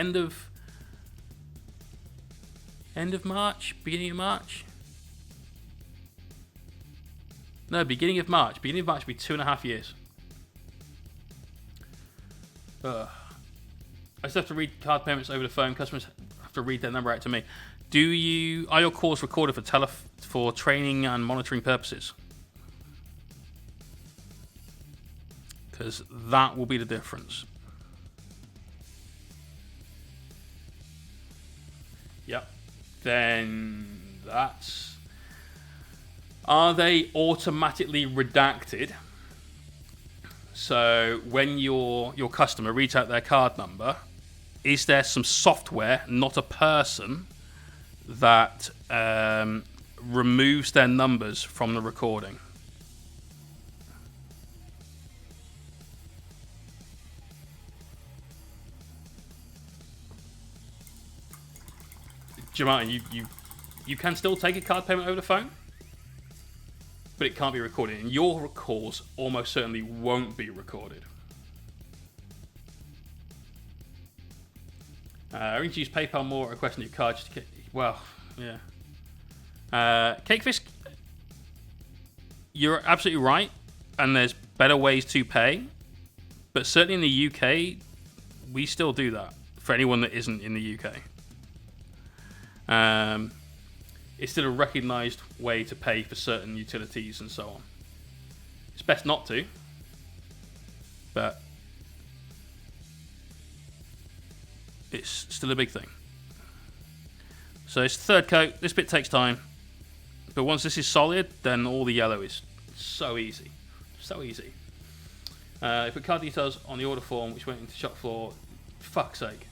End of March, beginning of March. No, beginning of March. Beginning of March will be 2.5 years. I just have to read card payments over the phone. Customers have to read their number out to me. Are your calls recorded for training and monitoring purposes? Because that will be the difference. Yep. Then that's... Are they automatically redacted? So when your customer reads out their card number, is there some software, not a person, that removes their numbers from the recording? Jamar, you can still take a card payment over the phone, but it can't be recorded, and your calls almost certainly won't be recorded. I need to use PayPal more, requesting your card just to get... Well, yeah. Cakefish, you're absolutely right, and there's better ways to pay, but certainly in the UK, we still do that for anyone that isn't in the UK. It's still a recognised way to pay for certain utilities and so on. It's best not to, but it's still a big thing. So it's the third coat. This bit takes time, but once this is solid, then all the yellow is so easy. So easy. Put card details on the order form, which went into shop floor. Fuck's sake.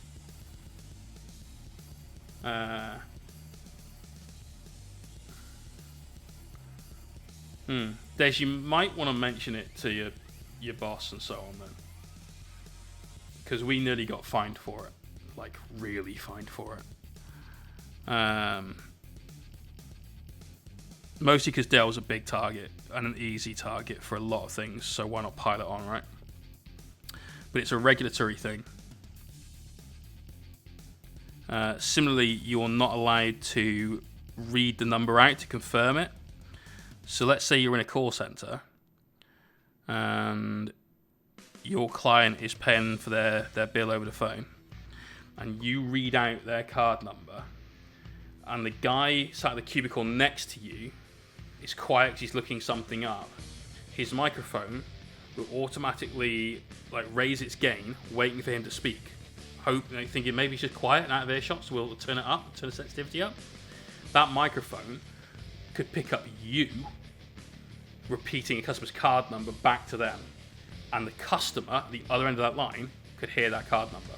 Des, you might want to mention it to your boss and so on then, because we nearly got fined for it, like really fined for it. Mostly because Dell's a big target and an easy target for a lot of things, so why not pile it on, right? But it's a regulatory thing. Similarly, you're not allowed to read the number out to confirm it. So let's say you're in a call center and your client is paying for their bill over the phone, and you read out their card number, and the guy sat at the cubicle next to you is quiet because he's looking something up. His microphone will automatically raise its gain, waiting for him to speak. Thinking maybe he's just quiet and out of earshot, so we'll turn it up, turn the sensitivity up. That microphone could pick up you repeating a customer's card number back to them, and the customer at the other end of that line could hear that card number.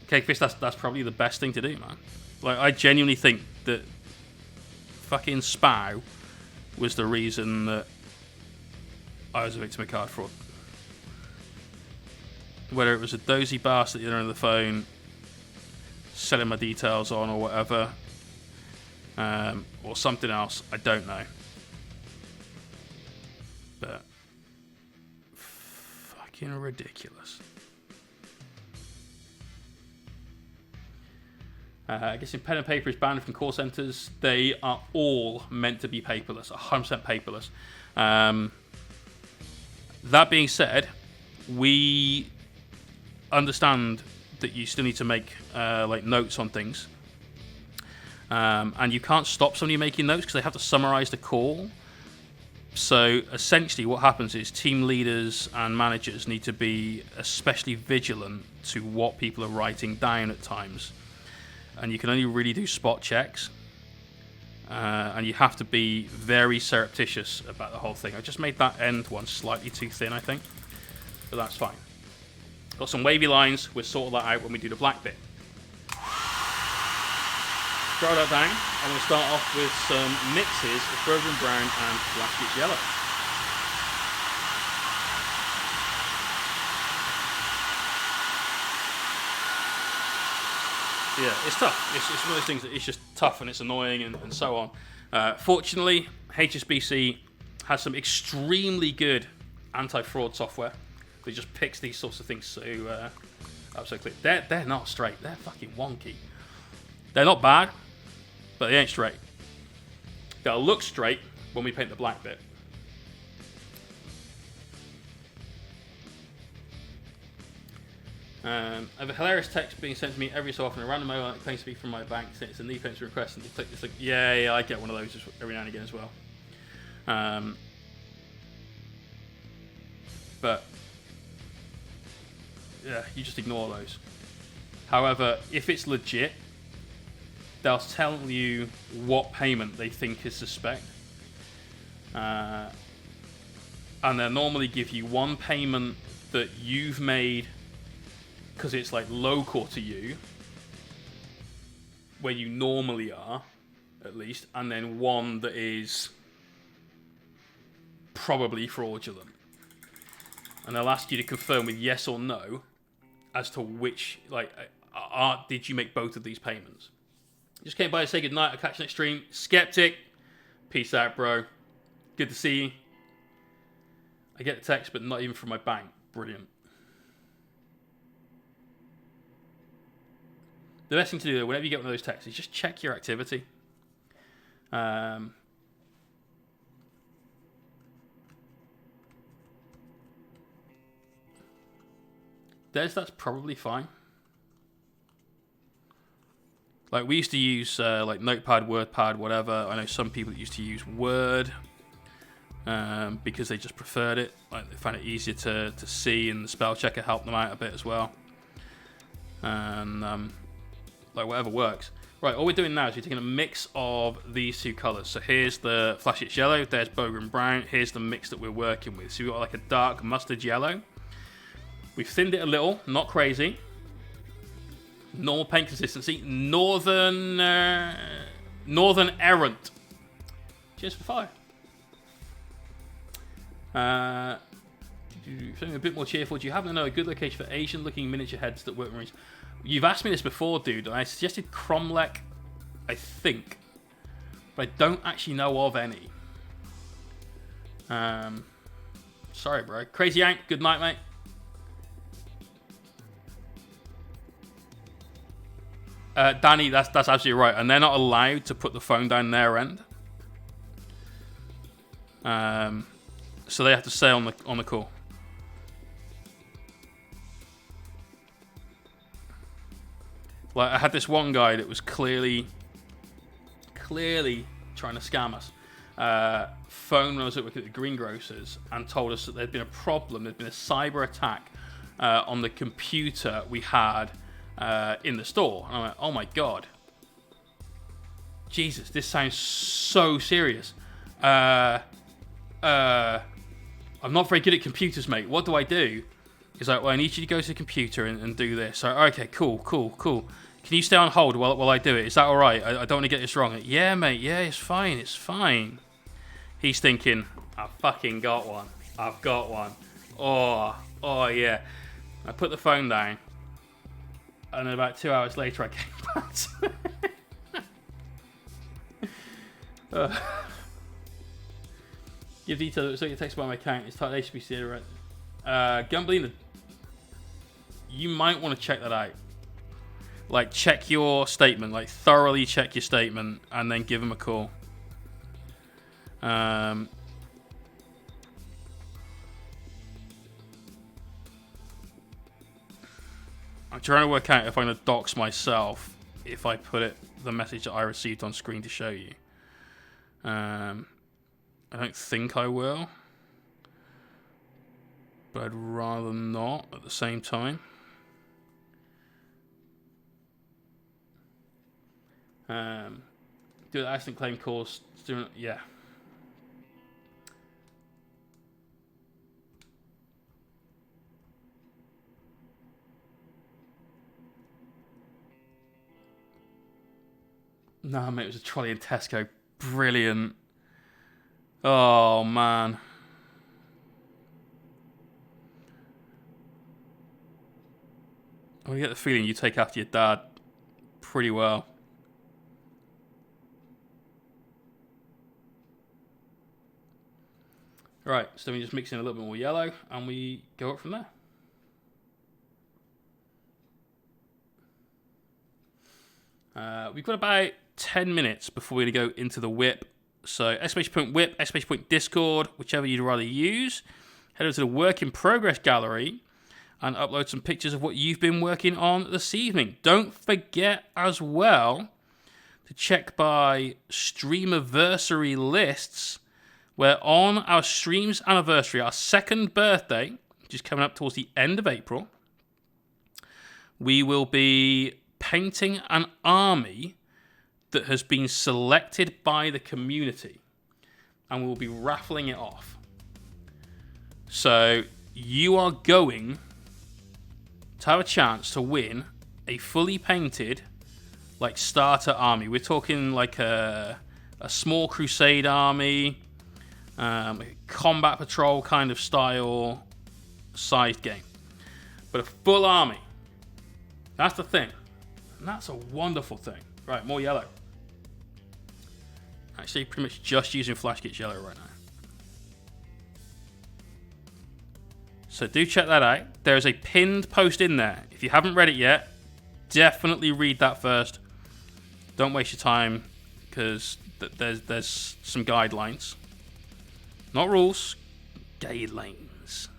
Cakefish, that's probably the best thing to do, man. I genuinely think that fucking Spow was the reason that I was a victim of card fraud. whether it was a dozy bastard at the other end of the phone selling my details on or whatever, or something else, I don't know. But fucking ridiculous. I guess in pen and paper is banned from call centers. They are all meant to be paperless, 100% paperless. That being said, we understand that you still need to make like notes on things, and you can't stop somebody making notes because they have to summarize the call. So essentially what happens is team leaders and managers need to be especially vigilant to what people are writing down at times. And you can only really do spot checks. And you have to be very surreptitious about the whole thing. I just made that end one slightly too thin, I think. But that's fine. Got some wavy lines. We'll sort that out when we do the black bit. Throw that down. I'm going to start off with some mixes of Burger and Brown and Flash Gets Yellow. Yeah, it's tough. It's one of those things that it's just tough and it's annoying and so on. Fortunately, HSBC has some extremely good anti-fraud software that just picks these sorts of things up so quick. They're not straight. They're fucking wonky. They're not bad, but they ain't straight. They'll look straight when we paint the black bit. I have a hilarious text being sent to me every so often. A random mobile that claims to be from my bank saying it's a new payment request, and you click this. Like, yeah, I get one of those every now and again as well. But yeah, you just ignore those. However, if it's legit, they'll tell you what payment they think is suspect, and they'll normally give you one payment that you've made because it's like local to you, where you normally are, at least, and then one that is probably fraudulent. And they'll ask you to confirm with yes or no as to which, like, did you make both of these payments? Just came by to say goodnight. I'll catch you next stream. Skeptic, peace out, bro. Good to see you. I get the text, but not even from my bank. Brilliant. The best thing to do, though, whenever you get one of those texts, is just check your activity. That's probably fine. Like, we used to use like Notepad, WordPad, whatever. I know some people that used to use Word because they just preferred it. Like, they found it easier to see, and the spell checker helped them out a bit as well. And like, whatever works. Right, all we're doing now is we're taking a mix of these two colours. So here's the Flash It's Yellow, there's Bogan and Brown, here's the mix that we're working with. So we've got like a dark mustard yellow. We've thinned it a little, not crazy. Normal paint consistency. Northern Errant. Cheers for fire. Something a bit more cheerful. Do you happen to know a good location for Asian-looking miniature heads that work marines? You've asked me this before, dude. I suggested Cromlech, I think, but I don't actually know of any. Sorry, bro. Crazy Yank, good night, mate. Danny, that's absolutely right, and they're not allowed to put the phone down their end. So they have to stay on the call. Like, I had this one guy that was clearly trying to scam us. Phoned when I was at the greengrocers and told us that there'd been a problem. There'd been a cyber attack on the computer we had in the store. And I'm like, oh my god, Jesus, this sounds so serious. I'm not very good at computers, mate. What do I do? He's like, well, I need you to go to the computer and do this. So, okay, cool. Can you stay on hold while I do it? Is that all right? I don't want to get this wrong. Yeah, mate. Yeah, it's fine. He's thinking, I've fucking got one. I've got one. Oh, yeah. I put the phone down, and then about 2 hours later, I came back to it. Give details. So you text about my account. It's titled HBC, right? Gumbling. You might want to check that out. Like, check your statement. Like, thoroughly check your statement, and then give them a call. I'm trying to work out if I'm going to dox myself if I put the message that I received on screen to show you. I don't think I will, but I'd rather not at the same time. Do the accident claim course. Yeah. No, mate, it was a trolley in Tesco. Brilliant. Oh, man. I get the feeling you take after your dad pretty well. Right, so we just mix in a little bit more yellow, and we go up from there. We've got about 10 minutes before we go into the whip. So exclamation point whip, exclamation point Discord, whichever you'd rather use. Head over to the work in progress gallery and upload some pictures of what you've been working on this evening. Don't forget as well to check by Streamiversary lists, where on our stream's anniversary, our second birthday, which is coming up towards the end of April, we will be painting an army that has been selected by the community, and we'll be raffling it off. So you are going to have a chance to win a fully painted, like, starter army. We're talking like a small crusade army, a combat patrol kind of style sized game, but a full army. That's the thing, and that's a wonderful thing. Right, more yellow. Actually, pretty much just using Flash Kits yellow right now. So do check that out. There is a pinned post in there. If you haven't read it yet, definitely read that first. Don't waste your time, because there's some guidelines. Not rules, guidelines.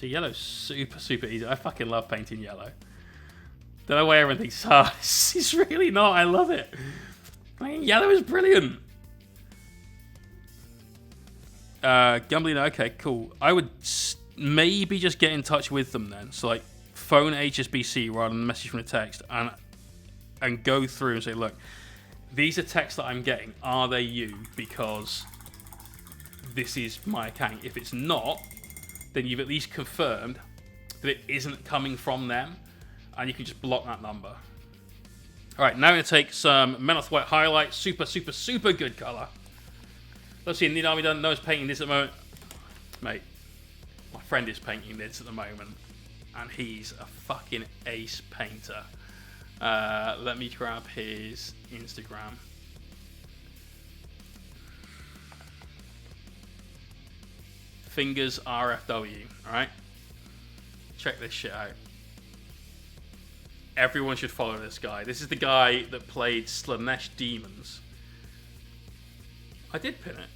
So yellow's super, super easy. I fucking love painting yellow. Don't know why everyone thinks hard. It's really not. I love it. I mean, yellow is brilliant. Gumbling, okay, cool. I would maybe just get in touch with them then. So, like, phone HSBC rather than message from the text, and go through and say, look, these are texts that I'm getting. Are they you? Because this is my account. If it's not, then you've at least confirmed that it isn't coming from them, and you can just block that number. All right, now we're going to take some Menethil White highlight. Super, super, super good colour. Let's see, Need Army done. No one's painting this at the moment. Mate, my friend is painting this at the moment, and he's a fucking ace painter. Let me grab his Instagram. Fingers RFW, alright? Check this shit out. Everyone should follow this guy. This is the guy that played Slanesh Demons. I did pin it.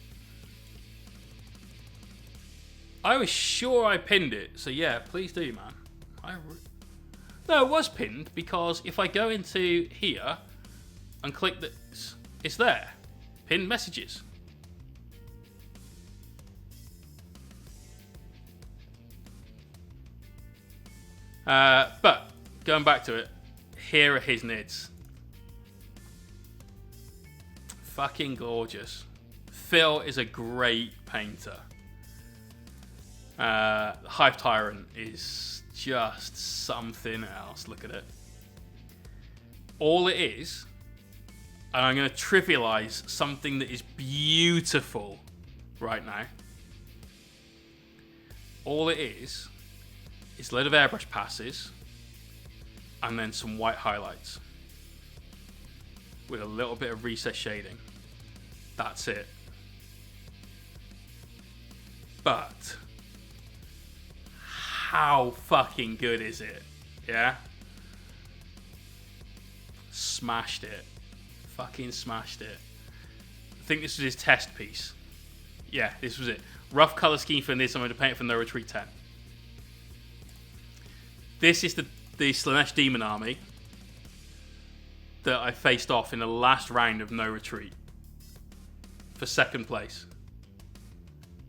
I was sure I pinned it, so yeah, please do, man. No, it was pinned, because if I go into here and click this, it's there. Pinned messages. But going back to it, here are his nids. Fucking gorgeous. Phil is a great painter. Hive Tyrant is just something else. Look at it. All it is, and I'm going to trivialize something that is beautiful right now. All it is a load of airbrush passes and then some white highlights with a little bit of recess shading. That's it. But how fucking good is it? Yeah? Smashed it. Fucking smashed it. I think this was his test piece. Yeah, this was it. Rough color scheme for this. I'm going to paint it for No Retreat 10. This is the Slanesh Demon Army that I faced off in the last round of No Retreat for second place.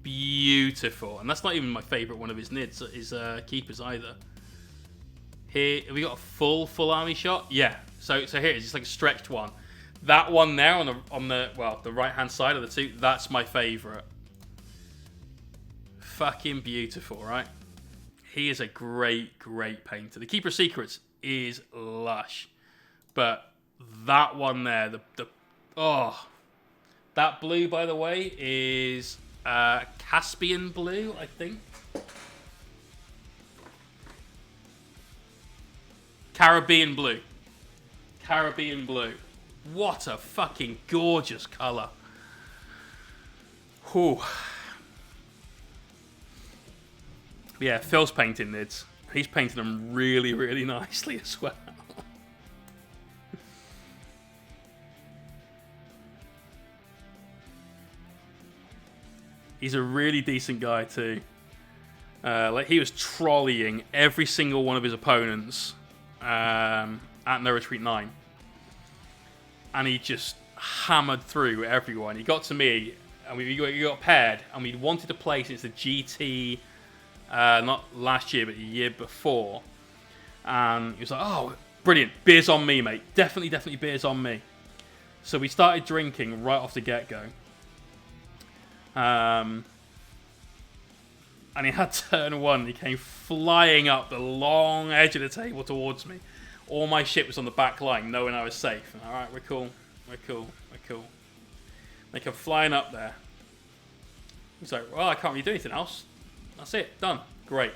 Beautiful. And that's not even my favourite one of his nids, his keepers either. Here, have we got a full army shot? Yeah. So here it is. It's like a stretched one. That one there on the right hand side of the two, that's my favourite. Fucking beautiful, right? He is a great painter. The Keeper of Secrets is lush, but that one there, that blue, by the way, is Caspian blue, I think. Caribbean blue. What a fucking gorgeous colour. Whew. Yeah, Phil's painting nids. He's painting them really nicely as well. He's a really decent guy too. Like he was trolleying every single one of his opponents at No Retreat 9. And he just hammered through everyone. He got to me, and we got paired, and we wanted to play since the GT, not last year, but the year before. And he was like, oh, brilliant, beers on me, mate. Definitely beers on me. So we started drinking right off the get-go. And he had turn one. He came flying up the long edge of the table towards me. All my shit was on the back line, knowing I was safe. And, all right, we're cool. They come flying up there. He's like, well, I can't really do anything else. That's it, done. Great.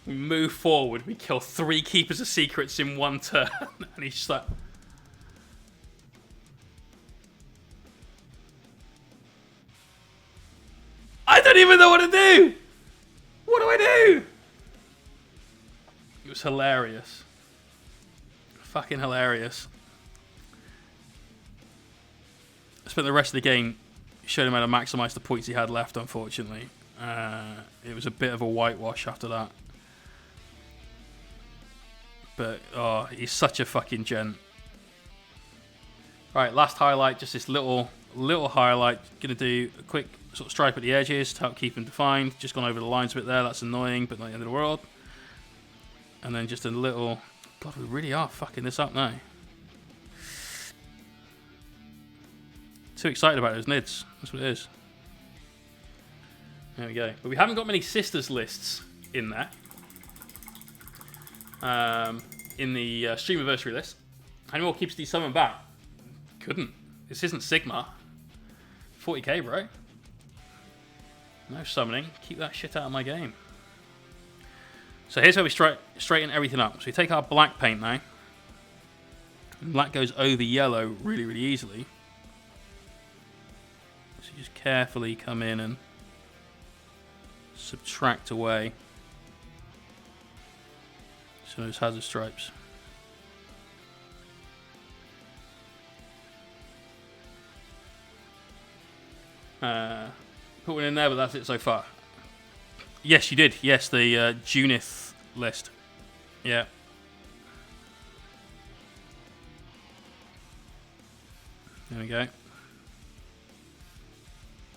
We move forward. We kill 3 Keepers of Secrets in one turn. And he's just like... I don't even know what to do! What do I do? It was hilarious. Fucking hilarious. I spent the rest of the game showing him how to maximise the points he had left, unfortunately. It was a bit of a whitewash after that. But, oh, he's such a fucking gent. Right, last highlight, just this little highlight. Gonna do a quick sort of stripe at the edges to help keep them defined. Just gone over the lines a bit there, that's annoying, but not the end of the world. And then just a little... God, we really are fucking this up now. Too excited about those nids. That's what it is. There we go. But we haven't got many sisters lists in there. In the Streamiversary list. How many more keeps these summon back? Couldn't. This isn't Sigma. 40k, bro. No summoning. Keep that shit out of my game. So here's how we straighten everything up. So we take our black paint now. And black goes over yellow really easily. So you just carefully come in and subtract away some of those hazard stripes. Put one in there, but that's it so far. Yes, you did. Yes, the Junith list. Yeah. There we go.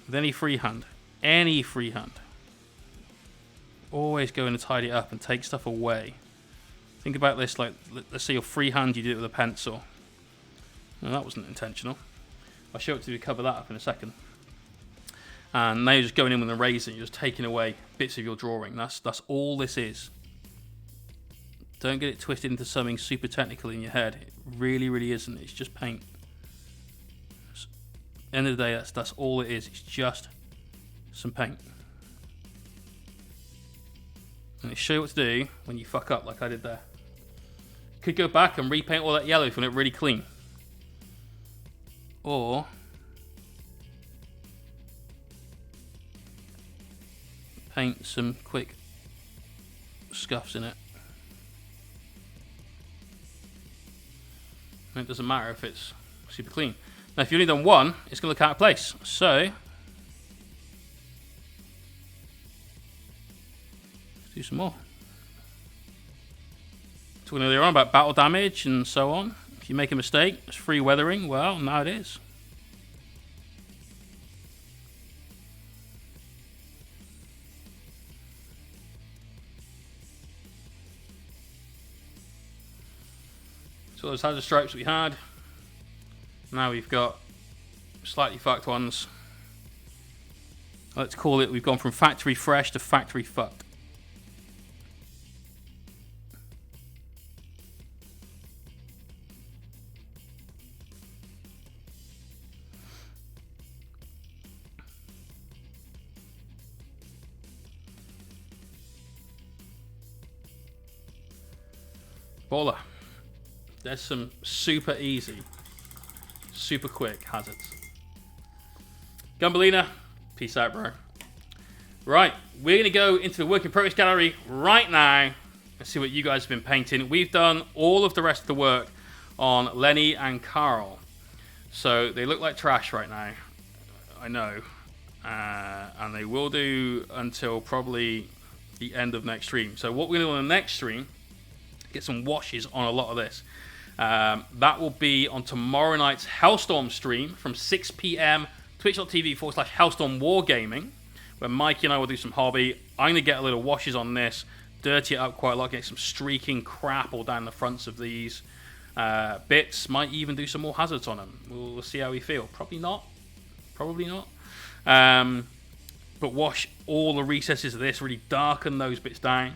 With any freehand. Any freehand. Always go in and tidy it up and take stuff away. Think about this like, let's say your freehand, you did it with a pencil. No, that wasn't intentional. I'll show it to you to cover that up in a second. And now you're just going in with an eraser, you're just taking away bits of your drawing. That's all this is. Don't get it twisted into something super technical in your head. It really isn't. It's just paint. End of the day, that's all it is. It's just some paint. And it show you what to do when you fuck up like I did there. Could go back and repaint all that yellow if you want it really clean. Or paint some quick scuffs in it. And it doesn't matter if it's super clean. Now if you've only done one, it's going to look out of place. So let's do some more. Talking earlier on about battle damage and so on. If you make a mistake, it's free weathering. Well, now it is. So those hazard stripes we had. Now we've got slightly fucked ones. Let's call it, we've gone from factory fresh to factory fucked. Baller. There's some super easy, super quick hazards. Gumballina, peace out, bro. Right, we're going to go into the work in progress gallery right now and see what you guys have been painting. We've done all of the rest of the work on Lenny and Carl. So they look like trash right now, I know. And they will do until probably the end of next stream. So what we're going to do on the next stream, get some washes on a lot of this. That will be on tomorrow night's Hellstorm stream from 6 p.m. twitch.tv/Hellstorm Wargaming, where Mikey and I will do some hobby. I'm going to get a little washes on this, dirty it up quite a lot, get some streaking crap all down the fronts of these bits. Might even do some more hazards on them. We'll see how we feel. Probably not. But wash all the recesses of this, really darken those bits down.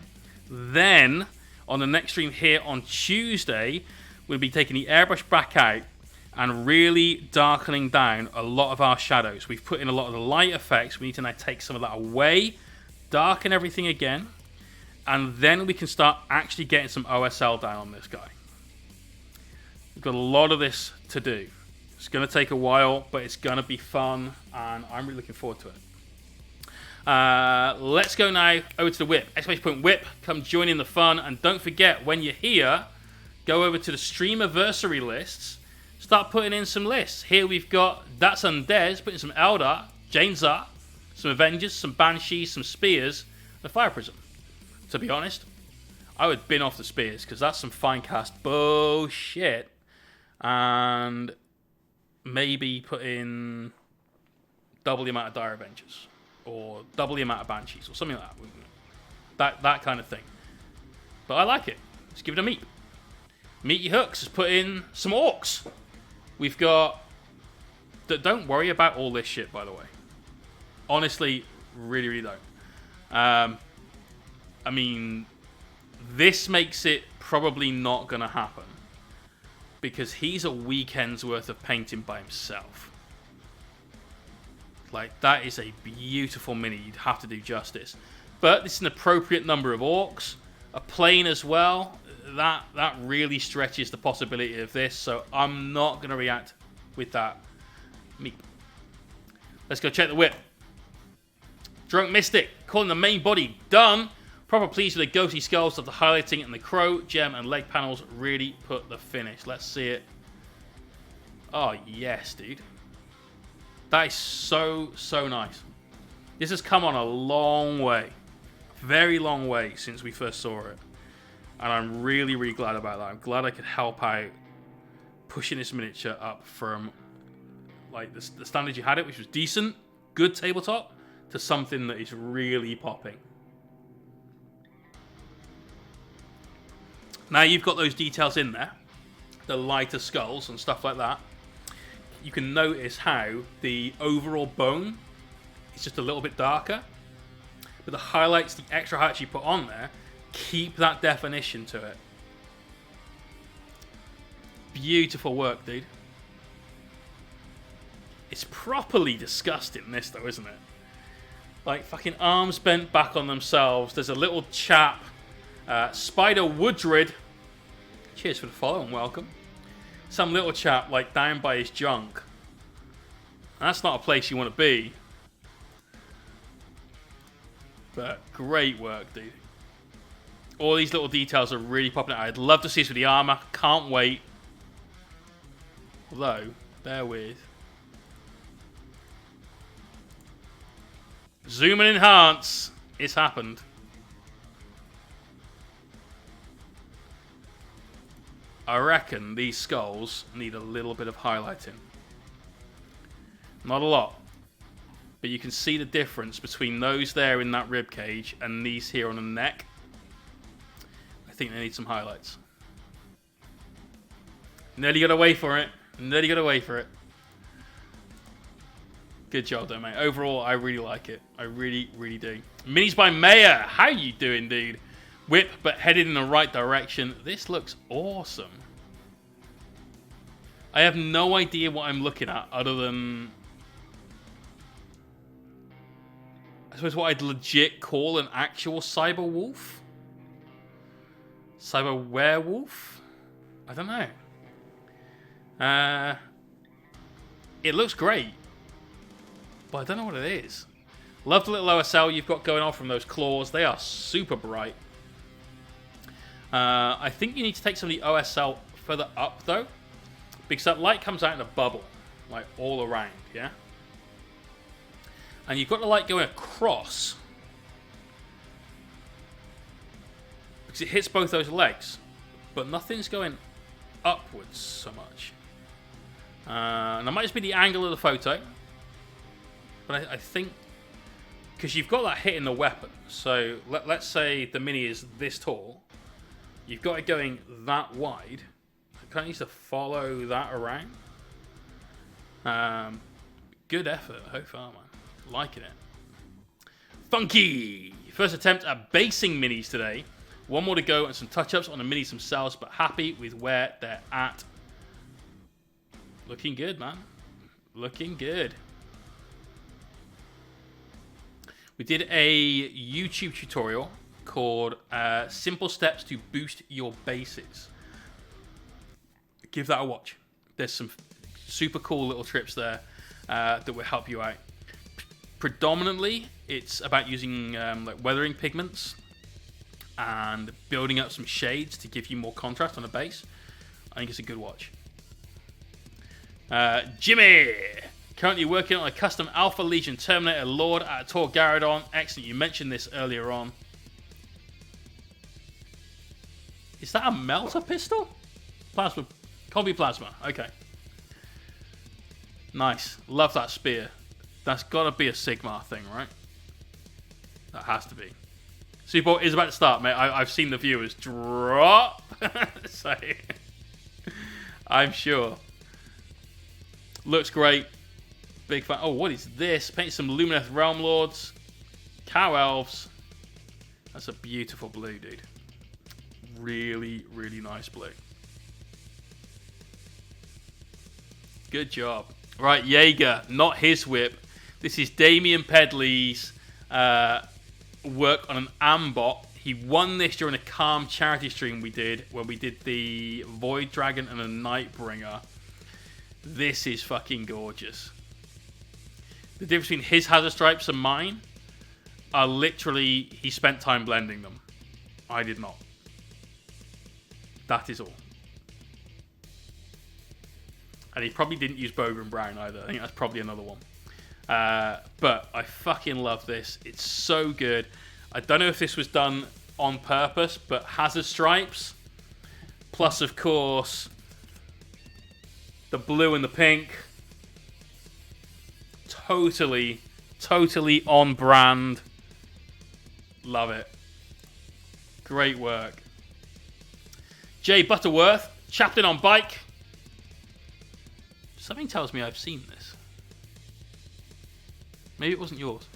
Then, on the next stream here on Tuesday, we'll be taking the airbrush back out and really darkening down a lot of our shadows. We've put in a lot of the light effects. We need to now take some of that away, darken everything again, and then we can start actually getting some OSL down on this guy. We've got a lot of this to do. It's going to take a while, but it's going to be fun, and I'm really looking forward to it. Let's go now over to the whip. !whip, come join in the fun, and don't forget, when you're here, go over to the Streamiversary lists, start putting in some lists. Here we've got That's Undead, putting some Eldar, Janezar, some Avengers, some Banshees, some Spears, and a Fire Prism. To be honest, I would bin off the Spears, because that's some fine cast bullshit. And maybe put in double the amount of Dire Avengers, or double the amount of Banshees, or something like that. That kind of thing. But I like it. Let's give it a meet. Meaty Hooks has put in some orcs. We've got... Don't worry about all this shit, by the way. Honestly, really, really don't. I mean, this makes it probably not going to happen. Because he's a weekend's worth of painting by himself. Like, that is a beautiful mini. You'd have to do justice. But this is an appropriate number of orcs. A plane as well. That really stretches the possibility of this, so I'm not going to react with that. Meep. Let's go check the whip. Drunk Mystic, calling the main body done. Proper pleased with the ghostly skulls of the highlighting and the crow, gem, and leg panels really put the finish. Let's see it. Oh, yes, dude. That is so, so nice. This has come on a long way. Very long way since we first saw it. And I'm really, really glad about that. I'm glad I could help out pushing this miniature up from like the standard you had it, which was decent, good tabletop, to something that is really popping. Now you've got those details in there, the lighter skulls and stuff like that. You can notice how the overall bone is just a little bit darker. But the highlights, the extra highlights you put on there, keep that definition to it. Beautiful work, dude. It's properly disgusting, this though, isn't it? Like, fucking arms bent back on themselves. There's a little chap, Spider Woodred. Cheers for the follow and welcome. Some little chap, like, down by his junk. That's not a place you want to be. But great work, dude. All these little details are really popping out. I'd love to see this with the armor. Can't wait. Although, bear with. Zoom and enhance. It's happened. I reckon these skulls need a little bit of highlighting. Not a lot. But you can see the difference between those there in that rib cage and these here on the neck. I think they need some highlights. Nearly got away for it. Nearly got away for it. Good job though, mate. Overall, I really like it. I really, really do. Minis by Mayor. How you doing, dude? Whip, but headed in the right direction. This looks awesome. I have no idea what I'm looking at other than... I suppose what I'd legit call an actual cyber wolf? Cyber werewolf? I don't know. It looks great. But I don't know what it is. Love the little OSL you've got going on from those claws. They are super bright. I think you need to take some of the OSL further up, though. Because that light comes out in a bubble. Like, all around, yeah? And you've got the light going across. Because it hits both those legs. But nothing's going upwards so much. And that might just be the angle of the photo. But I think... Because you've got that hitting the weapon. So, let's say the Mini is this tall. You've got it going that wide. It kind of needs to follow that around. Good effort so far, man. Liking it. Funky! First attempt at basing Minis today. One more to go and some touch-ups on the Minis themselves, but happy with where they're at. Looking good, man. Looking good. We did a YouTube tutorial called Simple Steps to Boost Your Bases. Give that a watch. There's some super cool little trips there that will help you out. Predominantly, it's about using like weathering pigments and building up some shades to give you more contrast on the base. I think it's a good watch. Jimmy! Currently working on a custom Alpha Legion Terminator Lord at Tor Garadon. Excellent, you mentioned this earlier on. Is that a melter pistol? Plasma. Can't be plasma. Okay. Nice. Love that spear. That's got to be a Sigmar thing, right? That has to be. Super is about to start, mate. I've seen the viewers drop. So, I'm sure. Looks great. Big fan. Oh, what is this? Paint some Lumineth Realm Lords. Cow Elves. That's a beautiful blue, dude. Really, really nice blue. Good job. Right, Jaeger, not his whip. This is Damien Pedley's work on an Ambot. He won this during a Calm charity stream we did, where we did the Void Dragon and a Nightbringer. This is fucking gorgeous. The difference between his Hazard Stripes and mine are literally, he spent time blending them. I did not. That is all. And he probably didn't use Bogan Brown either. I think that's probably another one. But I fucking love this. It's so good. I don't know if this was done on purpose, but Hazard Stripes. Plus, of course, the blue and the pink. Totally on brand. Love it. Great work. Jay Butterworth, Chaplain on Bike. Something tells me I've seen this. Maybe it wasn't yours.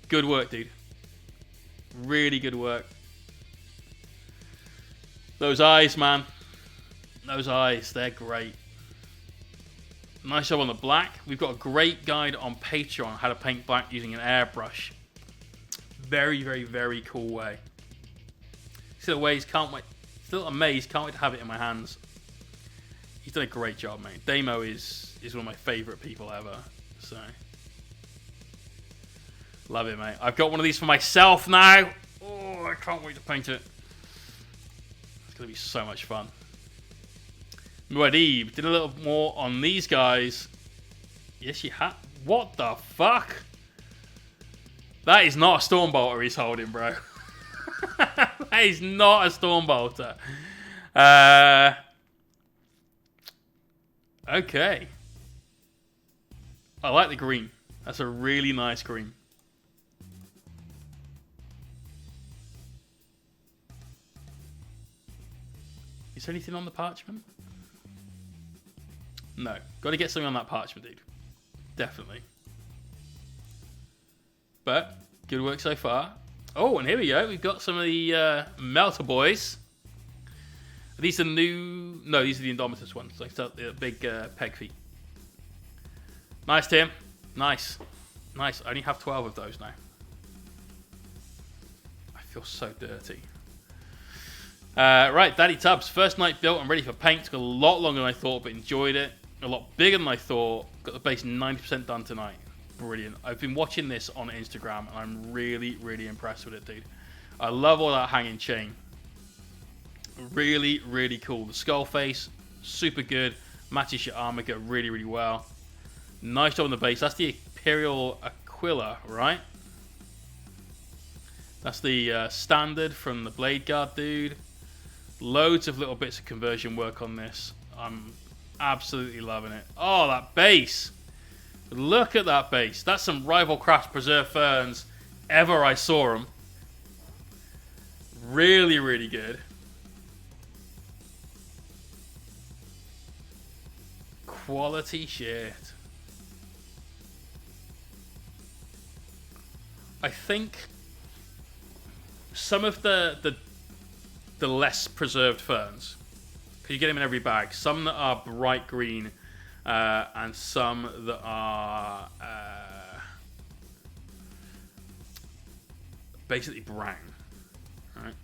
Good work, dude. Really good work. Those eyes, man. Those eyes, they're great. Nice job on the black. We've got a great guide on Patreon on how to paint black using an airbrush. Very, very, very cool way. Still ways, can't wait. Still amazed, can't wait to have it in my hands. He's done a great job, mate. Damo is one of my favourite people ever. So love it, mate. I've got one of these for myself now. Oh, I can't wait to paint it. It's gonna be so much fun. Muad'Dib did a little more on these guys. Yes, you have. What the fuck? That is not a Stormbolter he's holding, bro. That is not a Stormbolter. Okay. I like the green. That's a really nice green. Is there anything on the parchment? No. Got to get something on that parchment, dude. Definitely. But, good work so far. Oh, and here we go. We've got some of the Melter boys. Are these the new... No, these are the Indomitus ones. Like the big peg feet. Nice, Tim. Nice. Nice. I only have 12 of those now. I feel so dirty. Right, Daddy Tubbs. First night built and ready for paint. Took a lot longer than I thought, but enjoyed it. A lot bigger than I thought. Got the base 90% done tonight. Brilliant. I've been watching this on Instagram, and I'm really, really impressed with it, dude. I love all that hanging chain. Really, really cool. The skull face, super good. Matches your armor really, really well. Nice job on the base. That's the Imperial Aquila, right? That's the standard from the Blade Guard dude. Loads of little bits of conversion work on this. I'm absolutely loving it. Oh, that base. Look at that base. That's some Rival Craft Preserved Ferns ever I saw them. Really, really good. Quality shit. I think some of the less preserved ferns, because you get them in every bag, some that are bright green and some that are basically brown. Right?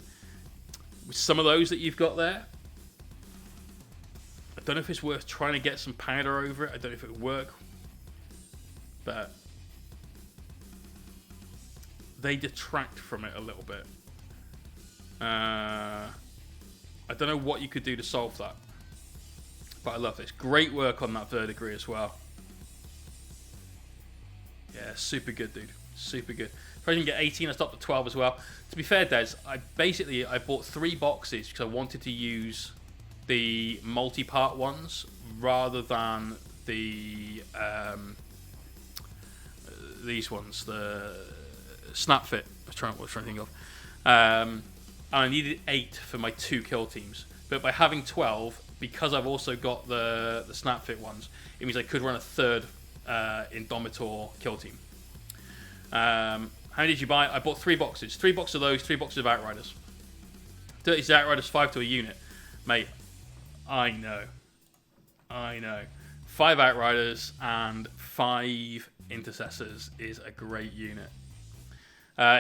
With some of those that you've got there, I don't know if it's worth trying to get some powder over it. I don't know if it would work, but they detract from it a little bit. I don't know what you could do to solve that, but I love this. Great work on that verdigris as well. Yeah, super good, dude. Super good. If I didn't get 18, I stopped at 12 as well. To be fair, Des, I bought 3 boxes because I wanted to use the multi-part ones rather than the these ones, the Snap Fit. I was trying to think of. And I needed 8 for my 2 kill teams. But by having 12, because I've also got the Snap Fit ones, it means I could run a 3rd Indomitor kill team. How many did you buy? I bought 3 boxes. 3 boxes of those, 3 boxes of Outriders. 30 Outriders, 5 to a unit. Mate, I know. 5 Outriders and 5 Intercessors is a great unit.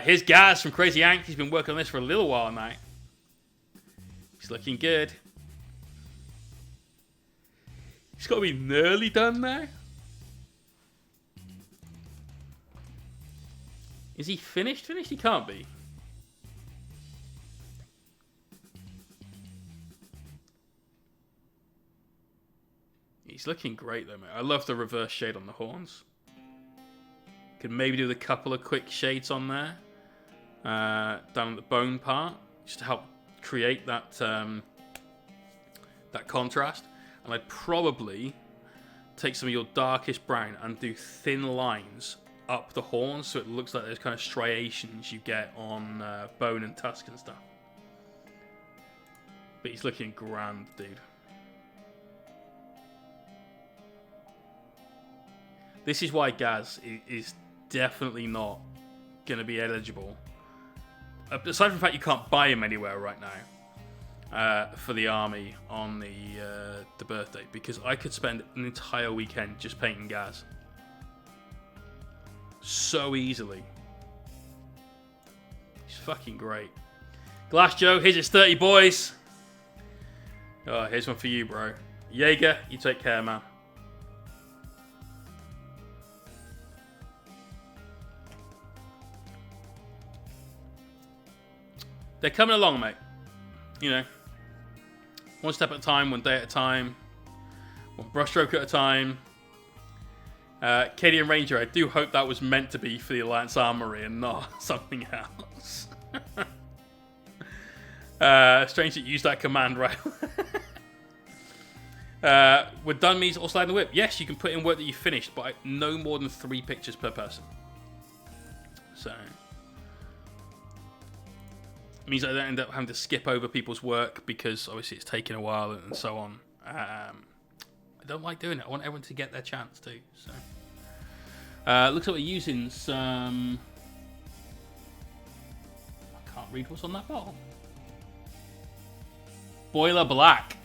Here's Gaz from Crazy Yank. He's been working on this for a little while now. He's looking good. He's got to be nearly done now. Is he finished? Finished? He can't be. He's looking great though, mate. I love the reverse shade on the horns. Could maybe do a couple of quick shades on there. Down at the bone part. Just to help create that that contrast. And I'd probably take some of your darkest brown and do thin lines up the horns so it looks like those kind of striations you get on bone and tusk and stuff. But he's looking grand, dude. This is why Gaz is definitely not going to be eligible. Aside from the fact you can't buy him anywhere right now, for the army on the birthday, because I could spend an entire weekend just painting Gaz. So easily. He's fucking great. Glass Joe, here's his 30 boys. Oh, here's one for you, bro. Jaeger, you take care, man. They're coming along, mate. You know, one step at a time, one day at a time, one brushstroke at a time. Cadian Ranger, I do hope that was meant to be for the Alliance Armory and not something else. Strange that you used that command right. We're done means or sliding the whip. Yes, you can put in work that you finished, but no more than 3 pictures per person. So it means I don't end up having to skip over people's work because obviously it's taken a while and so on. I don't like doing it. I want everyone to get their chance too. So looks like we're using some. I can't read what's on that bottle. Boiler Black.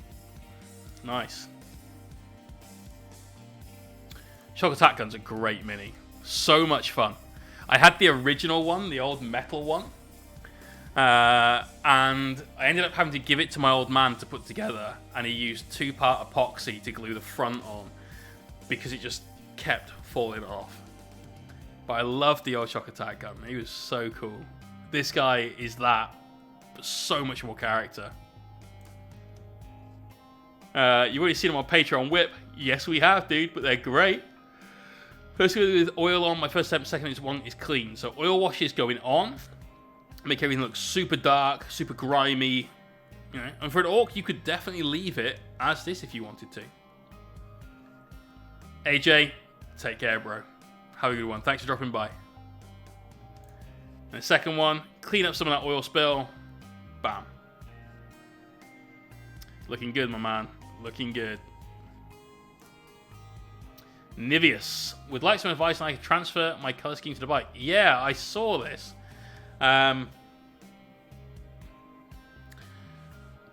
Nice. Shock Attack Gun's a great mini. So much fun. I had the original one, the old metal one. And I ended up having to give it to my old man to put together, and he used 2-part epoxy to glue the front on because it just kept falling off. But I loved the old Shock Attack Gun. He was so cool. This guy is that, but so much more character. You've already seen them on Patreon Whip. Yes, we have, dude, but they're great. First with oil on, my first step, second one is clean. So oil washes going on. Make everything look super dark, super grimy. You know, and for an orc, you could definitely leave it as this if you wanted to. AJ, take care, bro. Have a good one. Thanks for dropping by. And the second one, clean up some of that oil spill. Bam. Looking good, my man. Looking good. Nivius would like some advice on how I can transfer my color scheme to the bike. Yeah, I saw this.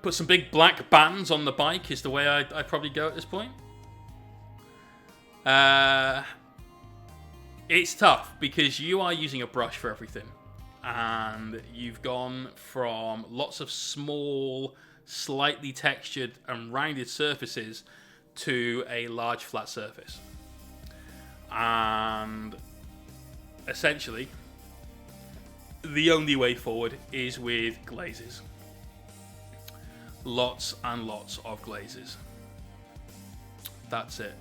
Put some big black bands on the bike is the way I'd probably go at this point. It's tough because you are using a brush for everything. And you've gone from lots of small, slightly textured and rounded surfaces to a large flat surface. And essentially, the only way forward is with glazes. Lots and lots of glazes. That's it.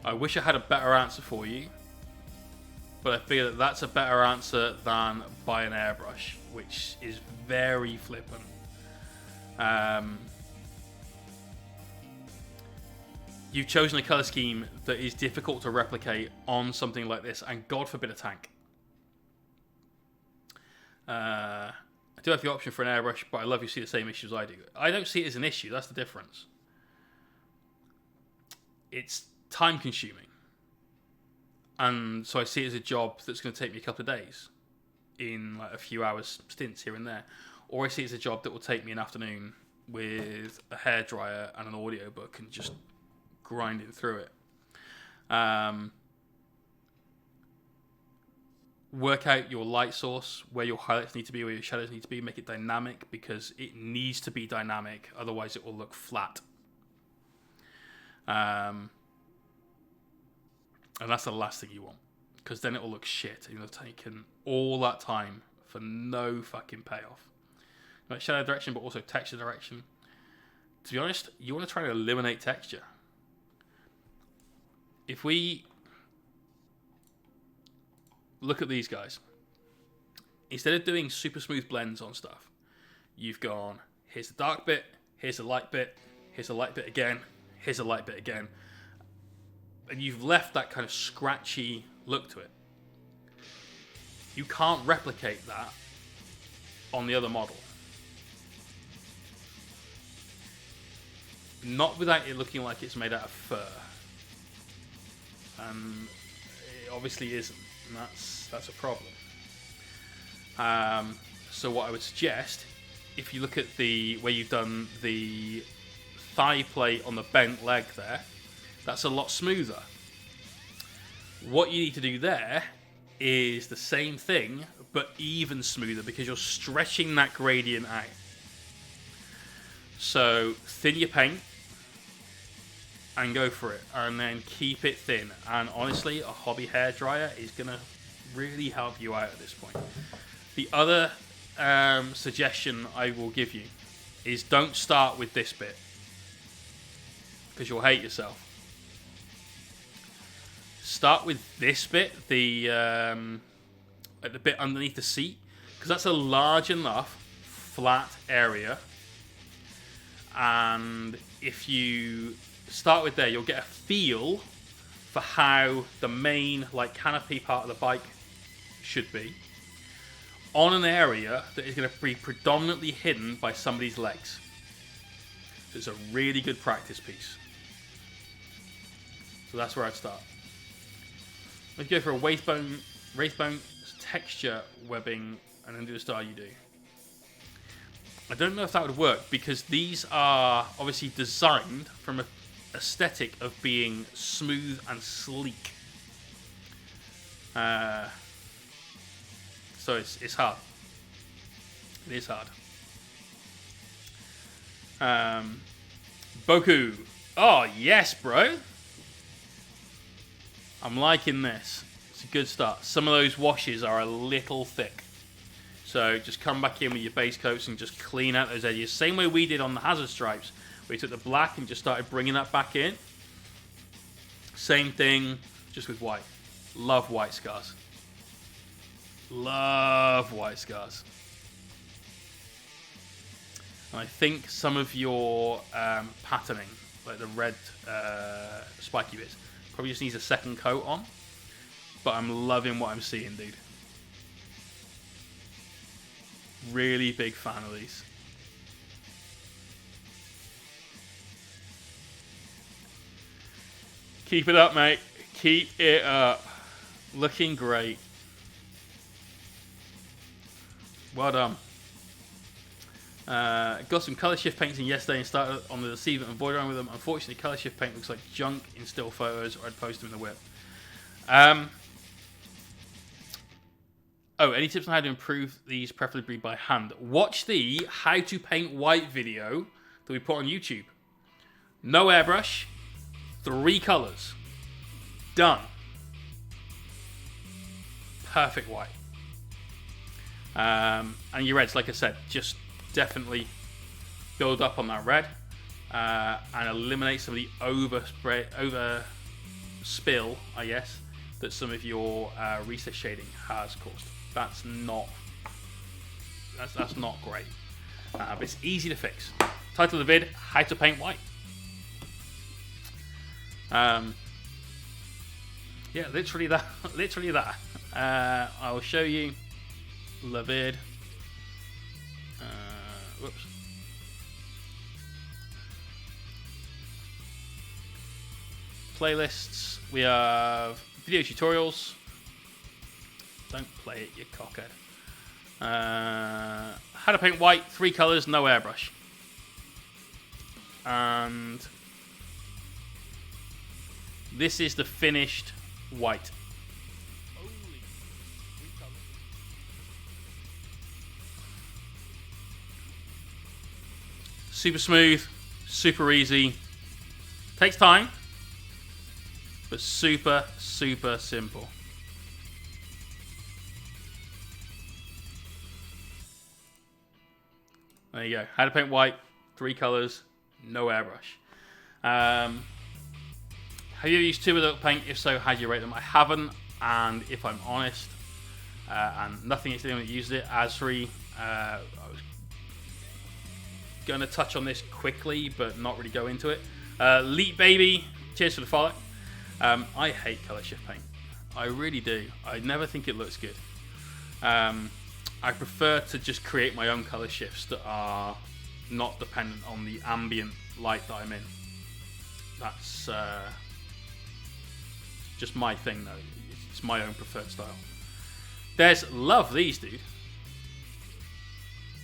I wish I had a better answer for you, but I feel that that's a better answer than buy an airbrush, which is very flippant. You've chosen a color scheme that is difficult to replicate on something like this, and God forbid a tank. I do have the option for an airbrush, but I love you see the same issues I do. I don't see it as an issue, that's the difference. It's time consuming. And so I see it as a job that's going to take me a couple of days in like a few hours stints here and there. Or I see it as a job that will take me an afternoon with a hairdryer and an audiobook and just grinding through it. Work out your light source, where your highlights need to be, where your shadows need to be. Make it dynamic because it needs to be dynamic. Otherwise it will look flat. And that's the last thing you want. Because then it will look shit. You'll have taken all that time for no fucking payoff. Not shadow direction, but also texture direction. To be honest, you want to try to eliminate texture. If we look at these guys, instead of doing super smooth blends on stuff, you've gone, here's the dark bit, here's the light bit, here's the light bit again, here's the light bit again. And you've left that kind of scratchy look to it. You can't replicate that on the other model. Not without it looking like it's made out of fur. And it obviously isn't. And that's a problem. So what I would suggest if you look at the where you've done the thigh plate on the bent leg there, that's a lot smoother. What you need to do there is the same thing, but even smoother, because you're stretching that gradient out. So thin your paint and go for it, and then keep it thin. And honestly, a hobby hairdryer is going to really help you out at this point. The other suggestion I will give you is don't start with this bit, because you'll hate yourself. Start with this bit, the at the bit underneath the seat, because that's a large enough flat area, and if you start with there, you'll get a feel for how the main canopy part of the bike should be on an area that is going to be predominantly hidden by somebody's legs. So it's a really good practice piece. So that's where I'd start. Let's go for a waist bone texture webbing and then do the style you do. I don't know if that would work, because these are obviously designed from an aesthetic of being smooth and sleek. So it's hard. It is hard. Boku. Oh, yes, bro. I'm liking this. It's a good start. Some of those washes are a little thick. So just come back in with your base coats and just clean out those edges. Same way we did on the hazard stripes. We took the black and just started bringing that back in. Same thing, just with white. Love white scars. Love white scars. And I think some of your patterning, like the red spiky bits, probably just needs a second coat on. But I'm loving what I'm seeing, dude. Really big fan of these. Keep it up, mate. Keep it up. Looking great. Well done. Got some colour shift paints in yesterday and started on the Deceiver and Void around with them. Unfortunately, colour shift paint looks like junk in still photos, or I'd post them in the whip. Oh, any tips on how to improve these, preferably by hand? Watch the how to paint white video that we put on YouTube. No airbrush, 3 colours. Done. Perfect white. And your reds, like I said, just definitely build up on that red and eliminate some of the over spill, I guess, that some of your recess shading has caused. That's not great, but it's easy to fix. Title of the vid: How to Paint White. Yeah, literally that. Literally that. I will show you the vid. Whoops. Playlists. We have video tutorials. Don't play it, you cockhead. How to paint white, 3 colours, no airbrush. And this is the finished white. Super smooth, super easy. Takes time, but super, super simple. There you go. How to paint white, 3 colours, no airbrush. Have you used tuber duct paint? If so, how do you rate them? I haven't, and if I'm honest, and nothing against anyone that used it, Asri, I was going to touch on this quickly, but not really go into it. Leap Baby, cheers for the follow. I hate colour shift paint. I really do. I never think it looks good. I prefer to just create my own colour shifts that are not dependent on the ambient light that I'm in. That's just my thing, though. It's my own preferred style. There's love these, dude.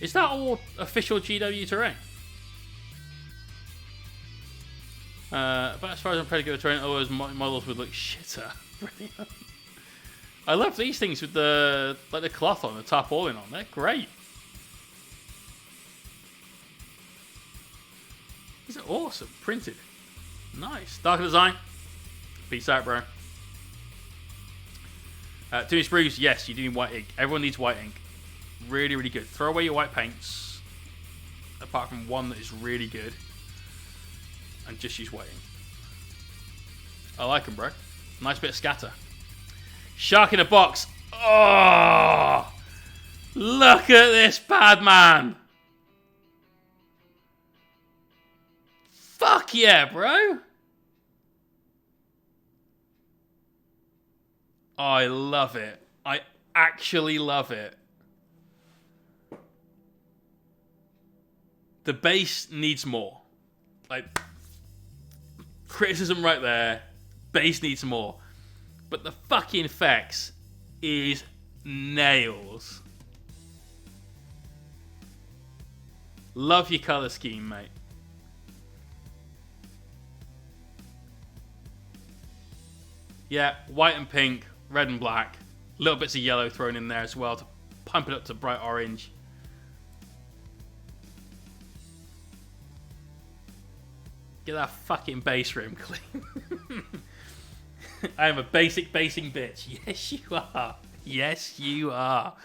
Is that all official GW terrain? But as far as I'm pretty good at terrain, all those models would look shitter. Brilliant. I love these things with the cloth on, the tarpaulin on. They're great. These are awesome. Printed. Nice. Darker design. Peace out, bro. Too many sprues. Yes, you do need white ink. Everyone needs white ink. Really, really good. Throw away your white paints. Apart from one that is really good. And just use white ink. I like them, bro. Nice bit of scatter. Shark in a box. Oh! Look at this bad man. Fuck yeah, bro. I love it. I actually love it. The base needs more. Like, criticism right there. Base needs more. But the fucking effects is nails. Love your color scheme, mate. Yeah, white and pink, red and black. Little bits of yellow thrown in there as well to pump it up to bright orange. Get that fucking base room clean. I am a basic basing bitch. Yes, you are. Yes, you are.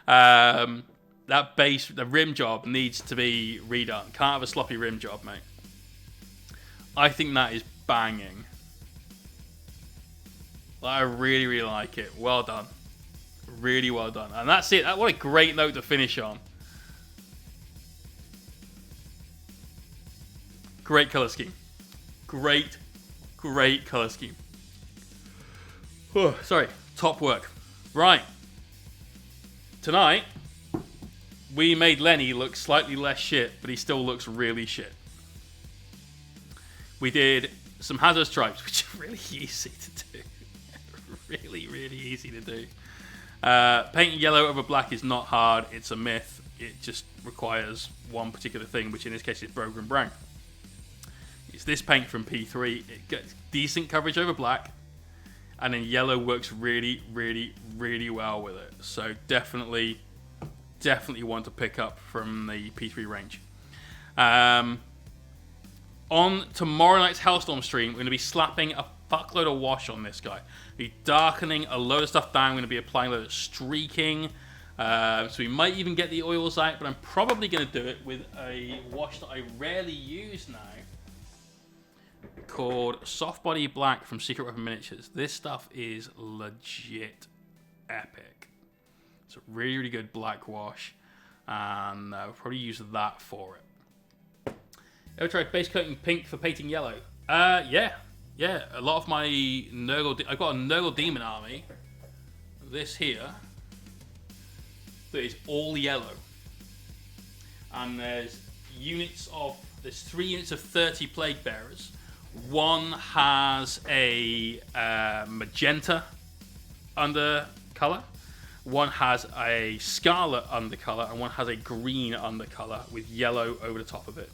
That base, the rim job needs to be redone. Can't have a sloppy rim job, mate. I think that is banging. I really, really like it. Well done. Really well done. And that's it. What a great note to finish on. Great color scheme. Great, great color scheme. Oh, sorry. Top work. Right. Tonight, we made Lenny look slightly less shit, but he still looks really shit. We did some hazard stripes, which are really easy to do. Really, really easy to do. Painting yellow over black is not hard. It's a myth. It just requires one particular thing, which in this case is Brogan Brown. It's this paint from P3. It gets decent coverage over black, and then yellow works really, really, really well with it. So definitely want to pick up from the P3 range. On tomorrow night's Hellstorm stream, we're going to be slapping a fuckload of wash on this guy. Be darkening a load of stuff down. We're going to be applying a load of streaking. So we might even get the oils out, but I'm probably going to do it with a wash that I rarely use now, called Soft Body Black from Secret Weapon Miniatures. This stuff is legit epic. It's a really, really good black wash, and we'll probably use that for it. Ever tried base coating pink for painting yellow? Yeah. A lot of my Nurgle... I've got a Nurgle Demon army. This here. That is all yellow. And there's 3 units of 30 Plague Bearers. One has a magenta undercolor. One has a scarlet undercolor. And one has a green undercolor with yellow over the top of it.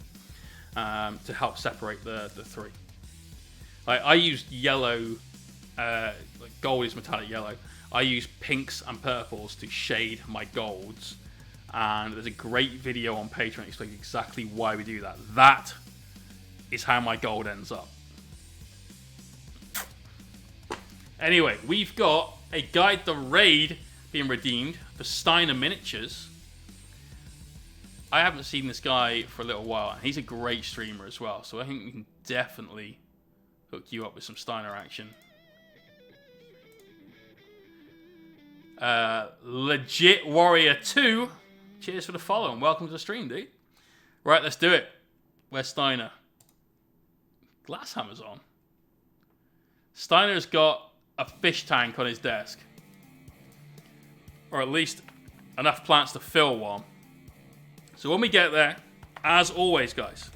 To help separate the 3. I use yellow, gold is metallic yellow. I use pinks and purples to shade my golds. And there's a great video on Patreon explaining exactly why we do that. That is how my gold ends up. Anyway, we've got a Guide to Raid being redeemed for Steiner Miniatures. I haven't seen this guy for a little while, and he's a great streamer as well, so I think we can definitely hook you up with some Steiner action. Legit Warrior 2, cheers for the follow, and welcome to the stream, dude. Right, let's do it. Where's Steiner? Glasshammer's on. Steiner's got a fish tank on his desk. Or at least enough plants to fill one. So when we get there, as always, guys,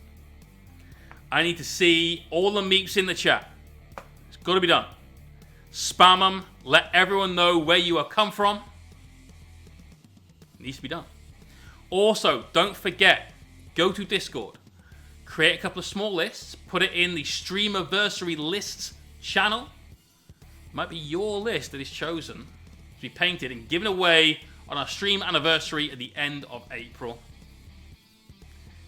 I need to see all the meeps in the chat. It's got to be done. Spam them. Let everyone know where you have come from. It needs to be done. Also, don't forget, go to Discord, create a couple of small lists, put it in the Streamiversary Lists channel. It might be your list that is chosen to be painted and given away on our stream anniversary at the end of April.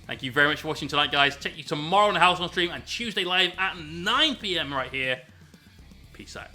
Thank you very much for watching tonight, guys. Check you tomorrow on the House on Stream and Tuesday live at 9 PM right here. Peace out.